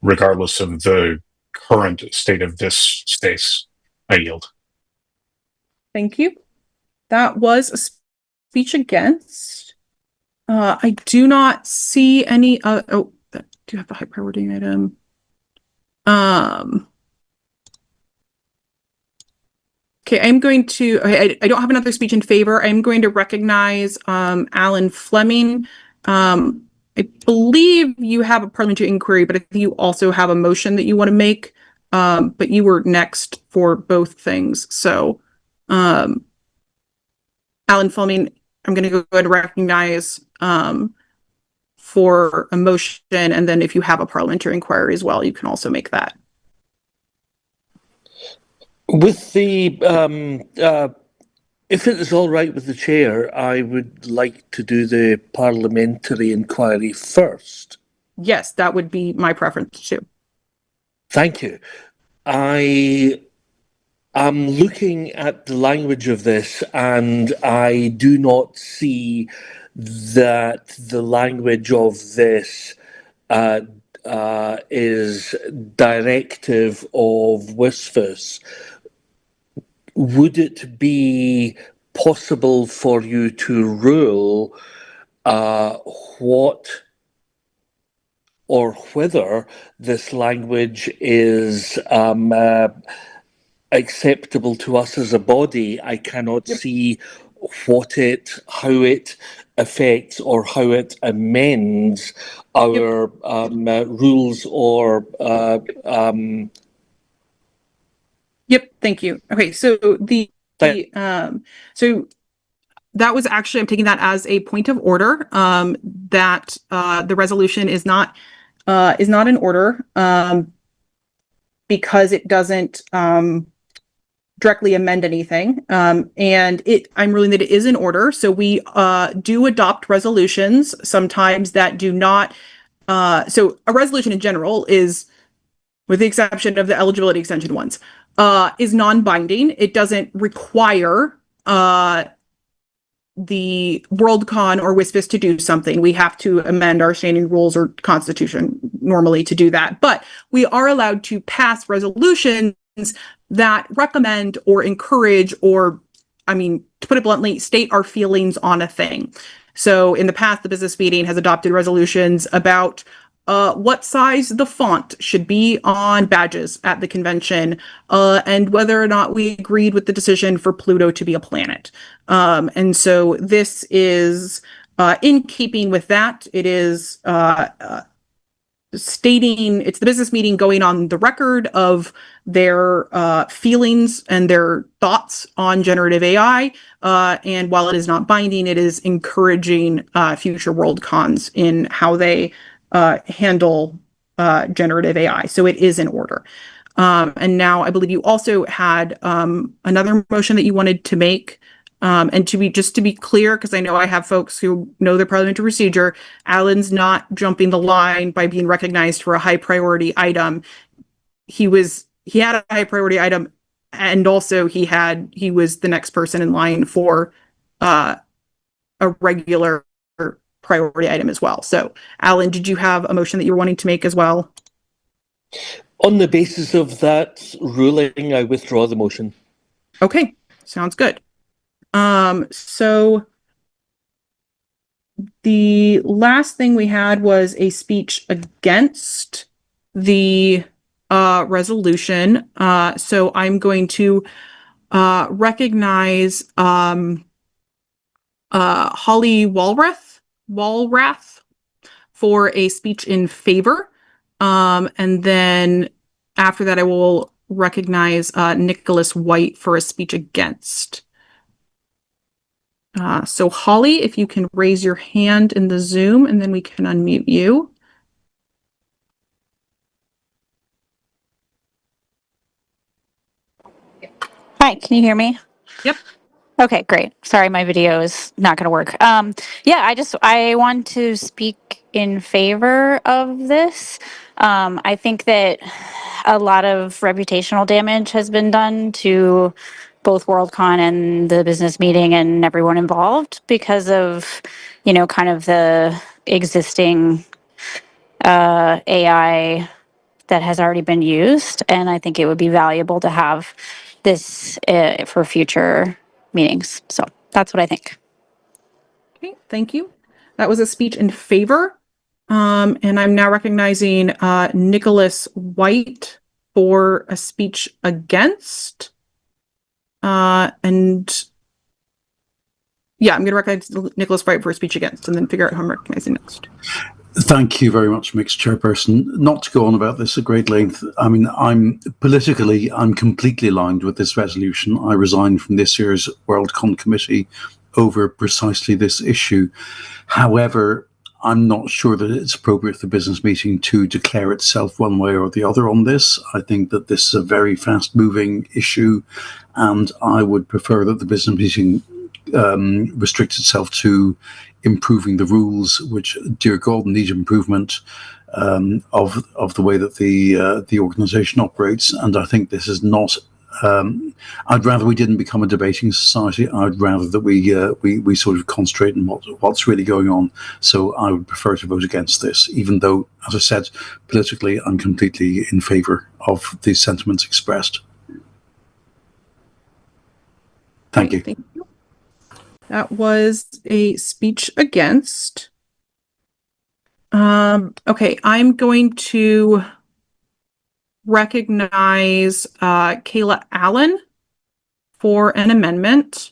regardless of the current state of this space. I yield. Thank you. That was a speech against. I do not see any. Do you have the high priority item? Okay, I'm going to. Okay, I don't have another speech in favor. I'm going to recognize Alan Fleming. I believe you have a parliamentary inquiry, but I think you also have a motion that you want to make. But you were next for both things. So, Alan Fleming, I'm going to go ahead and recognize for a motion, and then if you have a parliamentary inquiry as well, you can also make that. With the, if it is all right with the chair, I would like to do the parliamentary inquiry first. Yes, that would be my preference too. Thank you. I am looking at the language of this, and I do not see that the language of this is directive of WSFS. Would it be possible for you to rule what or whether this language is acceptable to us as a body? I cannot see how it affects or how it amends our rules or Yep, thank you. Okay, so so that was actually, I'm taking that as a point of order, that the resolution is not in order because it doesn't directly amend anything. And I'm ruling that it is in order. So we do adopt resolutions sometimes that do not. So a resolution in general is, with the exception of the eligibility extension ones, is non-binding. It doesn't require the Worldcon or WSFS to do something. We have to amend our standing rules or constitution normally to do that. But we are allowed to pass resolutions that recommend or encourage or, I mean, to put it bluntly, state our feelings on a thing. So in the past, the business meeting has adopted resolutions about what size the font should be on badges at the convention, and whether or not we agreed with the decision for Pluto to be a planet. And so this is in keeping with that. It is stating, it's the business meeting going on the record of their feelings and their thoughts on generative AI. And while it is not binding, it is encouraging future Worldcons in how they handle generative AI. So it is in order. And now I believe you also had another motion that you wanted to make. And just to be clear, because I know I have folks who know the parliamentary procedure, Alan's not jumping the line by being recognized for a high priority item. He had a high priority item, and also he was the next person in line for a regular priority item as well. So, Alan, did you have a motion that you were wanting to make as well? On the basis of that ruling, I withdraw the motion. Okay, sounds good. So the last thing we had was a speech against the resolution. So I'm going to recognize Holly Walrath for a speech in favor. And then after that, I will recognize Nicholas White for a speech against. So Holly, if you can raise your hand in the Zoom, and then we can unmute you. Hi, can you hear me? Yep. Okay, great. Sorry, my video is not going to work. Yeah, I want to speak in favor of this. I think that a lot of reputational damage has been done to both Worldcon and the business meeting and everyone involved because of, kind of the existing AI that has already been used. And I think it would be valuable to have this for future meetings. So that's what I think. Okay, thank you. That was a speech in favor. And I'm now recognizing Nicholas White for a speech against. And yeah, I'm going to recognize Nicholas White for a speech against, and then figure out who I'm recognizing next. Thank you very much, Mixed Chairperson. Not to go on about this at great length, I mean, I'm completely aligned with this resolution. I resigned from this year's Worldcon committee over precisely this issue. However, I'm not sure that it's appropriate for the business meeting to declare itself one way or the other on this. I think that this is a very fast-moving issue, and I would prefer that the business meeting restricts itself to improving the rules, which, dear God, need improvement of the way that the organisation operates. And I think this is not. I'd rather we didn't become a debating society. I'd rather that we sort of concentrate on what's really going on. So I would prefer to vote against this, even though, as I said, politically, I'm completely in favour of the sentiments expressed. Thank you. Thank you. That was a speech against. Okay, I'm going to recognize Kayla Allen for an amendment.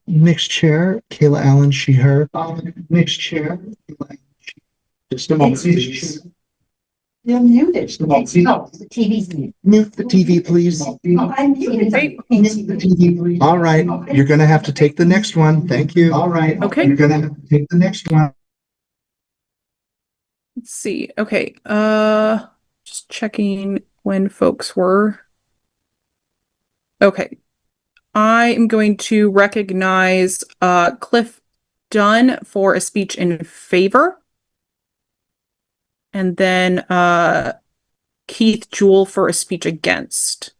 Mixed chair, Kayla Allen, she, her. Mixed chair. Just a moment, please. You're muted. Just a moment, please. Oh, the TV's muted. Mute the TV, please. Oh, I'm muted. Mute the TV, please. All right, you're gonna have to take the next one. Thank you. All right. Okay. You're gonna have to take the next one. Let's see. Okay. Just checking when folks were. Okay. I am going to recognize Cliff Dunn for a speech in favor. And then Keith Jewell for a speech against.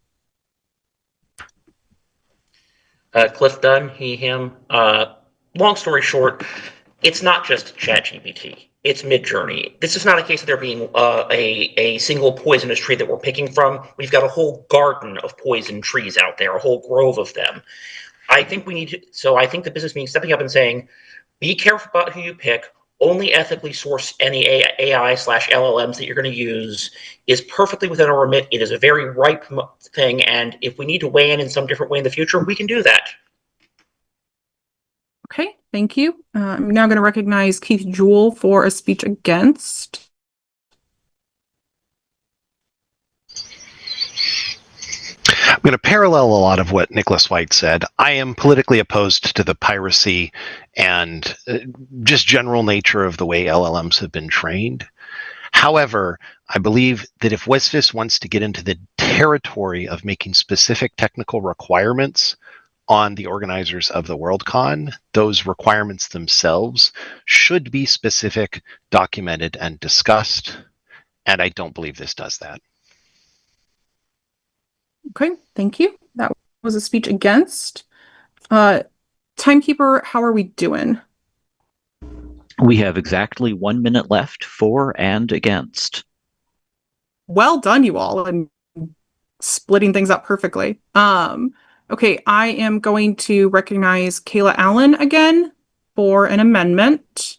Cliff Dunn, he, him. Long story short, it's not just ChatGPT. It's Midjourney. This is not a case of there being a single poisonous tree that we're picking from. We've got a whole garden of poison trees out there, a whole grove of them. I think we need to, so I think the business means stepping up and saying, be careful about who you pick. Only ethically source any AI/LLMs that you're going to use is perfectly within our remit. It is a very ripe thing, and if we need to weigh in some different way in the future, we can do that. Okay, thank you. I'm now going to recognize Keith Jewell for a speech against. I'm going to parallel a lot of what Nicholas White said. I am politically opposed to the piracy and just general nature of the way LLMs have been trained. However, I believe that if WSFIS wants to get into the territory of making specific technical requirements on the organizers of the Worldcon, those requirements themselves should be specific, documented, and discussed. And I don't believe this does that. Okay, thank you. That was a speech against. Timekeeper, how are we doing? We have exactly 1 minute left for and against. Well done, you all, and splitting things up perfectly. Okay, I am going to recognize Kayla Allen again for an amendment.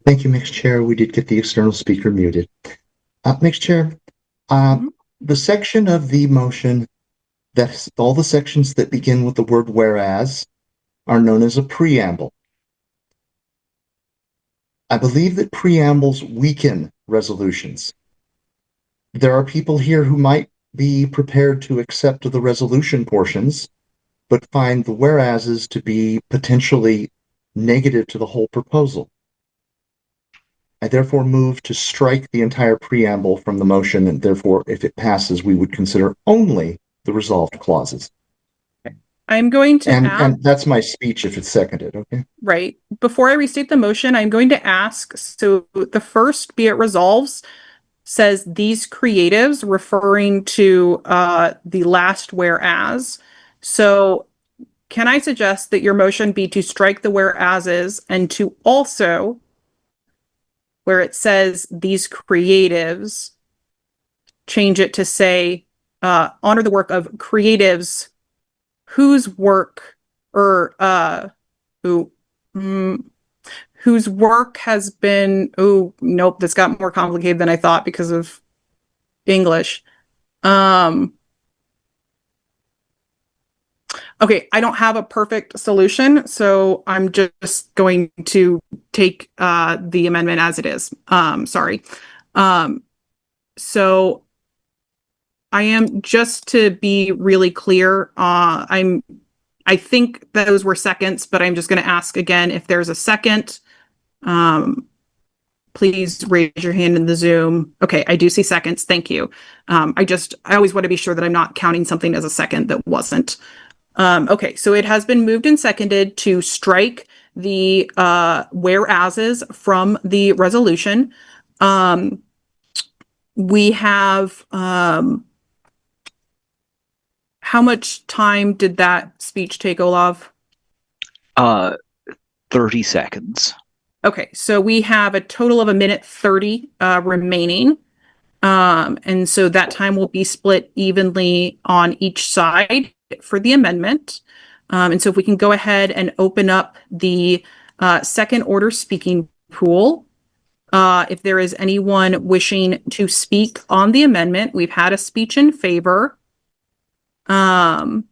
Thank you, Mixed Chair. We did get the external speaker muted. Mixed Chair, the section of the motion that's all the sections that begin with the word whereas are known as a preamble. I believe that preambles weaken resolutions. There are people here who might be prepared to accept the resolution portions, but find the whereases to be potentially negative to the whole proposal. I therefore move to strike the entire preamble from the motion, and therefore, if it passes, we would consider only the resolved clauses. I'm going to ask, and that's my speech if it's seconded, okay? Right. Before I restate the motion, I'm going to ask, so the first, be it resolves, says these creatives, referring to the last whereas. So can I suggest that your motion be to strike the whereases and to also, where it says these creatives, change it to say honor the work of creatives whose work or whose work has been, oh, nope, this got more complicated than I thought because of English. Okay, I don't have a perfect solution, so I'm just going to take the amendment as it is. Sorry. So I am, just to be really clear, I think those were seconds, but I'm just going to ask again if there's a second. Please raise your hand in the Zoom. Okay, I do see seconds. Thank you. I always want to be sure that I'm not counting something as a second that wasn't. Okay, so it has been moved and seconded to strike the whereases from the resolution. We have, how much time did that speech take, Olaf? 30 seconds. Okay, so we have a total of 1:30 remaining. And so that time will be split evenly on each side for the amendment. And so if we can go ahead and open up the second order speaking pool. If there is anyone wishing to speak on the amendment, we've had a speech in favor. And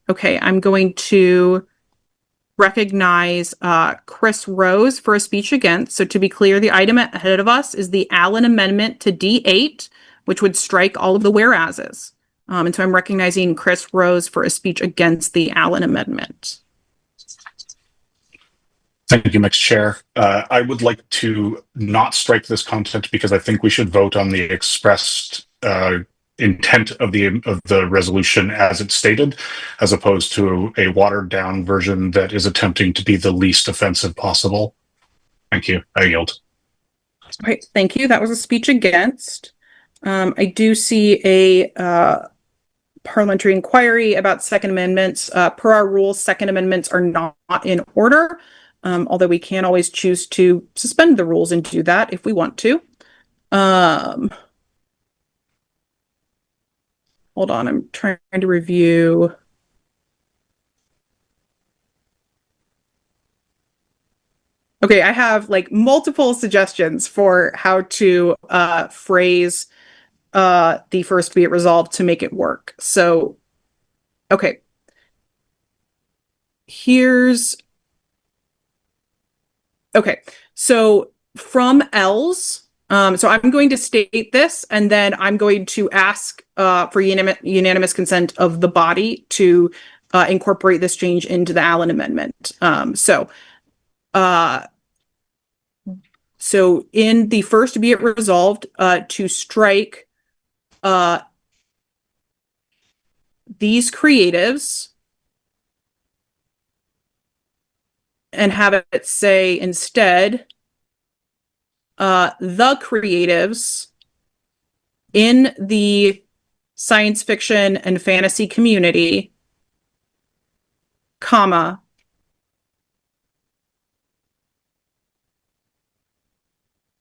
okay, I'm going to recognize Chris Rose for a speech against. So to be clear, the item ahead of us is the Allen Amendment to D8, which would strike all of the whereases. And so I'm recognizing Chris Rose for a speech against the Allen Amendment. Thank you, Mixed Chair. I would like to not strike this content because I think we should vote on the expressed intent of the resolution as it's stated, as opposed to a watered down version that is attempting to be the least offensive possible. Thank you. I yield. All right, thank you. That was a speech against. I do see a parliamentary inquiry about second amendments. Per our rules, second amendments are not in order, although we can always choose to suspend the rules and do that if we want to. Hold on, I'm trying to review. Okay, I have like multiple suggestions for how to phrase the first be it resolved to make it work. So, okay. Okay, so from L's, so I'm going to state this, and then I'm going to ask for unanimous consent of the body to incorporate this change into the Allen Amendment. So in the first be it resolved to strike these creatives and have it say instead the creatives in the science fiction and fantasy community, comma,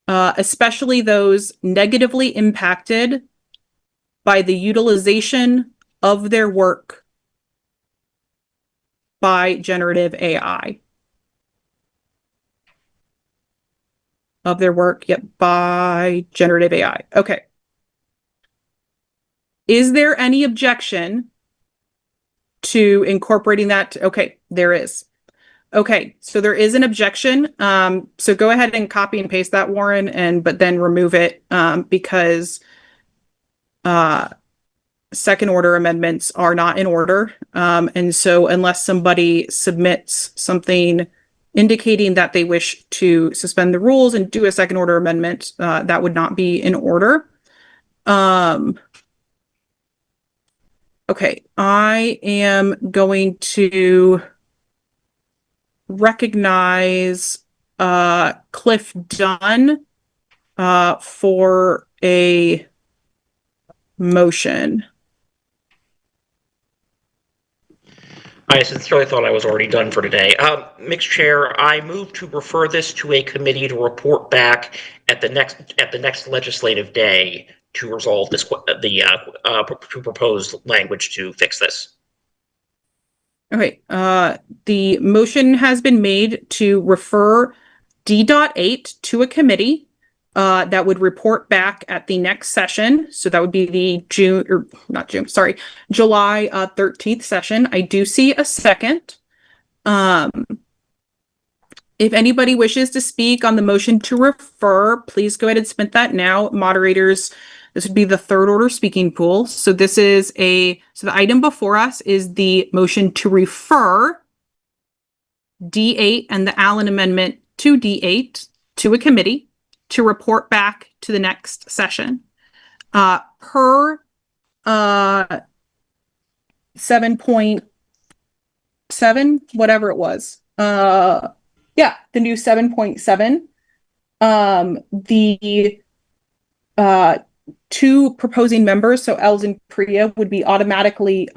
especially those negatively impacted by the utilization of their work by generative AI. Of their work, yep, by generative AI. Okay. Is there any objection to incorporating that? Okay, there is. Okay, so there is an objection. So go ahead and copy and paste that, Warren, but then remove it because second order amendments are not in order. And so unless somebody submits something indicating that they wish to suspend the rules and do a second order amendment, that would not be in order. Okay, I am going to recognize Cliff Dunn for a motion. I sincerely thought I was already done for today. Mixed Chair, I move to refer this to a committee to report back at the next legislative day to resolve this to propose language to fix this. Okay, the motion has been made to refer D.8 to a committee that would report back at the next session. So that would be the July 13th session. I do see a second. If anybody wishes to speak on the motion to refer, please go ahead and submit that now. Moderators, this would be the third order speaking pool. So the item before us is the motion to refer D8 and the Allen Amendment to D8 to a committee to report back to the next session. Per 7.7, whatever it was. Yeah, the new 7.7. The two proposing members, so Els and Priya, would be automatically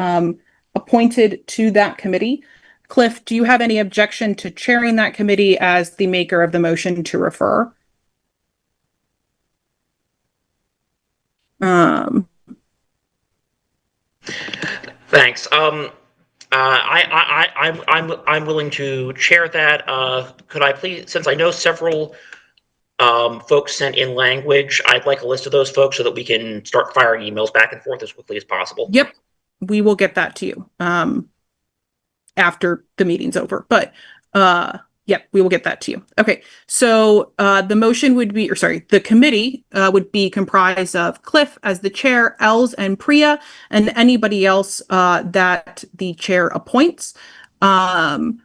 appointed to that committee. Cliff, do you have any objection to chairing that committee as the maker of the motion to refer? Thanks. I'm willing to chair that. Could I please, since I know several folks sent in language, I'd like a list of those folks so that we can start firing emails back and forth as quickly as possible. Yep, we will get that to you after the meeting's over. But yep, we will get that to you. Okay, so the motion would be, the committee would be comprised of Cliff as the chair, Els and Priya, and anybody else that the chair appoints. And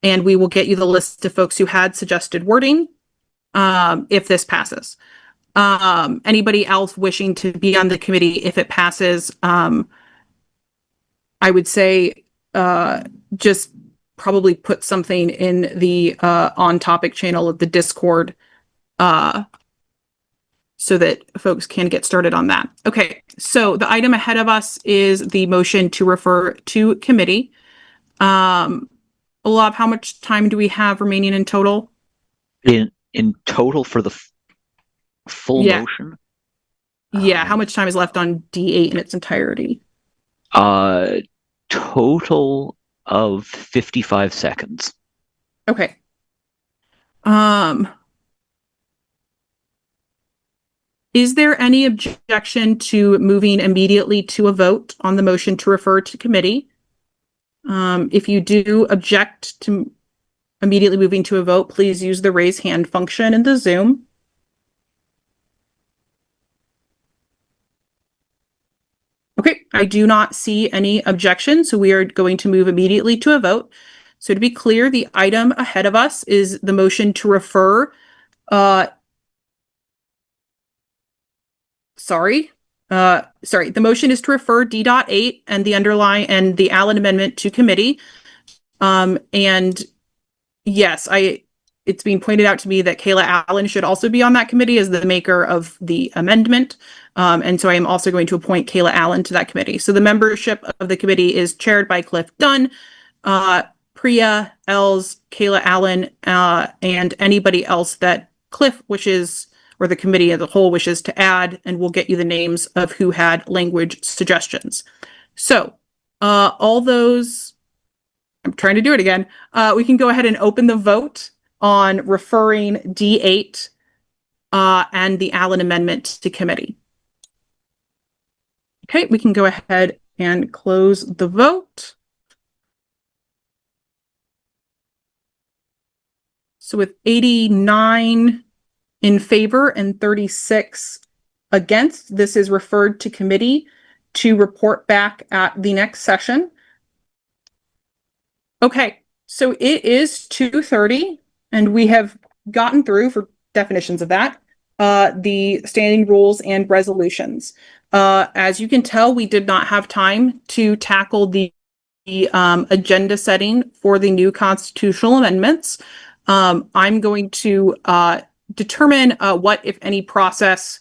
we will get you the list of folks who had suggested wording if this passes. Anybody else wishing to be on the committee if it passes, I would say just probably put something in the on topic channel of the Discord so that folks can get started on that. Okay, so the item ahead of us is the motion to refer to committee. Olav, how much time do we have remaining in total? In total for the full motion? Yeah, how much time is left on D8 in its entirety? Total of 55 seconds. Okay. Is there any objection to moving immediately to a vote on the motion to refer to committee? If you do object to immediately moving to a vote, please use the raise hand function in the Zoom. Okay, I do not see any objection, so we are going to move immediately to a vote. So to be clear, the item ahead of us is the motion to refer, the motion is to refer D.8 and the the Allen Amendment to committee. And yes, it's being pointed out to me that Kayla Allen should also be on that committee as the maker of the amendment. And so I am also going to appoint Kayla Allen to that committee. So the membership of the committee is chaired by Cliff Dunn, Priya, Els, Kayla Allen, and anybody else that Cliff wishes, or the committee as a whole wishes to add, and we'll get you the names of who had language suggestions. So all those, I'm trying to do it again. We can go ahead and open the vote on referring D8 and the Allen amendment to committee. Okay, we can go ahead and close the vote. So with 89 in favor and 36 against, this is referred to committee to report back at the next session. Okay, so it is 2:30 and we have gotten through, for definitions of that, the standing rules and resolutions. As you can tell, we did not have time to tackle the agenda setting for the new constitutional amendments. I'm going to determine what, if any, process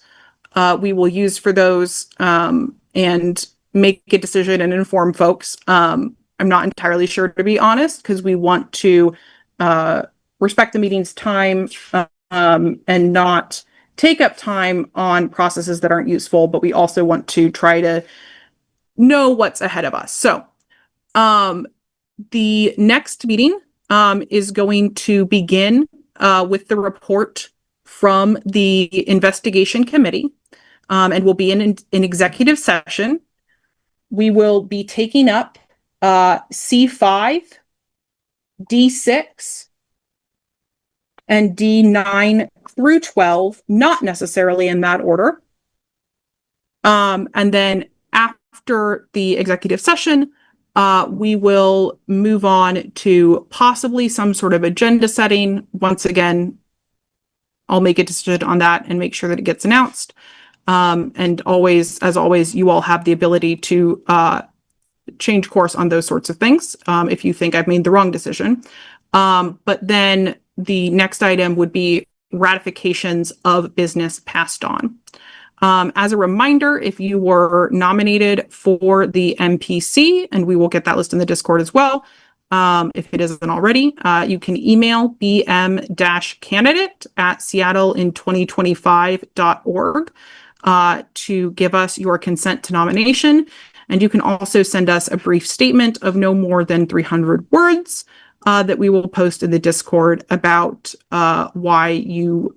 we will use for those and make a decision and inform folks. I'm not entirely sure, to be honest, because we want to respect the meeting's time and not take up time on processes that aren't useful, but we also want to try to know what's ahead of us. So the next meeting is going to begin with the report from the investigation committee, and will be in an executive session. We will be taking up C5, D6, and D9 through 12, not necessarily in that order. And then after the executive session, we will move on to possibly some sort of agenda setting. Once again, I'll make a decision on that and make sure that it gets announced. And always, as always, you all have the ability to change course on those sorts of things if you think I've made the wrong decision. But then the next item would be ratifications of business passed on. As a reminder, if you were nominated for the MPC, and we will get that list in the Discord as well, if it isn't already, you can email bm-candidate@seattlein2025.org to give us your consent to nomination. And you can also send us a brief statement of no more than 300 words that we will post in the Discord about why you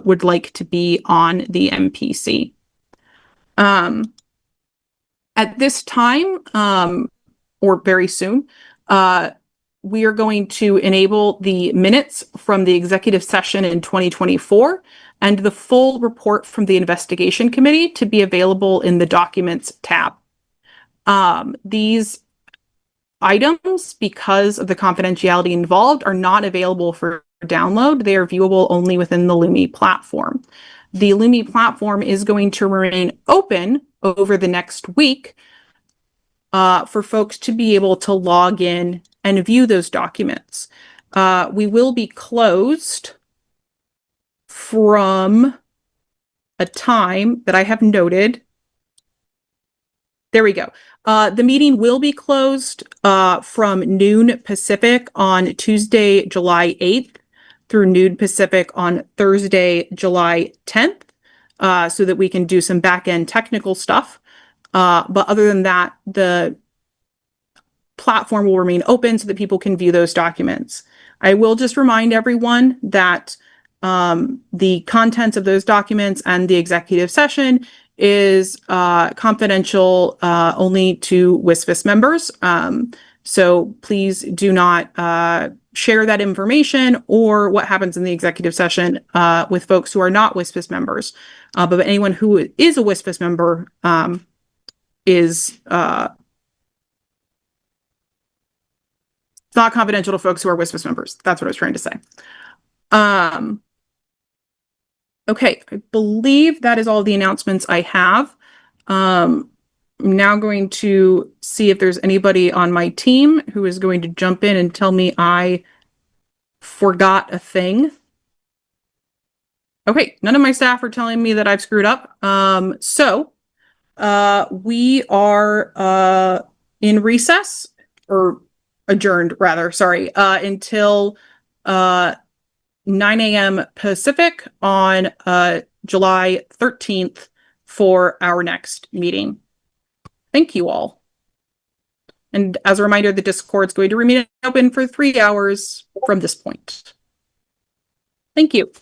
would like to be on the MPC. At this time, or very soon, we are going to enable the minutes from the executive session in 2024 and the full report from the investigation committee to be available in the documents tab. These items, because of the confidentiality involved, are not available for download. They are viewable only within the Lumi platform. The Lumi platform is going to remain open over the next week for folks to be able to log in and view those documents. We will be closed from a time that I have noted. There we go. The meeting will be closed from noon Pacific on Tuesday, July 8th through noon Pacific on Thursday, July 10th, so that we can do some back-end technical stuff. But other than that, the platform will remain open so that people can view those documents. I will just remind everyone that the contents of those documents and the executive session is confidential only to WSFS members. So please do not share that information or what happens in the executive session with folks who are not WSFS members. But anyone who is a WSFS member is it's not confidential to folks who are WSFS members. That's what I was trying to say. Okay, I believe that is all the announcements I have. I'm now going to see if there's anybody on my team who is going to jump in and tell me I forgot a thing. Okay, none of my staff are telling me that I've screwed up. We are in recess, or adjourned rather, sorry, until 9 a.m. Pacific on July 13th for our next meeting. Thank you all. And as a reminder, the Discord is going to remain open for 3 hours from this point. Thank you.